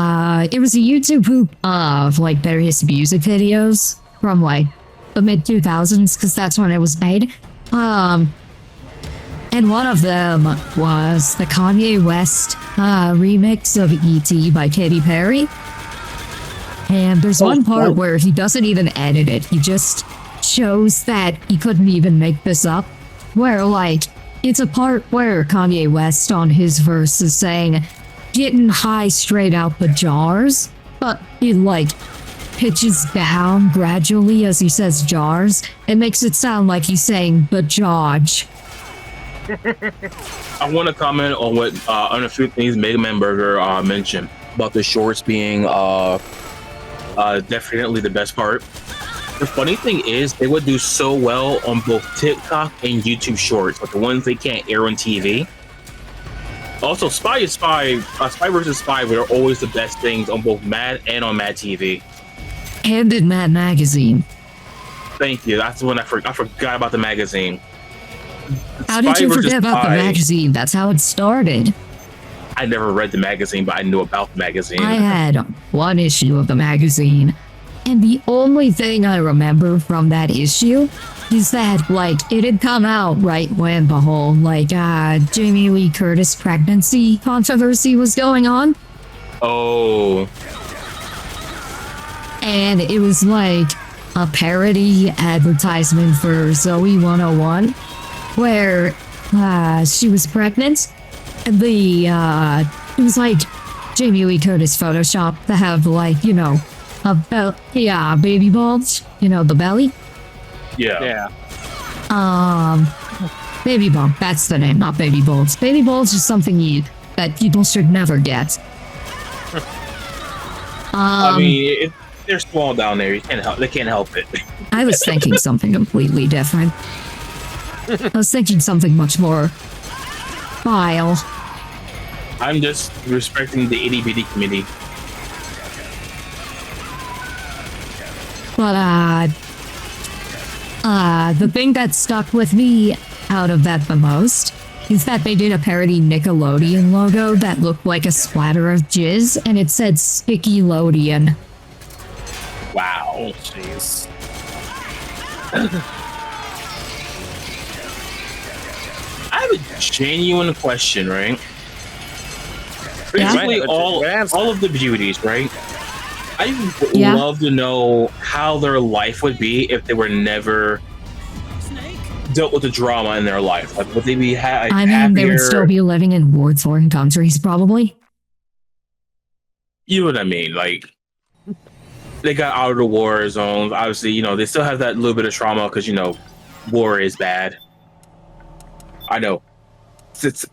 it was a YouTube group of like various music videos from like the mid 2000s, because that's when it was made. And one of them was the Kanye West remix of E.T. by Katy Perry. And there's one part where he doesn't even edit it. He just shows that he couldn't even make this up. Where, like, it's a part where Kanye West on his verse is saying, getting high straight out the jars. But he, like, pitches down gradually as he says jars. It makes it sound like he's saying the George. I want to comment on what on a few things Mega Man Burger mentioned about the shorts being definitely the best part. The funny thing is, they would do so well on both TikTok and YouTube Shorts, but the ones they can't air on TV. Also, Spy vs. Spy were always the best things on both Mad and on Mad TV. And in Mad Magazine. Thank you. That's when I forgot about the magazine. How did you forget about the magazine? That's how it started. I never read the magazine, but I knew about the magazine. I had one issue of the magazine, and the only thing I remember from that issue is that, like, it had come out right when the whole, like, Jamie Lee Curtis pregnancy controversy was going on. Oh. And it was, like, a parody advertisement for Zoe 101, where she was pregnant. And it was like Jamie Lee Curtis Photoshop to have, like, you know, baby bulge, you know, the belly. Yeah. Baby bump, that's the name, not baby bulge. Baby bulge is something that people should never get. I mean, they're small down there. They can't help it. I was thinking something completely different. I was thinking something much more vile. I'm just respecting the itty bitty committee. But the thing that stuck with me out of that the most is that they did a parody Nickelodeon logo that looked like a splatter of jizz, and it said Sticky Lodian. Wow. Jeez. I have a genuine question, right? Yeah? Basically, all of the beauties, right? I would love to know how their life would be if they were never dealt with the drama in their life. Like, would they be I mean, they would still be living in war-torn countries, probably. You know what I mean? Like, they got out of the war zones. Obviously, you know, they still have that little bit of trauma because, you know, war is bad. I know. It's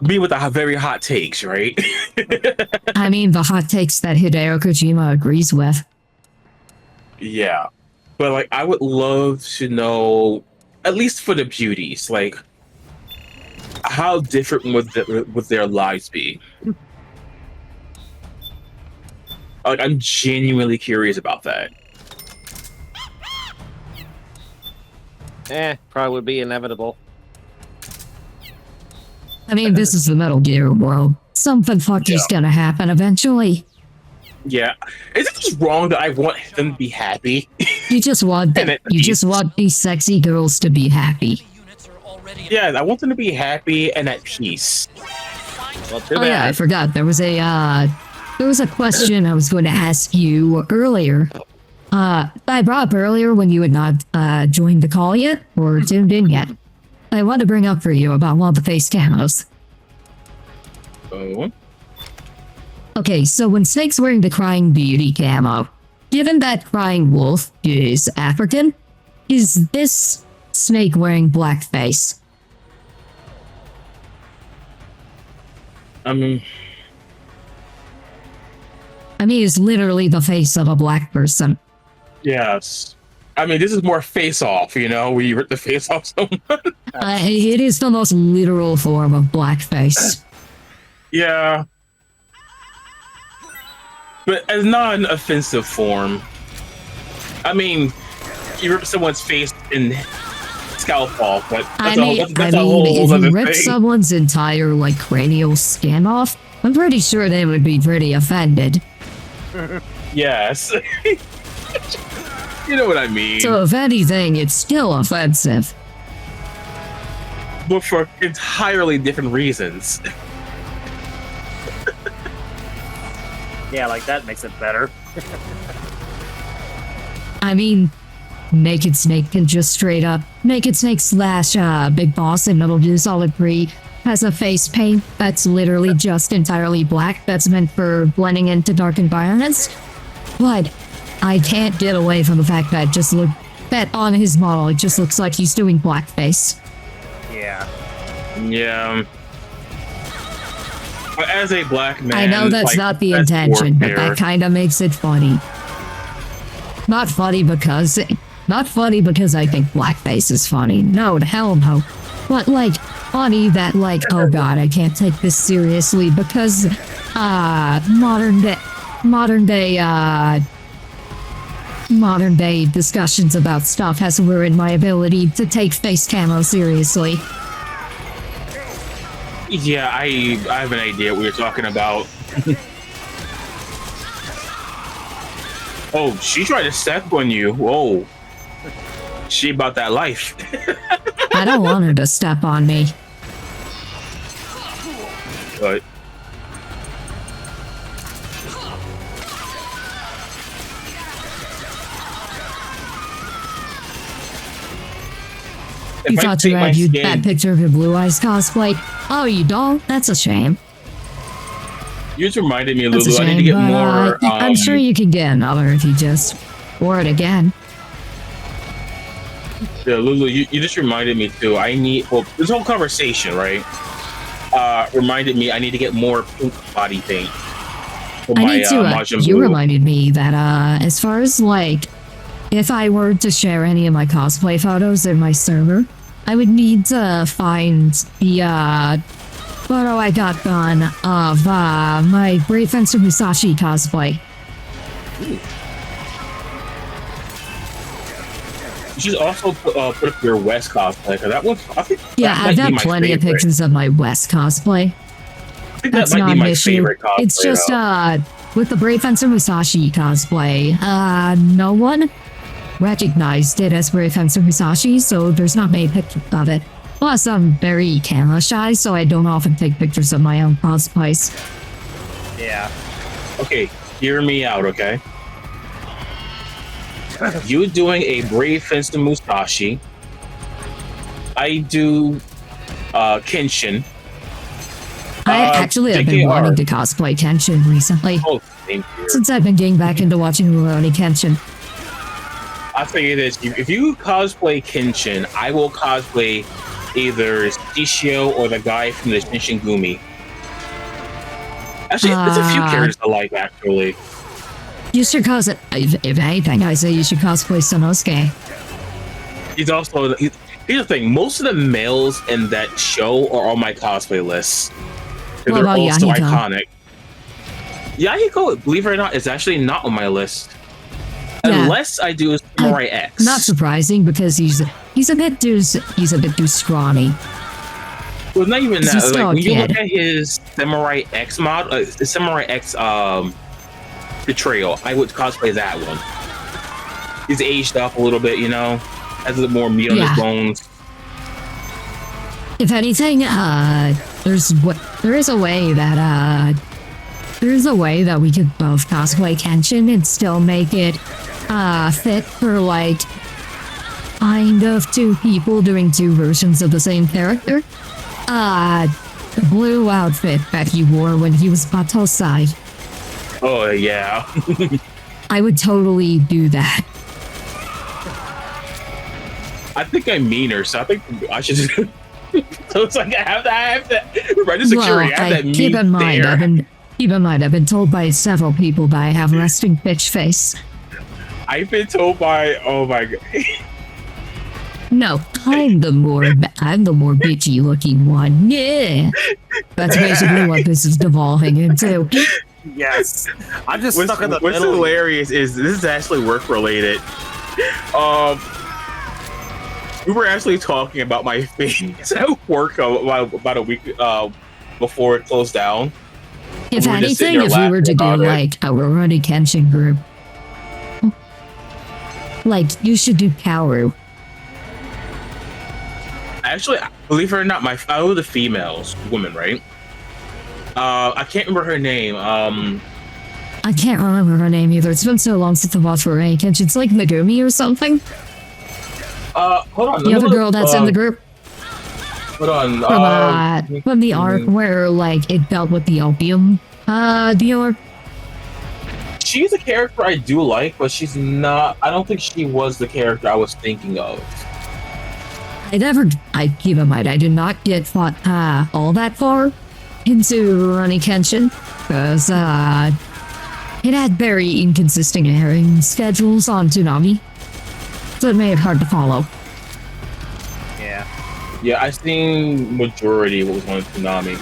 me with the very hot takes, right? I mean, the hot takes that Hideo Kojima agrees with. Yeah. But, like, I would love to know, at least for the beauties, like, how different would their lives be? Like, I'm genuinely curious about that. Probably would be inevitable. I mean, this is the Metal Gear world. Something fucky's gonna happen eventually. Yeah. Is it just wrong that I want them to be happy? You just want these sexy girls to be happy. Yeah, I want them to be happy and at peace. Well, too Oh yeah, I forgot. There was a question I was going to ask you earlier. I brought up earlier when you had not joined the call yet or tuned in yet. I want to bring up for you about one of the face camos. Oh. Okay, so when Snake's wearing the Crying Beauty camo, given that Crying Wolf is African, is this Snake wearing blackface? I mean, it's literally the face of a black person. yes. I mean, this is more face-off, you know, where you rip the face off someone. It is the most literal form of blackface. Yeah. But as not an offensive form. I mean, you rip someone's face in scalp off, but I that's mean, a whole if other you rip thing. someone's entire like cranial skin off, I'm pretty sure they would be pretty offended. Yes. You know what I mean. So if anything, it's still offensive. But for entirely different reasons. Yeah, like that makes it better. I mean, Naked Snake can just straight up Naked Snake slash Big Boss in Metal Gear Solid 3 has a face paint that's literally just entirely black that's meant for blending into dark environments. But I can't get away from the fact that on his model it just looks like he's doing blackface. Yeah. Yeah. But as a black man, I know that's not the intention, but that kind of makes it funny. Not funny because I think blackface is funny. No, the hell no. But like funny that like, oh god, I can't take this seriously because modern day discussions about stuff has ruined my ability to take face camo seriously. Yeah, I have an idea what you're talking about. Oh, she tried to step on you. Whoa. She about that life. I don't want her to step on me. But You thought you had that picture of your Blue Eyes cosplay? Oh, you don't? That's a shame. You just reminded me, That's Lulu. a shame, I need to get but, more. I'm sure you can get another if you just wore it again. Yeah, Lulu, you just reminded me too. I need. Well, this whole conversation, right? Reminded me I need to get more pink body paint. For I my, need to. Majin You Buu. reminded me that as far as like, if I were to share any of my cosplay photos in my server, I would need to find the photo I got done of my Brave Fencer Musashi cosplay. You should also put up your West cosplay, because that one, I think. Yeah, that I've might be got my plenty of favorite. pictures of my West cosplay. I think That's that might not be an my issue. favorite cosplay. It's just though. with the Brave Fencer Musashi cosplay, no one recognized it as Brave Fencer Musashi, so there's not many pictures of it. Plus, I'm very camera shy, so I don't often take pictures of my own cosplays. Yeah. Okay, hear me out, okay? You doing a Brave Fencer Musashi. I do Kenshin. I've been JKR. wanting to cosplay Kenshin recently. Oh, same here. Since I've been getting back into watching Rurouni Kenshin. I'll tell you this, if you cosplay Kenshin, I will cosplay either Shishio or the guy from the Shinsengumi. Actually, there's a few characters I like, actually. You should cosplay, if anything, I say you should cosplay Sonosuke. Here's the thing, most of the males in that show are on my cosplay list. What They're about all so Yahiko? iconic. Yahiko, believe it or not, is actually not on my list. Yeah. Unless I do Samurai X. Not surprising because he's a bit too scrawny. Well, not even He's that. still Like, a when you look kid. at his Samurai X mod, the Samurai X betrayal, I would cosplay that one. He's aged up a little bit, you know, has a little more meat on Yeah. his bones. If anything, there is a way that we could both cosplay Kenshin and still make it fit for like kind of two people doing two versions of the same character. The blue outfit that he wore when he was Batosai. Oh yeah. I would totally do that. I think I'm meaner, so I think I should just. So it's like I have that. Right, security. I have that meat keep in mind, there. I've been told by several people that I have resting bitch face. I've been told by. Oh my god. No, I'm the more bitchy looking one. Yeah, that's basically what this is devolving into. Yes. I'm just What's stuck in the What's middle. hilarious is this is actually work related. We were actually talking about my face at work about a week before it closed down. If anything, if we were to do like a Rurouni Kenshin group, like you should do Kaoru. Actually, believe it or not, I know the females, women, right? I can't remember her name. I can't remember her name either. It's been so long since I watched Rurouni Kenshin. It's like Megumi or something. Hold on. The other girl that's in the group. Hold on. From the arc where like it dealt with the opium dealer. She's a character I do like, but she's not. I don't think she was the character I was thinking of. I keep in mind, I did not get fought all that far into Rurouni Kenshin because it had very inconsistent airing schedules on Toonami, so it made it hard to follow. Yeah, I seen majority what was on Toonami.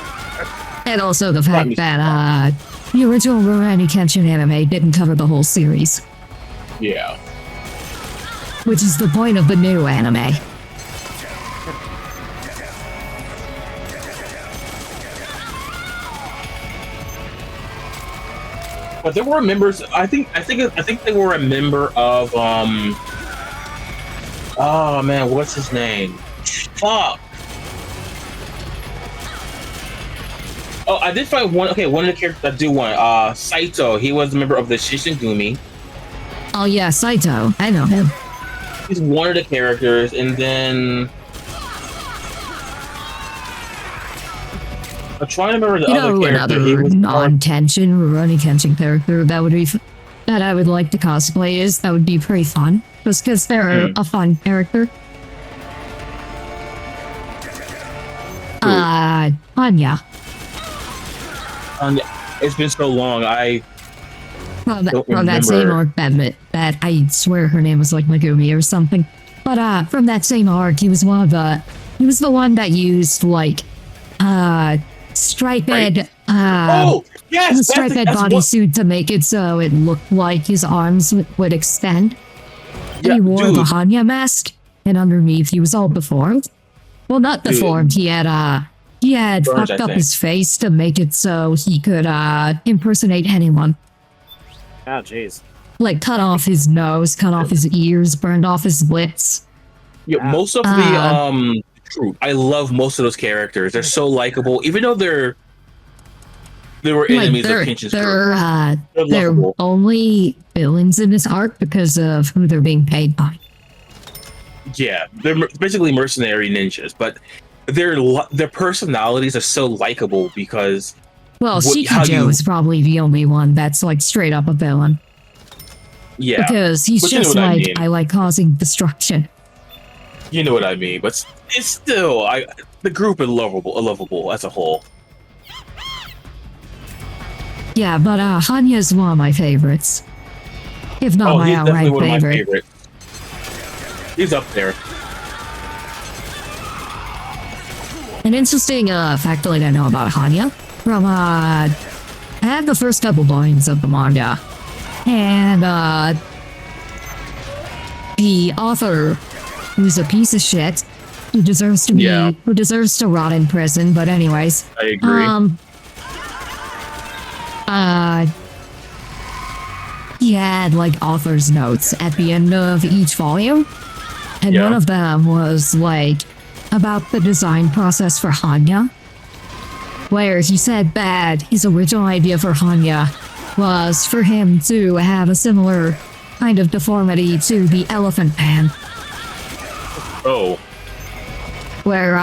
And also the fact that the original Rurouni Kenshin anime didn't cover the whole series. Yeah. Which is the point of the new anime. But they were members. I think they were a member of oh man, what's his name? Fuck. Oh, I did find one. Okay, one of the characters I do want. Saito. He was a member of the Shishigumi. Oh yeah, Saito. I know him. He's one of the characters, and then I'm trying to remember the other character. Another non-Kenshin Rurouni Kenshin character that I would like to cosplay that would be pretty fun, just because they're a fun character. Anya. It's been so long. From that same arc that I swear her name was like Megumi or something. But from that same arc, he was the one that used like striped striped bodysuit to make it so it looked like his arms would extend. And he wore the Hanya mask, and underneath he was all deformed. Well, not deformed. He had fucked up his face to make it so he could impersonate anyone. Oh, jeez. Like cut off his nose, cut off his ears, burned off his lips. Yeah, most of the troop. I love most of those characters. They're so likable, even though they were enemies of Kenshin's group. They're only villains in this arc because of who they're being paid by. Yeah, they're basically mercenary ninjas, but their personalities are so likable because. Well, Shikijo is probably the only one that's like straight up a villain. Yeah, because he's just like, I like causing destruction. You know what I mean, but it's still the group is lovable as a whole. Yeah, but Hanya's one of my favorites, if not my outright favorite. He's up there. An interesting fact that I know about Hanya from I have the first couple volumes of the manga, and the author, who's a piece of shit, who deserves to rot in prison. But anyways, I agree. He had like author's notes at the end of each volume, and one of them was like about the design process for Hanya, where he said that his original idea for Hanya was for him to have a similar kind of deformity to the Elephant Man. Oh. Where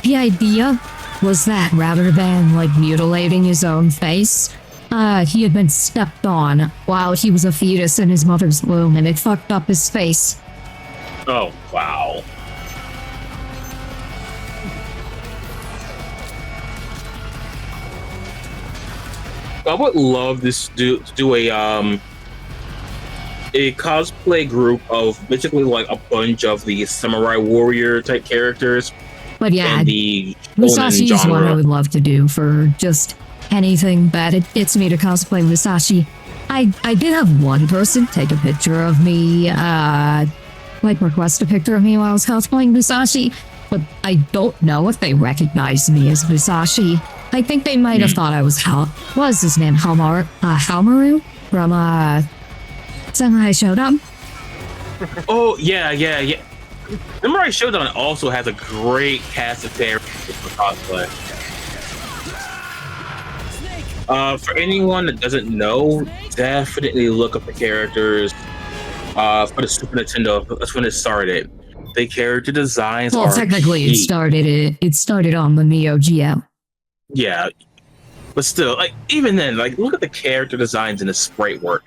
the idea was that rather than like mutilating his own face, he had been stepped on while he was a fetus in his mother's womb, and it fucked up his face. Oh, wow. I would love to do a cosplay group of basically like a bunch of the samurai warrior type characters. But yeah, the Musashi is one I would love to do for just anything that it gets me to cosplay Musashi. I did have one person take a picture of me, like request a picture of me while I was cosplaying Musashi, but I don't know if they recognized me as Musashi. I think they might have thought I was what is his name? Halmaru from Samurai Shodown. Oh yeah. Samurai Shodown also has a great cast of characters for cosplay. For anyone that doesn't know, definitely look up the characters for the Super Nintendo. That's when it started. The character designs well, are technically key. it started on the Neo Geo. Yeah, but still, like even then, like look at the character designs and the sprite work.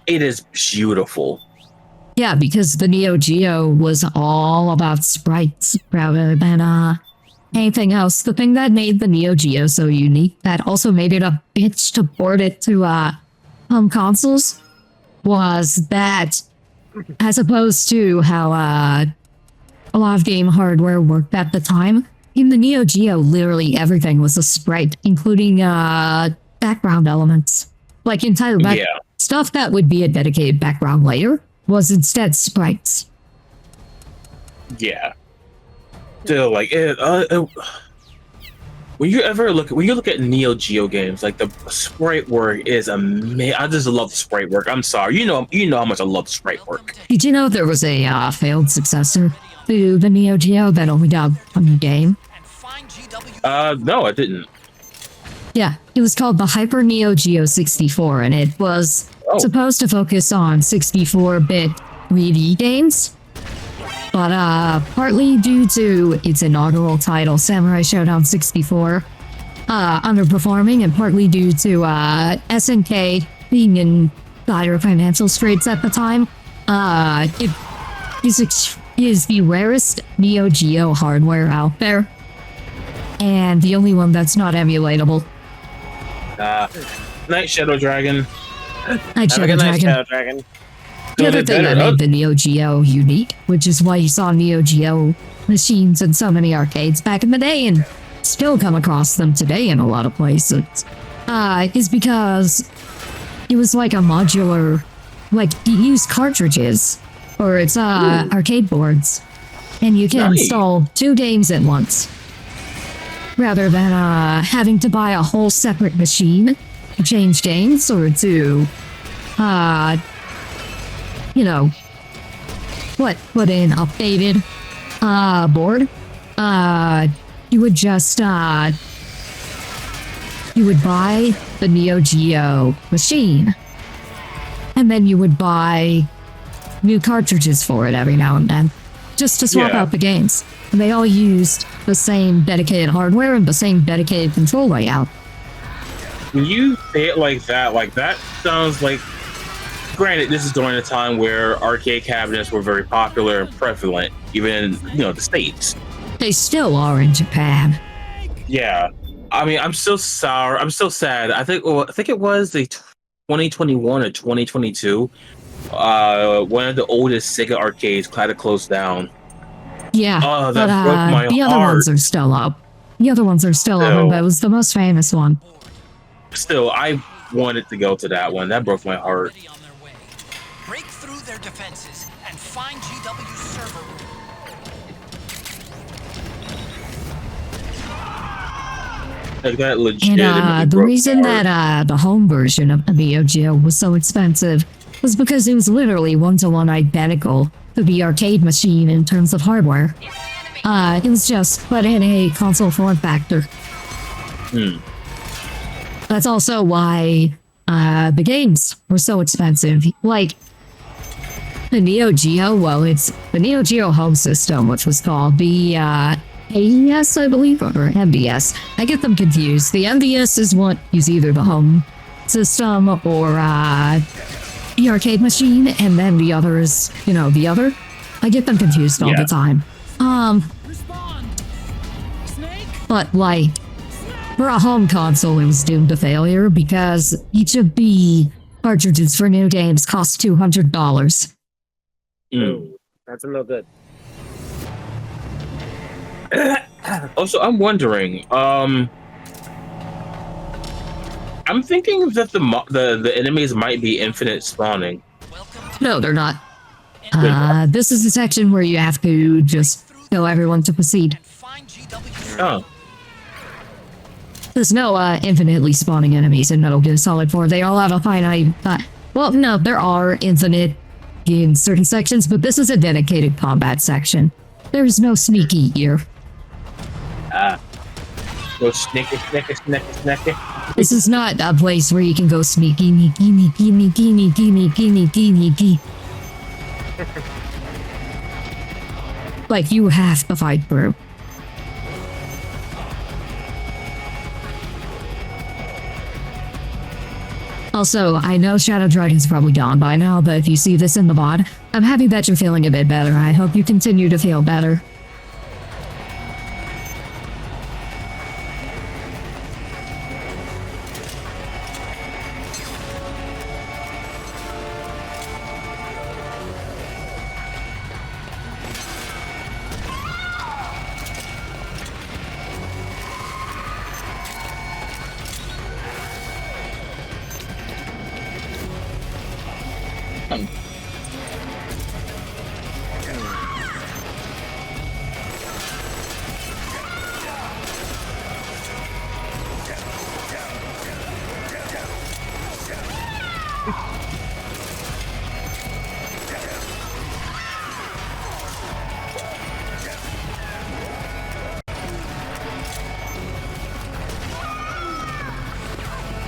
It is beautiful. Yeah, because the Neo Geo was all about sprites rather than anything else. The thing that made the Neo Geo so unique, that also made it a bitch to port it to home consoles, was that, as opposed to how a lot of game hardware worked at the time, in the Neo Geo, literally everything was a sprite, including background elements. Like entire stuff that would be a dedicated background layer was instead sprites. Yeah. Still, like when you look at Neo Geo games, like the sprite work is amazing. I just love the sprite work. I'm sorry, you know how much I love sprite work. Did you know there was a failed successor to the Neo Geo that only got one game? No, I didn't. Yeah, it was called the Hyper Neo Geo 64, and it was supposed to focus on 64-bit 3D games. But partly due to its inaugural title, Samurai Shodown 64, underperforming, and partly due to SNK being in dire financial straits at the time, it is the rarest Neo Geo hardware out there, and the only one that's not emulatable. Night Shadow Dragon. Night Shadow Dragon. The other thing that made the Neo Geo unique, which is why you saw Neo Geo machines in so many arcades back in the day and still come across them today in a lot of places, is because it was like a modular, like you use cartridges for its arcade boards, and you can install 2 games at once, rather than having to buy a whole separate machine to change games or to put in updated board. You would just you would buy the Neo Geo machine, and then you would buy new cartridges for it every now and then, just to swap out the games. And they all used the same dedicated hardware and the same dedicated control layout. When you say it like that sounds like, granted, this is during a time where arcade cabinets were very popular and prevalent, even in the States. They still are in Japan. Yeah, I mean, I'm still sour. I'm still sad. I think it was the 2021 or 2022. One of the oldest Sega arcades had to close down. Yeah, that broke my heart. The other ones are still up. But it was the most famous one. Still, I wanted to go to that one. That broke my heart. Break through their defenses and find GW's server room. Like that legit. And the reason that the home version of the Neo Geo was so expensive was because it was literally one-to-one identical to the arcade machine in terms of hardware. It was just put in a console form factor. That's also why the games were so expensive. Like, the Neo Geo, it's the Neo Geo home system, which was called the AES, I believe, or MBS. I get them confused. The MBS is what is either the home system or the arcade machine, and then the other is, the other. I get them confused all the time. But like, for a home console, it was doomed to failure because each of the cartridges for new games cost $200. That's no good. Also, I'm wondering, I I'm thinking that the enemies might be infinite spawning. No, they're not. This is the section where you have to just tell everyone to proceed. Oh. There's no infinitely spawning enemies in Metal Gear Solid 4. They all have a finite... well, no, there are infinite in certain sections, but this is a dedicated combat section. There's no sneaky here. Go sneaky. This is not a place where you can go sneaky, sneaky. Like, you have to fight through. Also, I know Shadow Dragon's probably gone by now, but if you see this in the VOD, I'm happy that you're feeling a bit better. I hope you continue to feel better.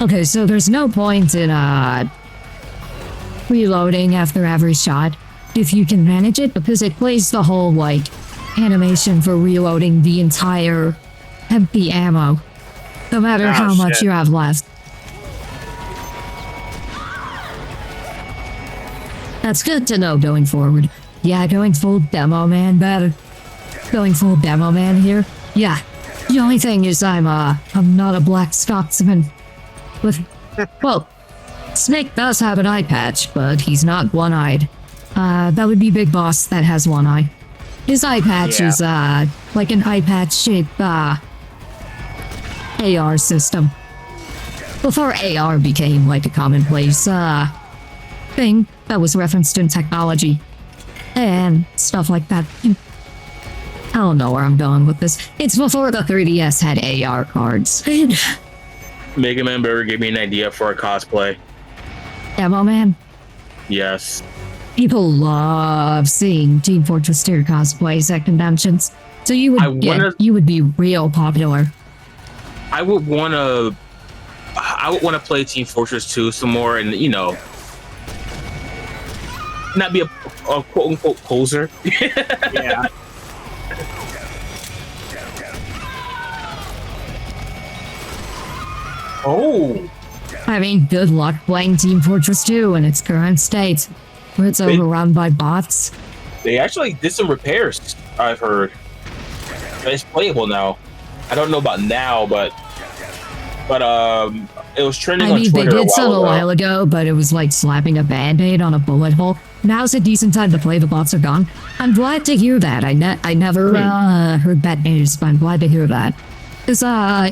Okay, so there's no point in reloading after every shot if you can manage it, because it plays the whole like animation for reloading the entire empty ammo, no matter how much you have left. That's good to know going forward. Yeah, going full demo man better. Going full demo man here. Yeah. The only thing is I'm not a black Scotsman. Well, Snake does have an eye patch, but he's not one-eyed. That would be Big Boss that has one eye. His eye patch is, like an eye patch-shaped, AR system. Before AR became, like, a commonplace, thing that was referenced in technology. And stuff like that. I don't know where I'm going with this. It's before the 3DS had AR cards. Mega Man Burger gave me an idea for a cosplay. Demo Man? Yes. People love seeing Team Fortress 2 cosplays at conventions. So you would be real popular. I would want to play Team Fortress 2 some more, and not be a quote unquote poser. Yeah. Oh. I mean, good luck playing Team Fortress 2 in its current state, where it's overrun by bots. They actually did some repairs, I've heard. It's playable now. I don't know about now, but it was trending on Twitter. They did some a while ago, but it was like slapping a band-aid on a bullet hole. Now's a decent time to play. The bots are gone. I'm glad to hear that. I never heard that news, but I'm glad to hear that. Because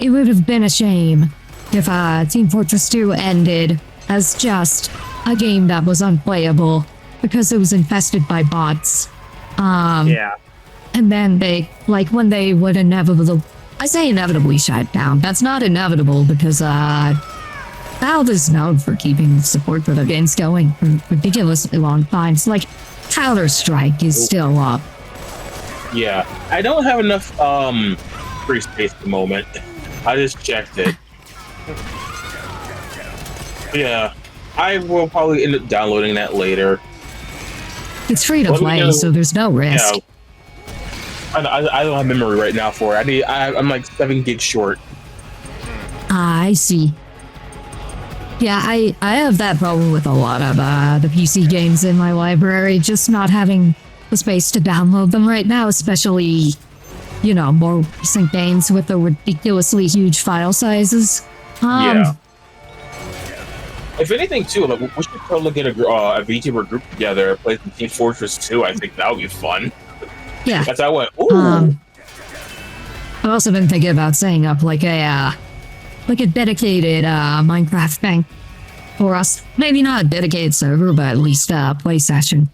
it would have been a shame if Team Fortress 2 ended as just a game that was unplayable because it was infested by bots. Yeah. And then they, like, when they would inevitably shut down. That's not inevitable because Valve is known for keeping support for their games going for ridiculously long times. Like, Counter-Strike is still up. Yeah, I don't have enough free space at the moment. I just checked it. Yeah, I will probably end up downloading that later. It's free to play, so there's no risk. Yeah. I don't have memory right now for it. I'm like 7 gigs short. I see. Yeah, I have that problem with a lot of the PC games in my library, just not having the space to download them right now, especially, more recent games with the ridiculously huge file sizes. Yeah. If anything, too, like, we should probably get a VTuber group together, play some Team Fortress 2. I think that would be fun. Yeah. That's how I went, ooh. I've also been thinking about setting up, like, a like a dedicated Minecraft thing for us. Maybe not a dedicated server, but at least a play session.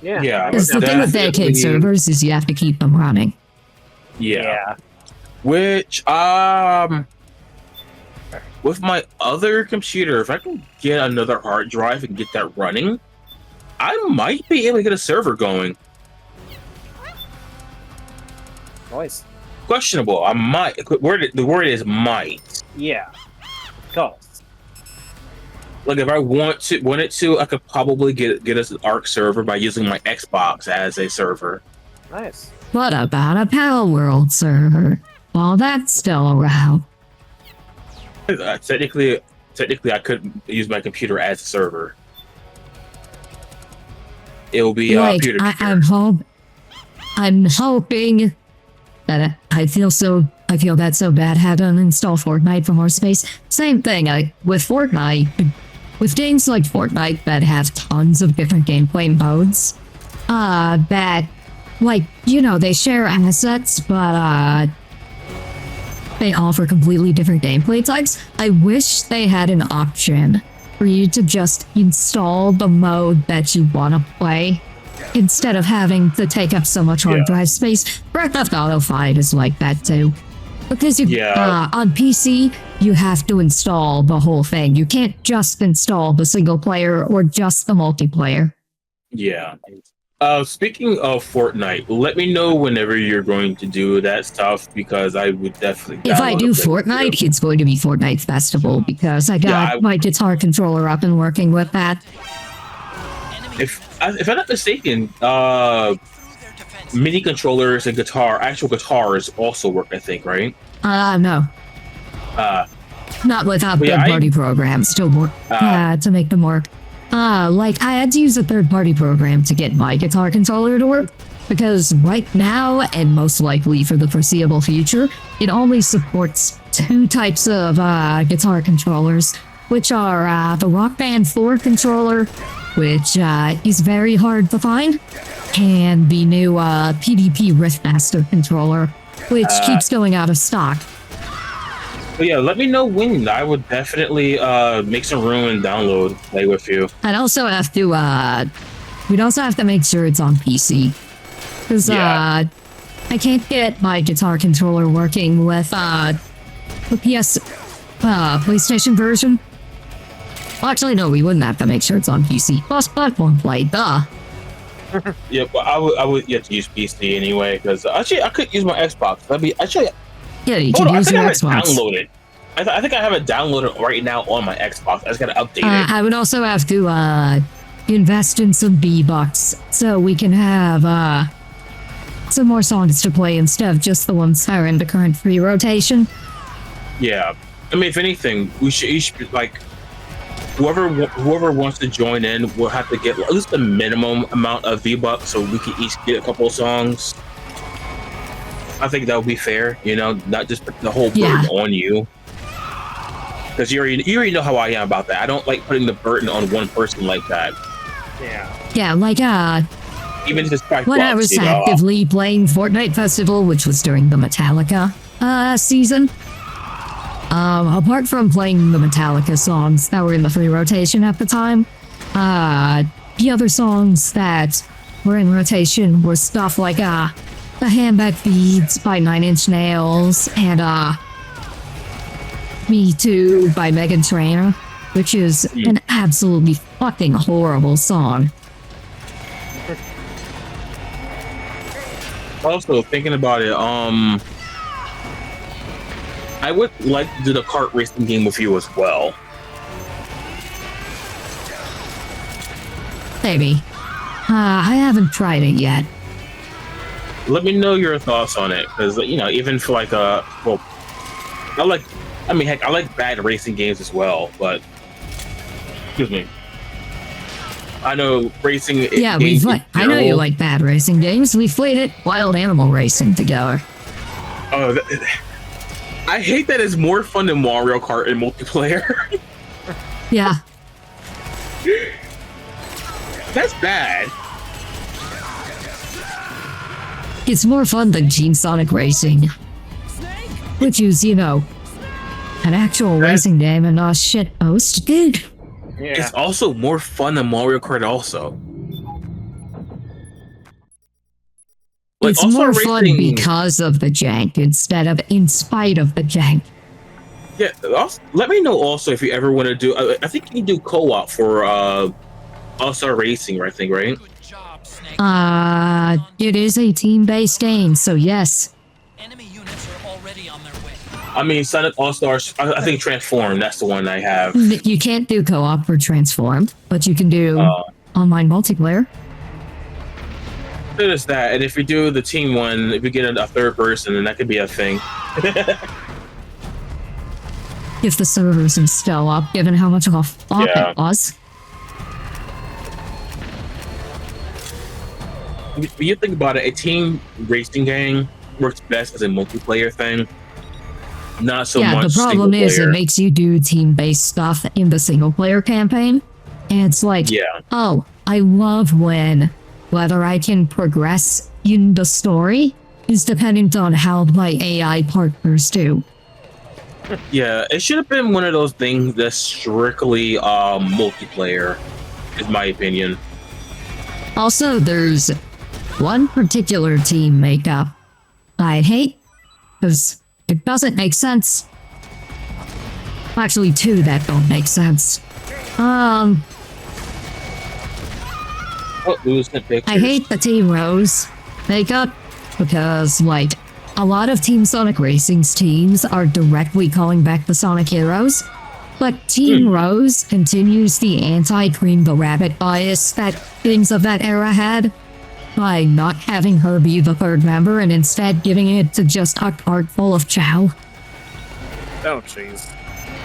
Yeah. Because the thing with dedicated servers is you have to keep them running. Yeah. Which with my other computer, if I can get another hard drive and get that running, I might be able to get a server going. Nice. Questionable. I might. The word is might. Yeah. Cool. Like if I wanted to, I could probably get us an Arc server by using my Xbox as a server. Nice. What about a Pal World server? Well, that's still around. Technically, I could use my computer as a server. It will be like, peer-to-peer. I'm hoping that I feel that so bad had to uninstall Fortnite for more space. Same thing with Fortnite. With games like Fortnite that have tons of different gameplay modes, that, like, you know, they share assets, but they offer completely different gameplay types. I wish they had an option for you to just install the mode that you want to play instead of having to take up so much hard drive space. Grand Theft Auto 5 is like that too. Because on PC, you have to install the whole thing. You can't just install the single player or just the multiplayer. Yeah. Speaking of Fortnite, let me know whenever you're going to do that stuff because I would definitely. If I do Fortnite, it's going to be Fortnite Festival because I got my guitar controller up and working with that. If I'm not mistaken, MIDI controllers and actual guitars also work, I think, right? No. Not without third-party programs to work, to make them work. Like, I had to use a third-party program to get my guitar controller to work, because right now, and most likely for the foreseeable future, it only supports 2 types of guitar controllers, which are the Rock Band 4 controller, which is very hard to find, and the new PDP Riffmaster controller, which keeps going out of stock. But yeah, let me know when. I would definitely make some room and play with you. I'd also have to, we'd also have to make sure it's on PC. Because, I can't get my guitar controller working with, the PlayStation version. Well, actually, no, we wouldn't have to make sure it's on PC. Plus platform play, duh. Yeah, but I would have to use PC anyway, because actually, I could use my Xbox. Yeah, you can use your Xbox. Downloaded. I think I have it downloaded right now on my Xbox. I just gotta update it. I would also have to invest in some V-Bucks so we can have some more songs to play instead of just the ones that are in the current free rotation. Yeah, I mean, if anything, you should like whoever wants to join in will have to get at least the minimum amount of V-Bucks so we can each get a couple of songs. I think that would be fair, you know, not just put the whole burden on you. Because you already know how I am about that. I don't like putting the burden on one person like that. Yeah, like even just when I was actively playing Fortnite Festival, which was during the Metallica season. Apart from playing the Metallica songs that were in the free rotation at the time, the other songs that were in rotation were stuff like The Handbag Feeds by 9 Inch Nails and Me Too by Meghan Trainor, which is an absolutely fucking horrible song. Also, thinking about it, I would like to do the kart racing game with you as well. Maybe. I haven't tried it yet. Let me know your thoughts on it, because you know, even for like I like bad racing games as well, but excuse me. I know racing. Yeah, I know you like bad racing games. We played it Wild Animal Racing together. Oh, I hate that it's more fun than Mario Kart in multiplayer. Yeah. That's bad. It's more fun than Gene Sonic Racing. Which is, you know, an actual racing game and not shit post. Dude. It's also more fun than Mario Kart also. Like, It's also more racing, fun because of the jank instead of in spite of the jank. Yeah, also, let me know also if you ever want to do. I think you can do co-op for All-Star Racing, I think, right? It is a team-based game, so yes. I mean, Sonic All-Stars, I think Transform, that's the one I have. You can't do co-op for Transform, but you can do online multiplayer. There's that, and if you do the team one, if you get a third person, then that could be a thing. If the servers are still up, given how much of a flop it was. When you think about it, a team racing game works best as a multiplayer thing. Not so much. Yeah, the problem is it single-player. makes you do team-based stuff in the single-player campaign. And it's like, oh, I love when whether I can progress in the story is dependent on how my AI partners do. Yeah, it should have been one of those things that's strictly multiplayer, is my opinion. Also, there's one particular team makeup I hate, because it doesn't make sense. Actually, two that don't make sense. I hate the Team Rose makeup because, like, a lot of Team Sonic Racing's teams are directly calling back the Sonic heroes, but Team Rose continues the anti-Cream the Rabbit bias that things of that era had by not having her be the third member and instead giving it to just a cart full of Chow. Oh, jeez.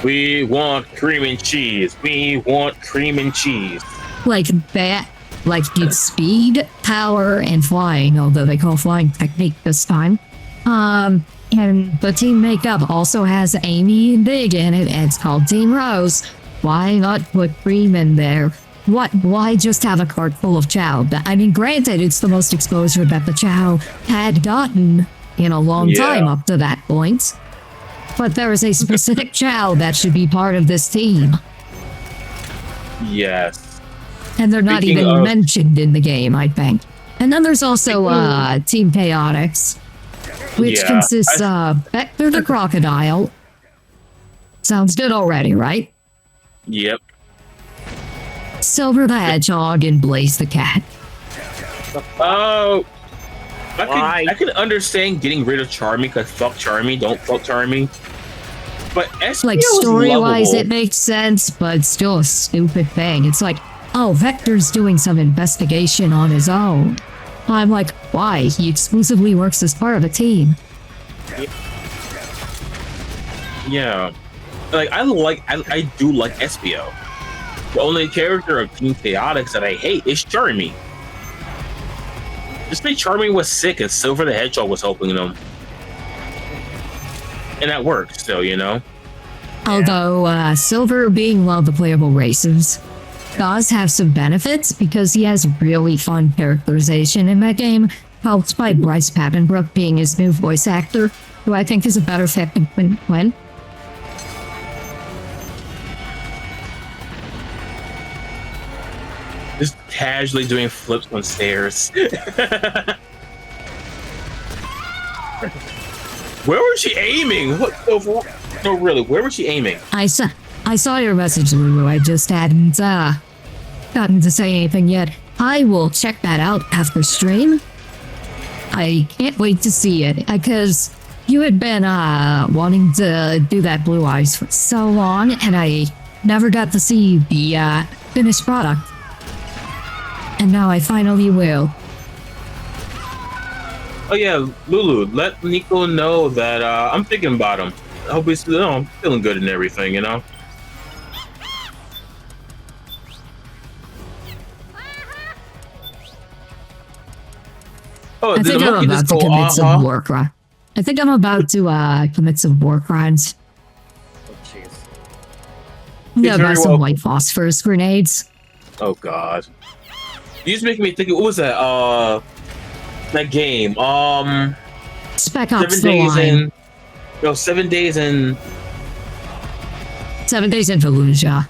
We want cream and cheese. We want cream and cheese. Like that. Like it's speed, power, and flying, although they call flying technique this time. And the team makeup also has Amy and Big in it, and it's called Team Rose. Why not put Cream in there? Why just have a cart full of Chow? I mean, granted, it's the most exposure that the Chow had gotten in a long time up to that point. But there is a specific Chow that should be part of this team. Yes. And they're not Speaking even of- mentioned in the game, I think. And then there's also Team Chaotix, which consists of Vector the Crocodile. Sounds good already, right? Yep. Silver the Hedgehog and Blaze the Cat. Oh, I could understand getting rid of Charmy because fuck Charmy, don't fuck Charmy. But Espio Like, is story-wise, lovable. it makes sense, but it's still a stupid thing. It's like, oh, Vector's doing some investigation on his own. I'm like, why? He exclusively works as part of a team. Yeah. Like, I do like Espio. The only character of Team Chaotix that I hate is Charmy. Just say Charmy was sick and Silver the Hedgehog was helping him. And that worked still, you know? Although, Silver being one of the playable races does have some benefits because he has really fun characterization in that game, helped by Bryce Papenbrook being his new voice actor, who I think is a better fit than Quinn. Just casually doing flips on stairs. Where was she aiming? What? No, really, where was she aiming? I saw your message, Lulu. I just hadn't gotten to say anything yet. I will check that out after stream. I can't wait to see it because you had been wanting to do that Blue Eyes for so long, and I never got to see the finished product. And now I finally will. Oh yeah, Lulu, let Nico know that I'm thinking about him. I hope he's, I'm feeling good and everything, you know? Oh, I think I'm about to commit some war crimes. I think I'm about to commit some war crimes. Oh, jeez. Yeah, buy some white phosphorus grenades. Oh god. You just making me think. What was that? That game. Spec Ops: 7 The days Line. in. No, 7 days in. 7 Days in Fallujah.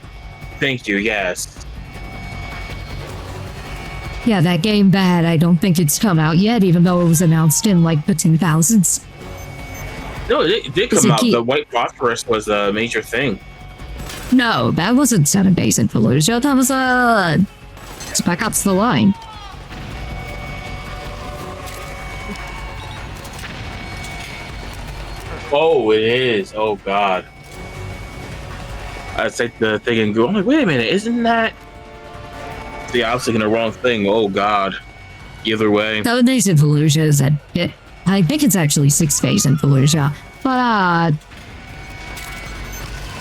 Thank you. Yes. Yeah, that game bad. I don't think it's come out yet, even though it was announced in like the 2000s. No, it did come out. The white phosphorus was a major thing. No, that wasn't 7 Days in Fallujah. That was Spec Ops: The Line. Oh, it is. Oh God. I said the thing and go. I'm like, wait a minute, isn't that? See, I was thinking the wrong thing. Oh God. Either way. 7 Days in Fallujah is a bit. I think it's actually 6 Days in Fallujah,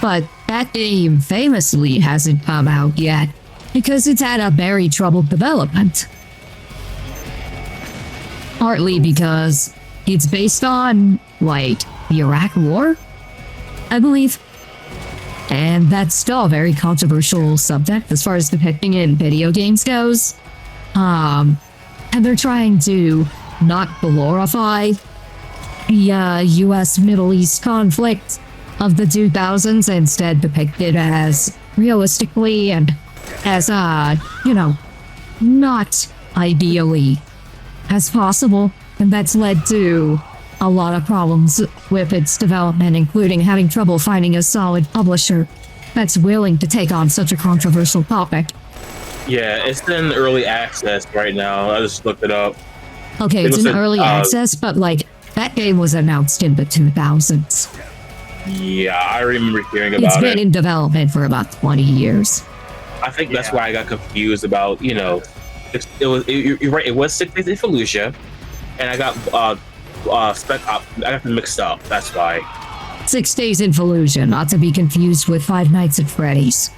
but that game famously hasn't come out yet because it's had a very troubled development. Partly because it's based on, like, the Iraq War, I believe. And that's still a very controversial subject as far as depicting it in video games goes. And they're trying to not glorify the U.S. Middle East conflict of the 2000s, instead depict it as realistically and as, not ideally as possible. And that's led to a lot of problems with its development, including having trouble finding a solid publisher that's willing to take on such a controversial topic. Yeah, it's in early access right now. I just looked it up. Okay, it's in early access, but like that game was announced in the 2000s. Yeah, I remember hearing about it. It's been in development for about 20 years. I think that's why I got confused about, you're right, it was 6 Days in Fallujah, and I got Spec Ops, I got them mixed up, that's why. 6 Days in Fallujah, not to be confused with 5 Nights at Freddy's.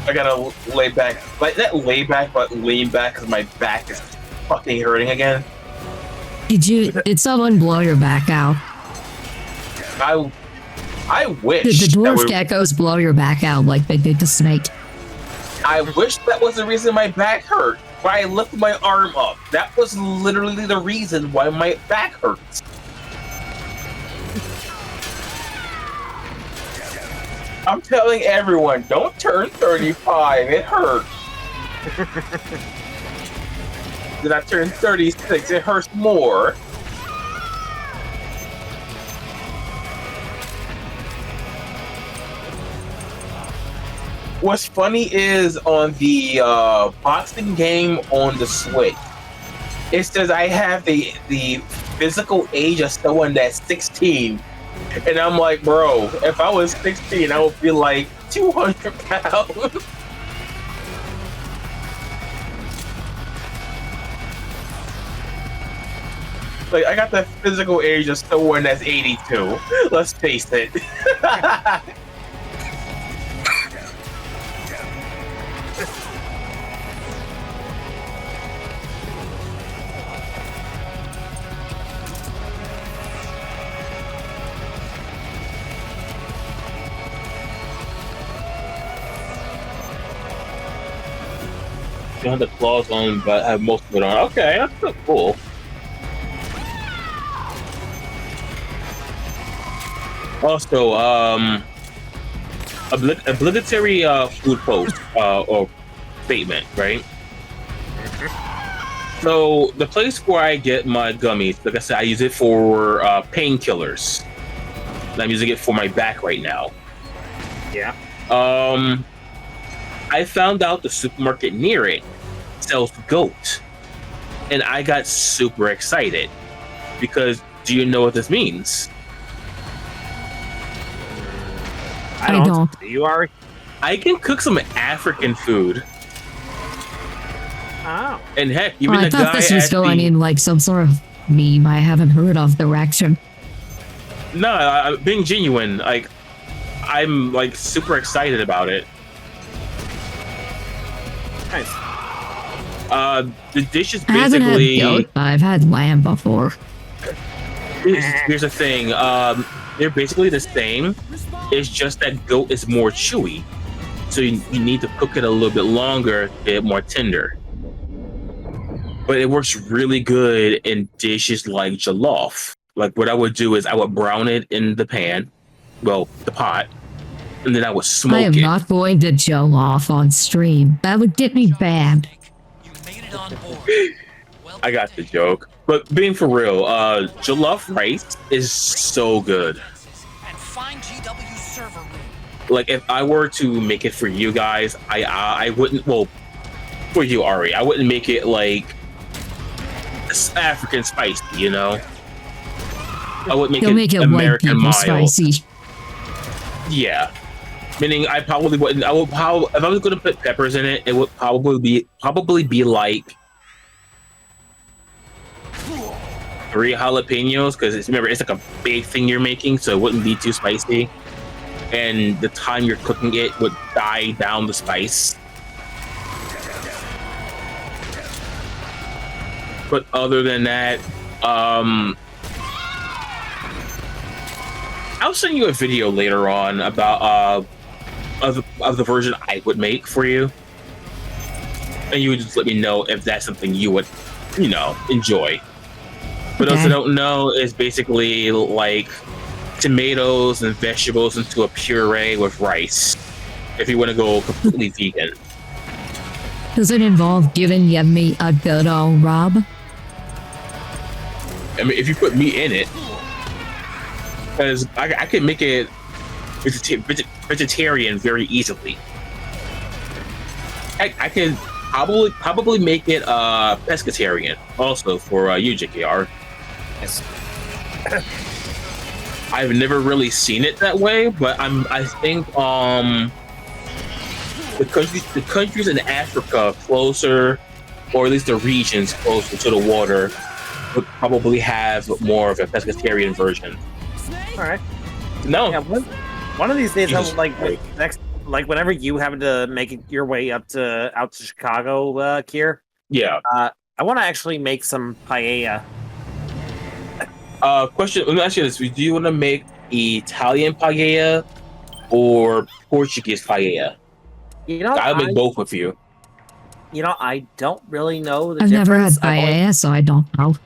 I gotta lay back. Like that lay back, but lean back because my back is fucking hurting again. Did someone blow your back out? I wish. Did the Dwarf Geckos blow your back out like they did to Snake? I wish that was the reason my back hurt. Why I lifted my arm up. That was literally the reason why my back hurts. I'm telling everyone, don't turn 35. It hurts. Did I turn 36? It hurts more. What's funny is on the boxing game on the Switch, it says I have the physical age of someone that's 16. And I'm like, bro, if I was 16, I would be like 200 pounds. Like, I got the physical age of someone that's 82. Let's face it. You have the claws on, but have most of it on. Okay, that's so cool. Also, obligatory food post or statement, right? So the place where I get my gummies, like I said, I use it for painkillers. I'm using it for my back right now. Yeah. I found out the supermarket near it sells goat, and I got super excited because do you know what this means? I don't. You are. I can cook some African food. Oh. And heck, even I the thought guy this was going in like some sort of meme I haven't heard of direction. No, being genuine, like I'm like super excited about it. Nice. The dish is I haven't had basically. goat, but I've had lamb before. Here's the thing. They're basically the same. It's just that goat is more chewy, so you need to cook it a little bit longer to get it more tender. But it works really good in dishes like jollof, Like what I would do is I would brown it in the pan, well, the pot, and then I would smoke I am it. not going to show off on stream. That would get me banned. You made it on board. I got the joke. But being for real, jollof rice is so good. And find GW's server room. Like if I were to make it for you guys, I wouldn't. Well, for you, Ari, I wouldn't make it like African spicy. You know, I would make You'll it make it American white people mild. spicy. Yeah, meaning I probably wouldn't. I would probably if I was going to put peppers in it, it would probably be like 3 jalapenos because remember it's like a big thing you're making, so it wouldn't be too spicy. And the time you're cooking it would die down the spice. But other than that, I'll send you a video later on about of the version I would make for you, and you would just let me know if that's something you would, enjoy. For those that don't know, it's basically like tomatoes and vegetables into a puree with rice. If you want to go completely vegan. Does it involve giving your meat a good old rub? I mean, if you put meat in it, because I can make it vegetarian very easily. I can probably make it pescatarian also for you, JKR. Yes. I've never really seen it that way, but I think the countries in Africa closer, or at least the regions closer to the water, would probably have more of a pescatarian version. All right. No. Yeah, one of these days, I'll whenever you have to make it your way out to Chicago, Kier. Yeah. I want to actually make some paella. Question. Let me ask you this: do you want to make Italian paella or Portuguese paella? I'll make both with you. I don't really know the I've never had difference. paella, so I don't know.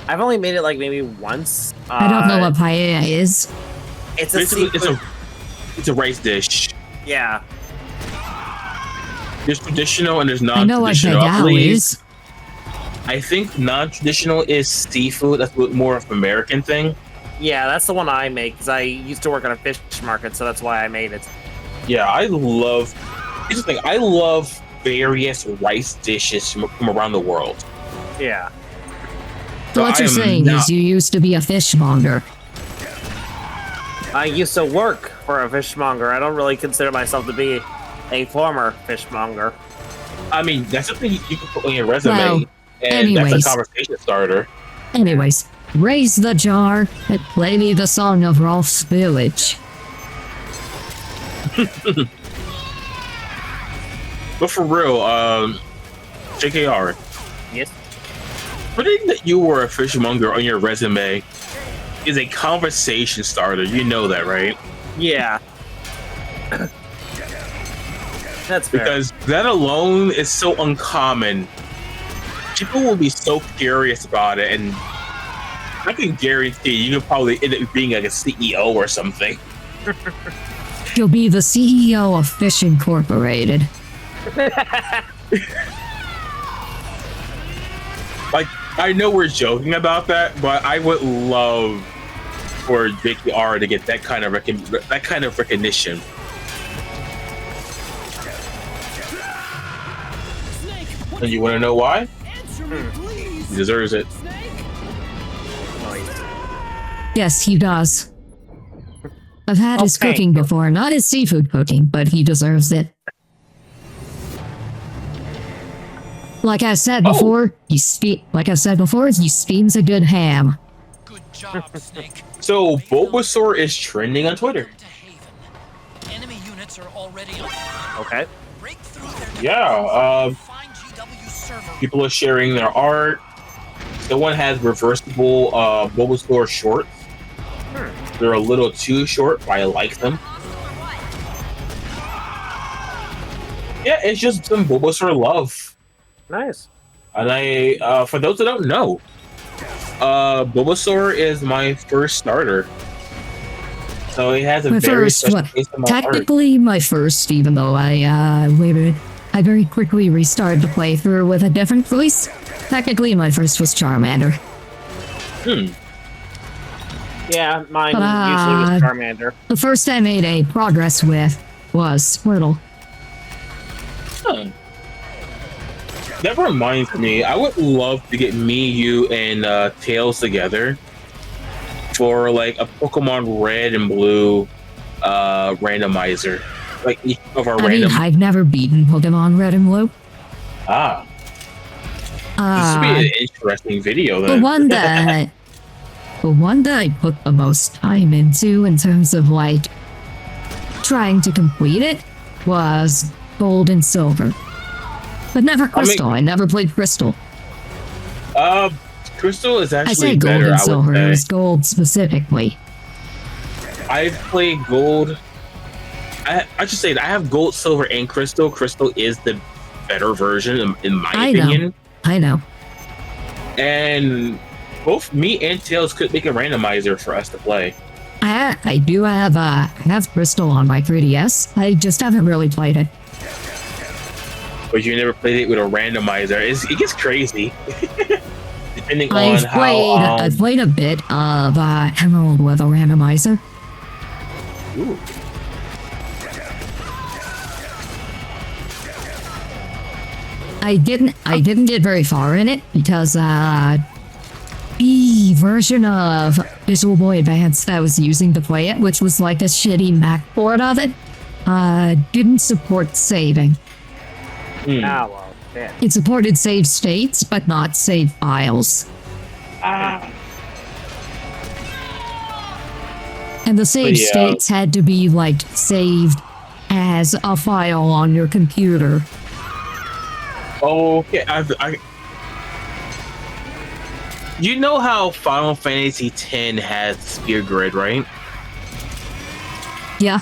I've only made it like maybe once. I don't know what paella is. It's a it's a rice dish. Yeah. There's traditional and there's I know what non-traditional. bagel is. I think non-traditional is seafood. That's more of an American thing. Yeah, that's the one I make because I used to work at a fish market, so that's why I made it. Yeah, I love various rice dishes from around the world. Yeah. So what you're saying is you used to be a fishmonger. I used to work for a fishmonger. I don't really consider myself to be a former fishmonger. I mean, that's something you can put on your resume, Well, and that's anyways. a conversation starter. Anyways, raise the jar and play me the song of Rolf's Village. But for real, JKR. Yes. Putting that you were a fishmonger on your resume is a conversation starter. You know that, right? Yeah. That's fair. Because that alone is so uncommon. People will be so curious about it, and I can guarantee you could probably end up being like a CEO or something. You'll be the CEO of Fish Incorporated. Like, I know we're joking about that, but I would love for JKR to get that kind of recognition. And you want to know why? He deserves it. Yes, he does. I've had his Okay. cooking before, not his seafood cooking, but he deserves it. Like I said before, he steams a good ham. Good job, Snake. So Bulbasaur is trending on Twitter. Enemy units are already on. Okay. Break through their Yeah, find GW's server. people are sharing their art. Someone has reversible Bulbasaur shorts. They're a little too short, but I like them. Yeah, it's just some Bulbasaur love. Nice. And I, for those that don't know, Bulbasaur is my first starter. So it has a My very first, special well, place in my heart. technically my first, even though I waited. I very quickly restarted the playthrough with a different voice. Technically, my first was Charmander. Yeah, mine But, usually was Charmander. The first I made a progress with was Squirtle. Huh. That reminds me, I would love to get me, you, and Tails together for like a Pokemon Red and Blue randomizer. Like each of our I mean, random. I've never beaten Pokemon Red and Blue. Ah. This would be an interesting video then. The one that I put the most time into in terms of like trying to complete it was Gold and Silver. But never Crystal. I never played Crystal. Crystal is actually I say Gold better, and I Silver. would It say. was Gold specifically. I've played Gold. I should say that I have Gold, Silver, and Crystal. Crystal is the better version, in my opinion. I know. And both me and Tails could make a randomizer for us to play. I do have I have Crystal on my 3DS. I just haven't really played it. But you never played it with a randomizer. It gets crazy. Depending on how... I've played a bit of Emerald with a randomizer. Ooh. I didn't get very far in it because the version of Visual Boy Advance that I was using to play it, which was like a shitty Mac port of it, didn't support saving. Ah, well, damn. It supported save states, but not save files. And the save states had to be like saved as a file on your computer. Okay, you know how Final Fantasy X has Spear Grid, right? Yeah.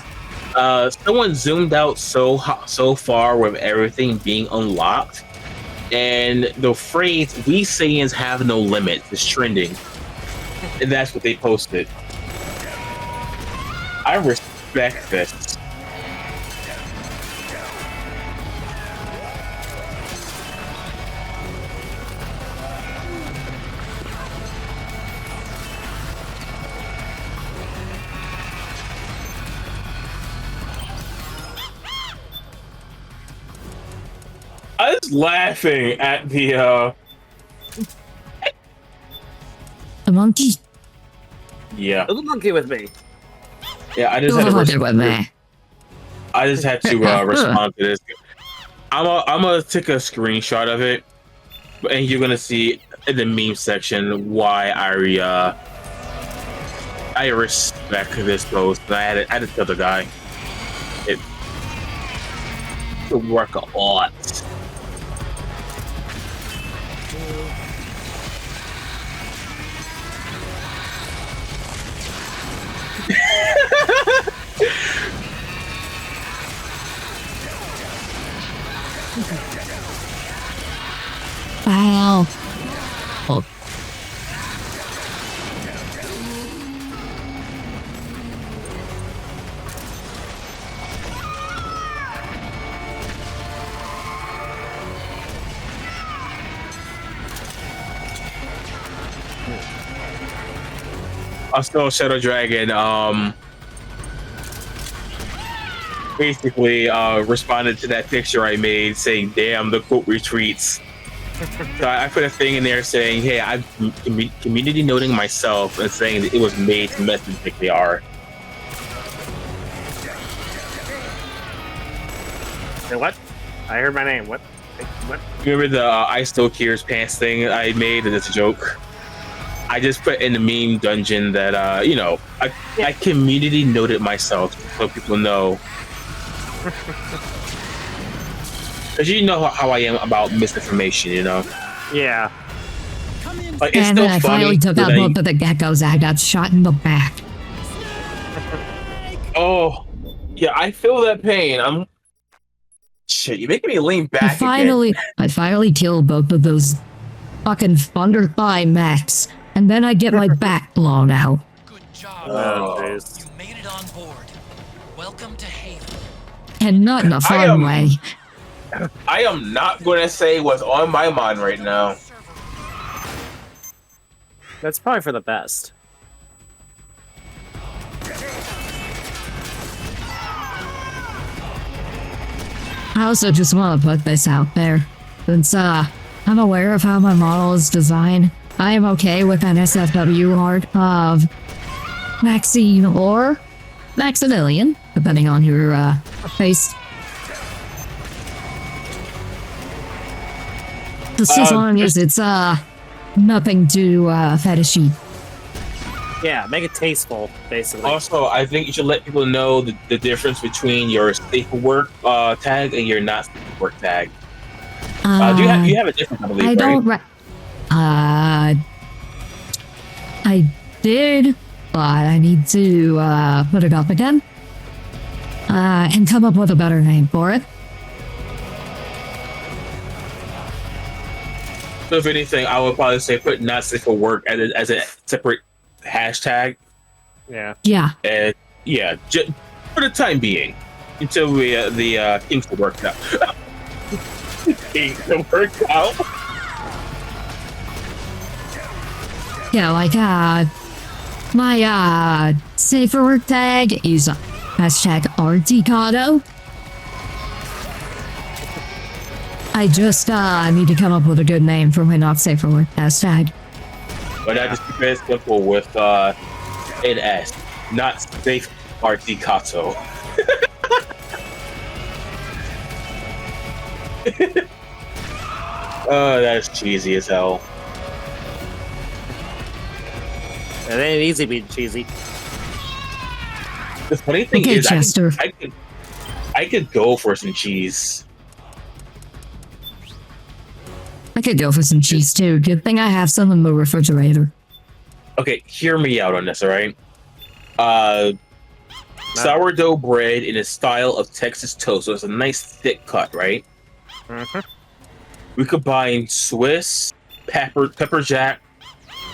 Someone zoomed out so far with everything being unlocked, and the phrase "We Saiyans have no limits" is trending, and that's what they posted. I respect this. I was laughing at the monkey. Yeah. There's a monkey with me. Yeah, I just had to respond to this. I'm gonna take a screenshot of it, and you're gonna see in the meme section why I respect this post. I had to tell the guy it would work a lot. Wow. Oh. I saw Shadow Dragon basically responded to that picture I made saying, "Damn, the quote retreats." So I put a thing in there saying, "Hey, I'm community noting myself and saying that it was made to mess with like they are." Say what? I heard my name. What? What? Remember the I Stole Kier's pants thing I made? That's a joke. I just put in the meme dungeon that I community noted myself so people know. Because you know how I am about misinformation, you know? Yeah. Like, it's And still then I finally took out both of the geckos. I got shot in the back. Oh, yeah, I feel that pain. Shit, you're making me lean back I finally killed both of those fucking Thunderthigh mechs and then I get my back blown out. Good job. Oh, jeez. You made it on board. Welcome to Haven. And not in a fun way. I am not going to say what's on my mind right now. That's probably for the best. I also just want to put this out there. Since I'm aware of how my model is designed, I am okay with an SFW art of Maxine or Maximilian, depending on your face. Just as long as it's nothing too fetishy. Yeah, make it tasteful, basically. Also, I think you should let people know the difference between your safe for work tag and your not safe for work tag. Do you have a difference, I believe, I don't. I did, but I need to put it up again and come up with a better name for it. So if anything, I would probably say put not safe for work as a separate hashtag. Yeah. Yeah. And yeah, just for the time being, until we the kinks will work out. Kinks will work out. Yeah, like my safe for work tag is hashtag Arikado. I just need to come up with a good name for my not safe for work hashtag. But I just keep it simple with NS, not safe Arikado. Oh, that's cheesy as hell. It ain't easy being cheesy. The funny thing Okay, is, Chester. I could go for some cheese. I could go for some cheese too. Good thing I have some in the refrigerator. Okay, hear me out on this, all right? Sourdough bread in a style of Texas toast, so it's a nice thick cut, right? Mm-hmm. We combine Swiss, pepper jack,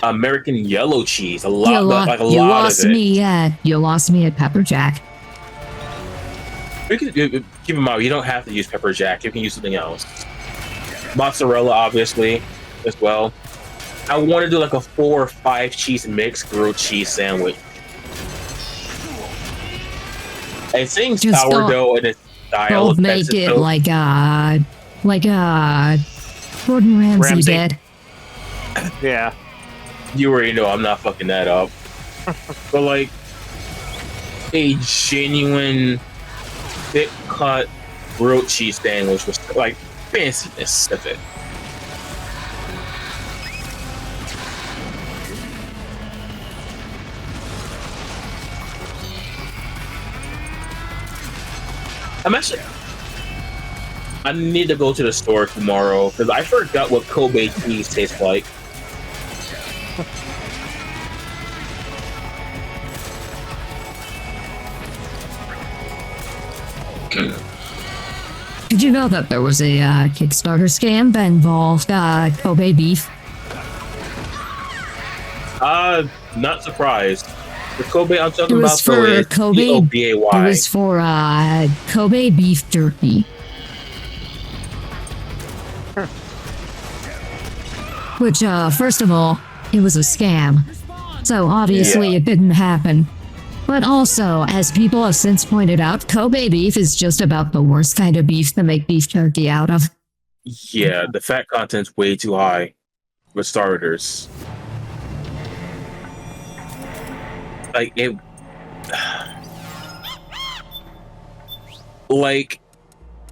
American yellow cheese, a lot, You lost me at pepper jack. We can keep in mind, you don't have to use pepper jack. You can use something else. Mozzarella, obviously, as well. I want to do like a 4 or 5 cheese mix grilled cheese sandwich. And saying Just sourdough in a style Both of make Texas it toast, like Gordon Ramsay did. Yeah. you already know I'm not fucking that up. But like a genuine thick cut grilled cheese sandwich with like fanciness of it. I need to go to the store tomorrow because I forgot what Kobe cheese tastes like. Did you know that there was a Kickstarter scam that involved Kobe beef? Not surprised. The Kobe I'm It talking about was though for is Kobe. Kobe. It was for Kobe beef jerky. Which, first of all, it was a scam. So obviously it didn't happen. But also, as people have since pointed out, Kobe beef is just about the worst kind of beef to make beef jerky out of. Yeah, the fat content's way too high for starters. Like it, like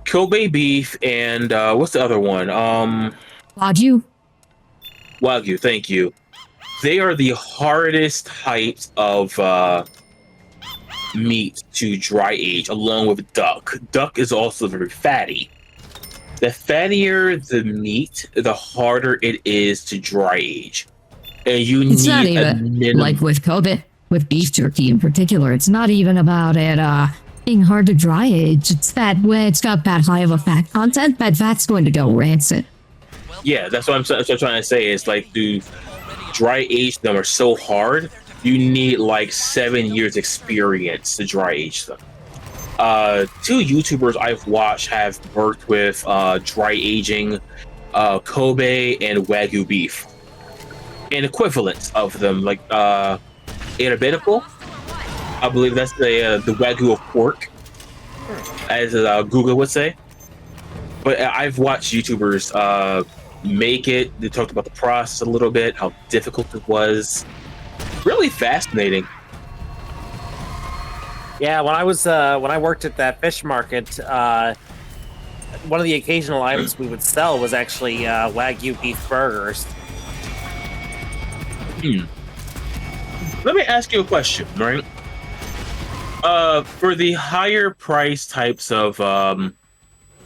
Kobe beef and what's the other one? Wagyu? Wagyu, thank you. They are the hardest types of meat to dry age, along with duck. Duck is also very fatty. The fattier the meat, the harder it is to dry age. And you It's need not a even, minimum. like with Kobe, with beef jerky in particular, it's not even about it being hard to dry age. It's that when it's got that high of a fat content, that fat's going to go rancid. Yeah, that's what I'm trying to say. Is like to dry age them are so hard. You need like 7 years experience to dry age them. 2 YouTubers I've watched have worked with dry aging Kobe and Wagyu beef, and equivalents of them, like Arikado. I believe that's the Wagyu of pork, as Google would say. But I've watched YouTubers make it. They talked about the process a little bit, how difficult it was. Really fascinating. Yeah, when I worked at that fish market, one of the occasional items we would sell was actually Wagyu beef burgers. Let me ask you a question, right? For the higher price types of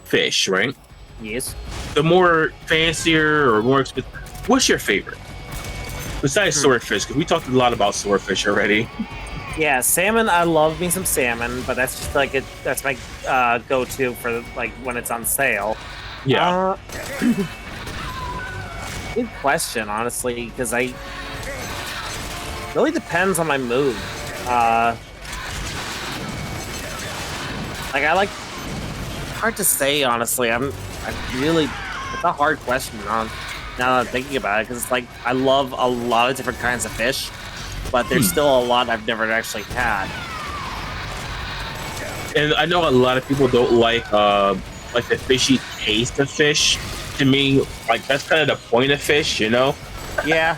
fish, right? Yes. The more fancier or more expensive, what's your favorite? Besides swordfish, because we talked a lot about swordfish already. Yeah, salmon. I love me some salmon, but that's just like that's my go-to for like when it's on sale. Yeah. Good question, honestly, because I really depends on my mood. Like I like hard to say, honestly. It's a hard question now that I'm thinking about it, because it's like I love a lot of different kinds of fish, but there's still a lot I've never actually had. And I know a lot of people don't like the fishy taste of fish. To me, like that's kind of the point of fish, you know? Yeah.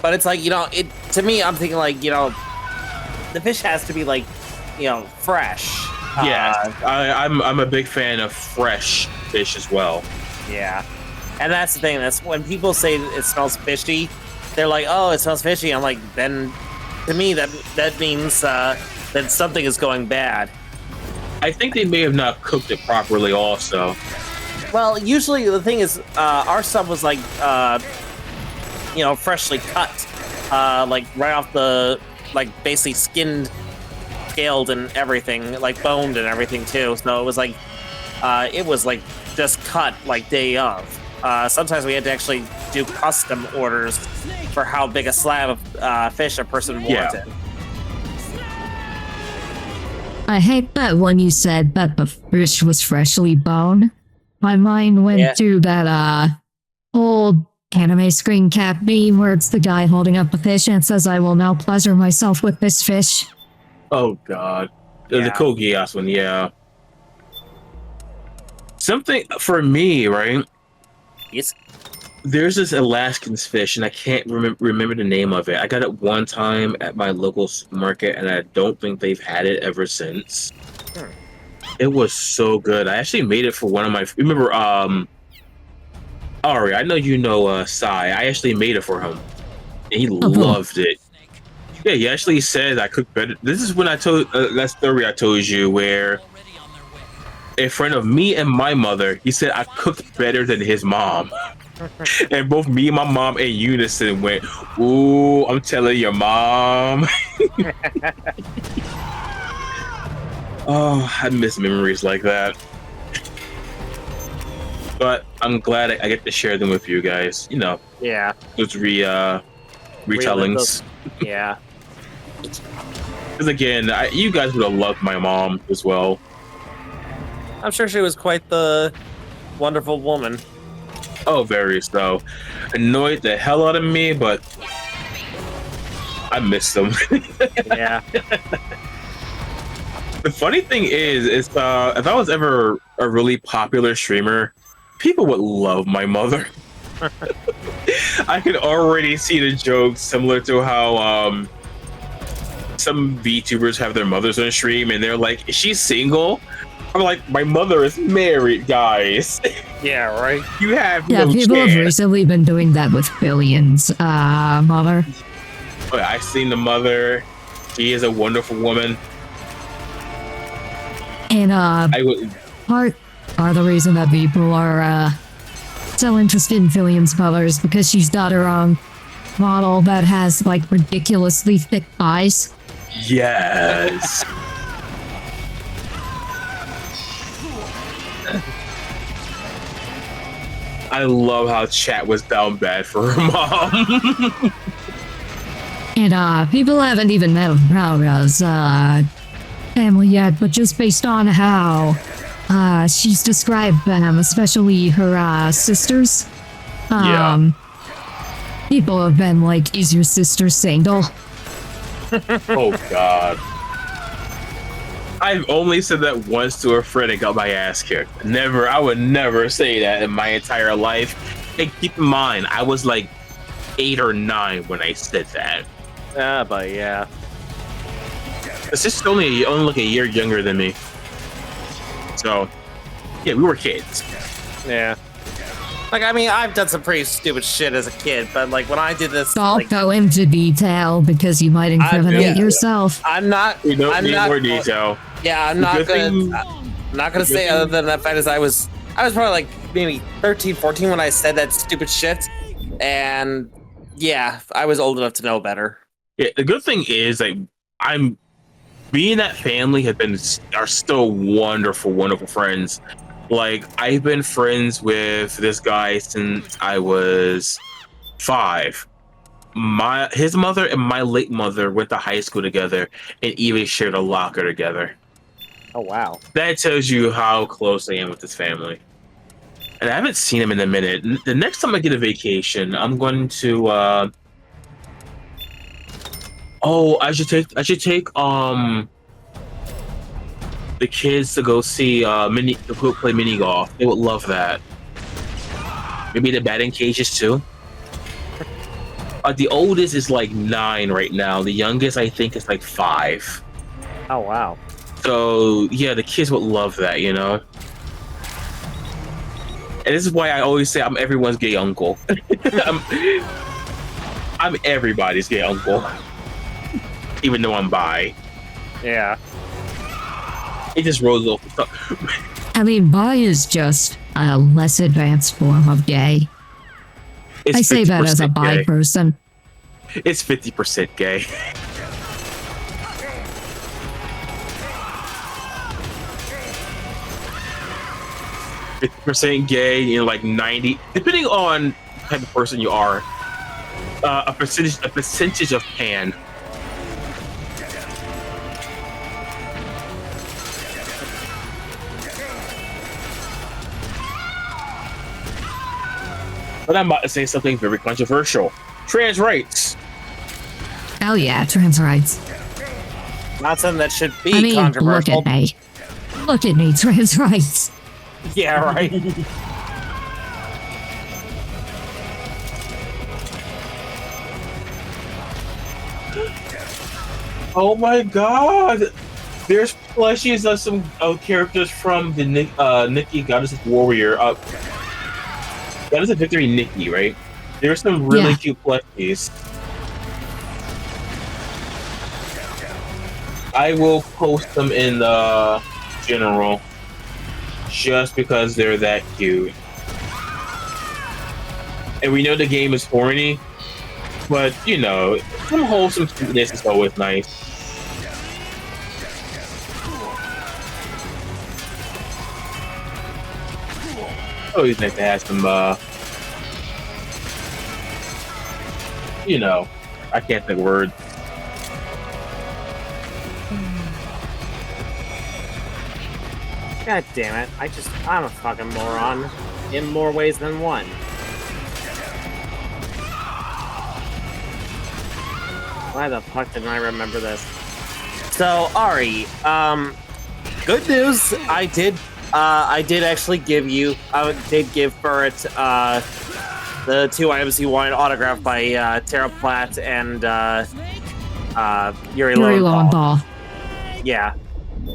But it's like, to me, I'm thinking like, the fish has to be like, fresh. Yeah, I'm a big fan of fresh fish as well. Yeah. And that's the thing. That's when people say it smells fishy, they're like, "Oh, it smells fishy." I'm like, then to me that means that something is going bad. I think they may have not cooked it properly also. Well, usually the thing is, our stuff was like, freshly cut, like right off the, like basically skinned, scaled and everything, like boned and everything too. So it was like just cut like day of. Sometimes we had to actually do custom orders for how big a slab of fish a person wanted. Yeah. I hate that when you said that the fish was freshly boned. My mind went to that old anime screen cap meme where it's the guy holding up the fish and says, "I will now pleasure myself with this fish." Oh god. The Code Geass one, yeah. Something for me, right? Yes. There's this Alaskan fish, and I can't remember the name of it. I got it one time at my local market, and I don't think they've had it ever since. It was so good. I actually made it for one of my. Remember, Ari? I know you know Sai. I actually made it for him, and he loved it. Yeah, he actually said I cooked better. This is when I told that story I told you where, in front of me and my mother, he said I cooked better than his mom. And both me and my mom in unison went, "Ooh, I'm telling your mom." Oh, I miss memories like that. But I'm glad I get to share them with you guys. Yeah. Those retellings. Yeah. Because again, you guys would have loved my mom as well. I'm sure she was quite the wonderful woman. Oh, very so. Annoyed the hell out of me, but I miss them. Yeah. The funny thing is if I was ever a really popular streamer, people would love my mother. I could already see the jokes similar to how some VTubers have their mothers on stream and they're like, "Is she single?" I'm like, "My mother is married, guys." Yeah, right. You have Yeah, no people have chance. recently been doing that with Billions, mother. But I've seen the mother. She is a wonderful woman. And I would. part of the reason that people are so interested in Billions' mother is because she's got her own model that has like ridiculously thick thighs. Yes. I love how chat was down bad for her mom. And people haven't even met Laura's family yet, but just based on how she's described them, especially her sisters. People have been like, "Is your sister single?" Oh God. I've only said that once to a friend and got my ass kicked. Never, I would never say that in my entire life. And keep in mind, I was like 8 or 9 when I said that. But yeah. It's just only like a year younger than me. So, yeah, we were kids. Yeah. Like, I mean, I've done some pretty stupid shit as a kid, but like when I did this, Don't like, go into detail because you might incriminate yourself. I'm not. We don't I'm need not, more detail. Yeah, I'm not gonna say other than the fact is I was probably like maybe 13, 14 when I said that stupid shit, and yeah, I was old enough to know better. Yeah, the good thing is like me and that family are still wonderful friends. Like, I've been friends with this guy since I was 5. His mother and my late mother went to high school together and even shared a locker together. Oh wow. That tells you how close I am with this family. And I haven't seen him in a minute. The next time I get a vacation, I'm going to I should take the kids to go see play mini golf. They would love that. Maybe the batting cages too. The oldest is like 9 right now. The youngest I think is like 5. Oh wow. So yeah, the kids would love that, you know. And this is why I always say I'm everyone's gay uncle. I'm everybody's gay uncle, even though I'm bi. Yeah. It just rolls off. I mean, bi is just a less advanced form of gay. I say that as a bi gay. person. It's 50% gay. %, gay, you know, like 90, depending on the type of person you are. A percentage of pan. But I'm about to say something very controversial. Trans rights. Oh yeah, trans rights. Not something that should be I mean, controversial. look at me. Look at me, trans rights. Yeah, right. Oh my god! There's plushies of some characters from the Nikki Goddess of Warrior. Goddess of Victory Nikki, right? There's some really cute plushies. I will post them in the general, just because they're that cute. And we know the game is horny, but you know, some wholesome cuteness is always nice. Always nice to have some, you know, I can't think of words. God damn it. I'm a fucking moron in more ways than one. Why the fuck didn't I remember this? So, Ari, good news. I did actually give you, I did give Burrit, the 2 items he wanted autographed by, Tara Platt and, Yuri Lowenthal. Yeah.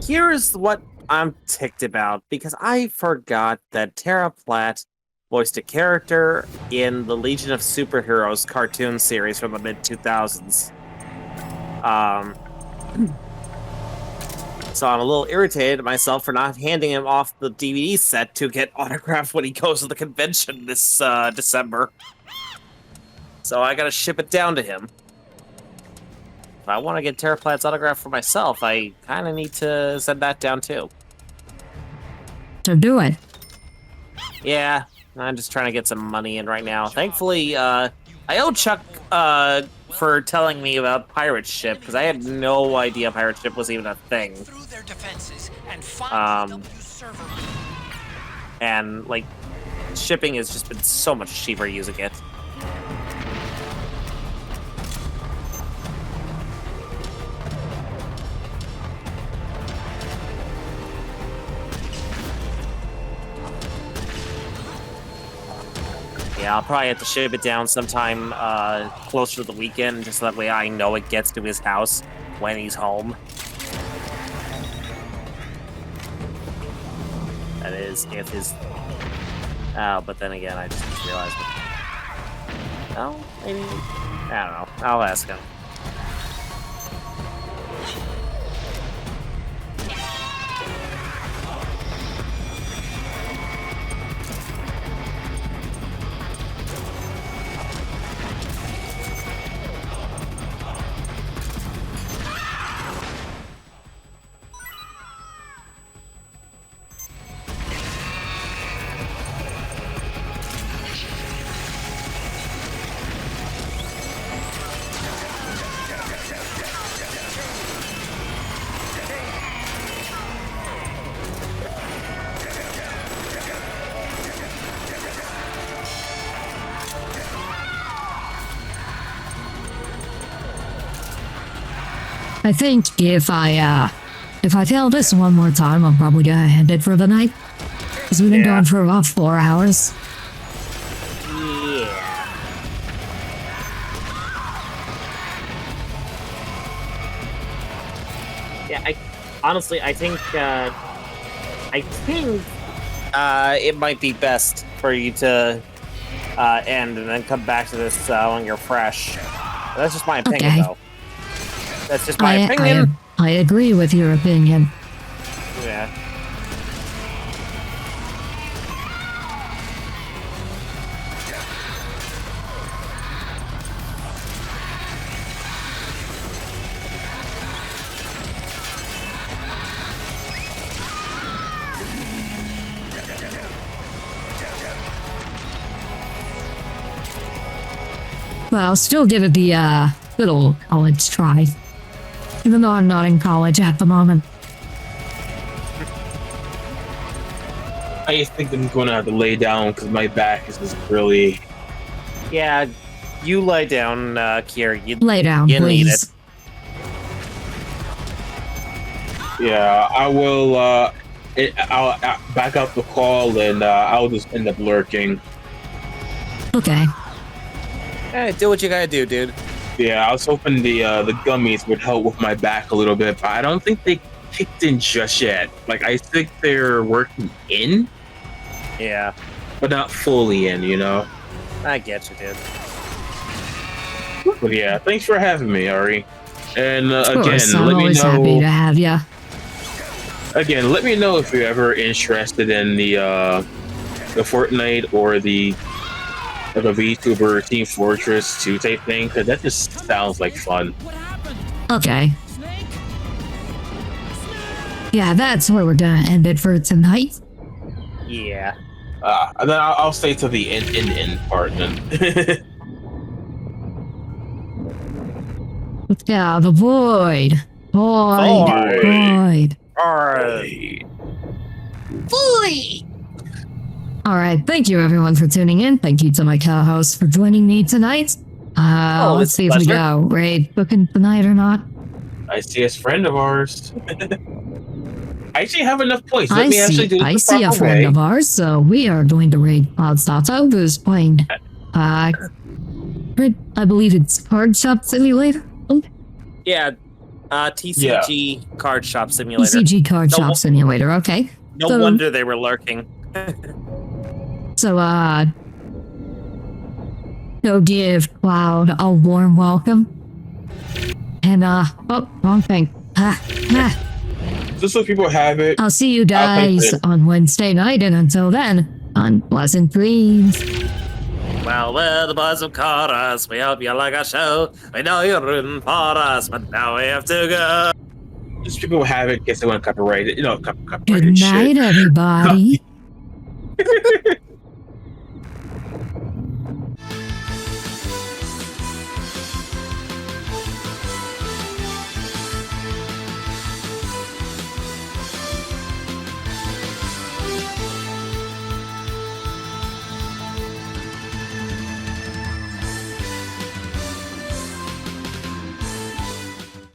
Here's what I'm ticked about, because I forgot that Tara Platt voiced a character in the Legion of Superheroes cartoon series from the mid-2000s. So I'm a little irritated at myself for not handing him off the DVD set to get autographed when he goes to the convention this December. So I gotta ship it down to him. If I want to get Tara Platt's autograph for myself, I kind of need to send that down too. So do it. Yeah, I'm just trying to get some money in right now. Thankfully, I owe Chuck for telling me about pirate ship because I had no idea pirate ship was even a thing. And like shipping has just been so much cheaper using it. Yeah, I'll probably have to ship it down sometime closer to the weekend, just so that way I know it gets to his house when he's home. That is, if his... Oh, but then again, I just realized... Oh, maybe... I don't know. I'll ask him. I think if I fail this one more time, I'm probably gonna end it for the night. Because we've been going for about 4 hours. Yeah, I think it might be best for you to end and then come back to this when you're fresh. That's just my opinion, though. That's just my opinion. I agree with your opinion. Yeah. But I'll still give it the little college try. Even though I'm not in college at the moment. I think I'm going to have to lay down because my back is just really... Yeah, you lay down, Kier. You lay down, you please. Need it. Yeah, I will, I'll back up the call and I'll just end up lurking. Okay. Hey, do what you gotta do, dude. Yeah, I was hoping the gummies would help with my back a little bit, but I don't think they kicked in just yet. Like, I think they're working in. Yeah. But not fully in, you know? I get you, dude. But yeah, thanks for having me, Ari. And again, I'm let me always know. happy to have ya. Again, let me know if you're ever interested in the Fortnite or the VTuber Team Fortress 2 type thing, because that just sounds like fun. Okay. Yeah, that's where we're gonna end it for tonight. Yeah. And then I'll stay to the end part then. Yeah, the void. Void. Alright, thank you everyone for tuning in. Thank you to my co-host for joining me tonight. Let's see if we go. Raid booking tonight or not. I see a friend of ours. I actually have enough points. Let me actually do this I see a friend of ours, so we are going to raid Cloud who's playing I believe it's Card Shop Simulator. Yeah, TCG Card Shop Simulator. TCG Card Shop Simulator, okay. No wonder they were lurking. So, go give Cloud a warm welcome. And, oh, wrong thing. Just so people have it. I'll see you guys on Wednesday night, and until then, unpleasant dreams. Well, we're the boys of chorus. We hope you like our show. We know you're rooting for us, but now we have to go. Just people have it in case they want to copyright it. You know, copyright Good night, everybody.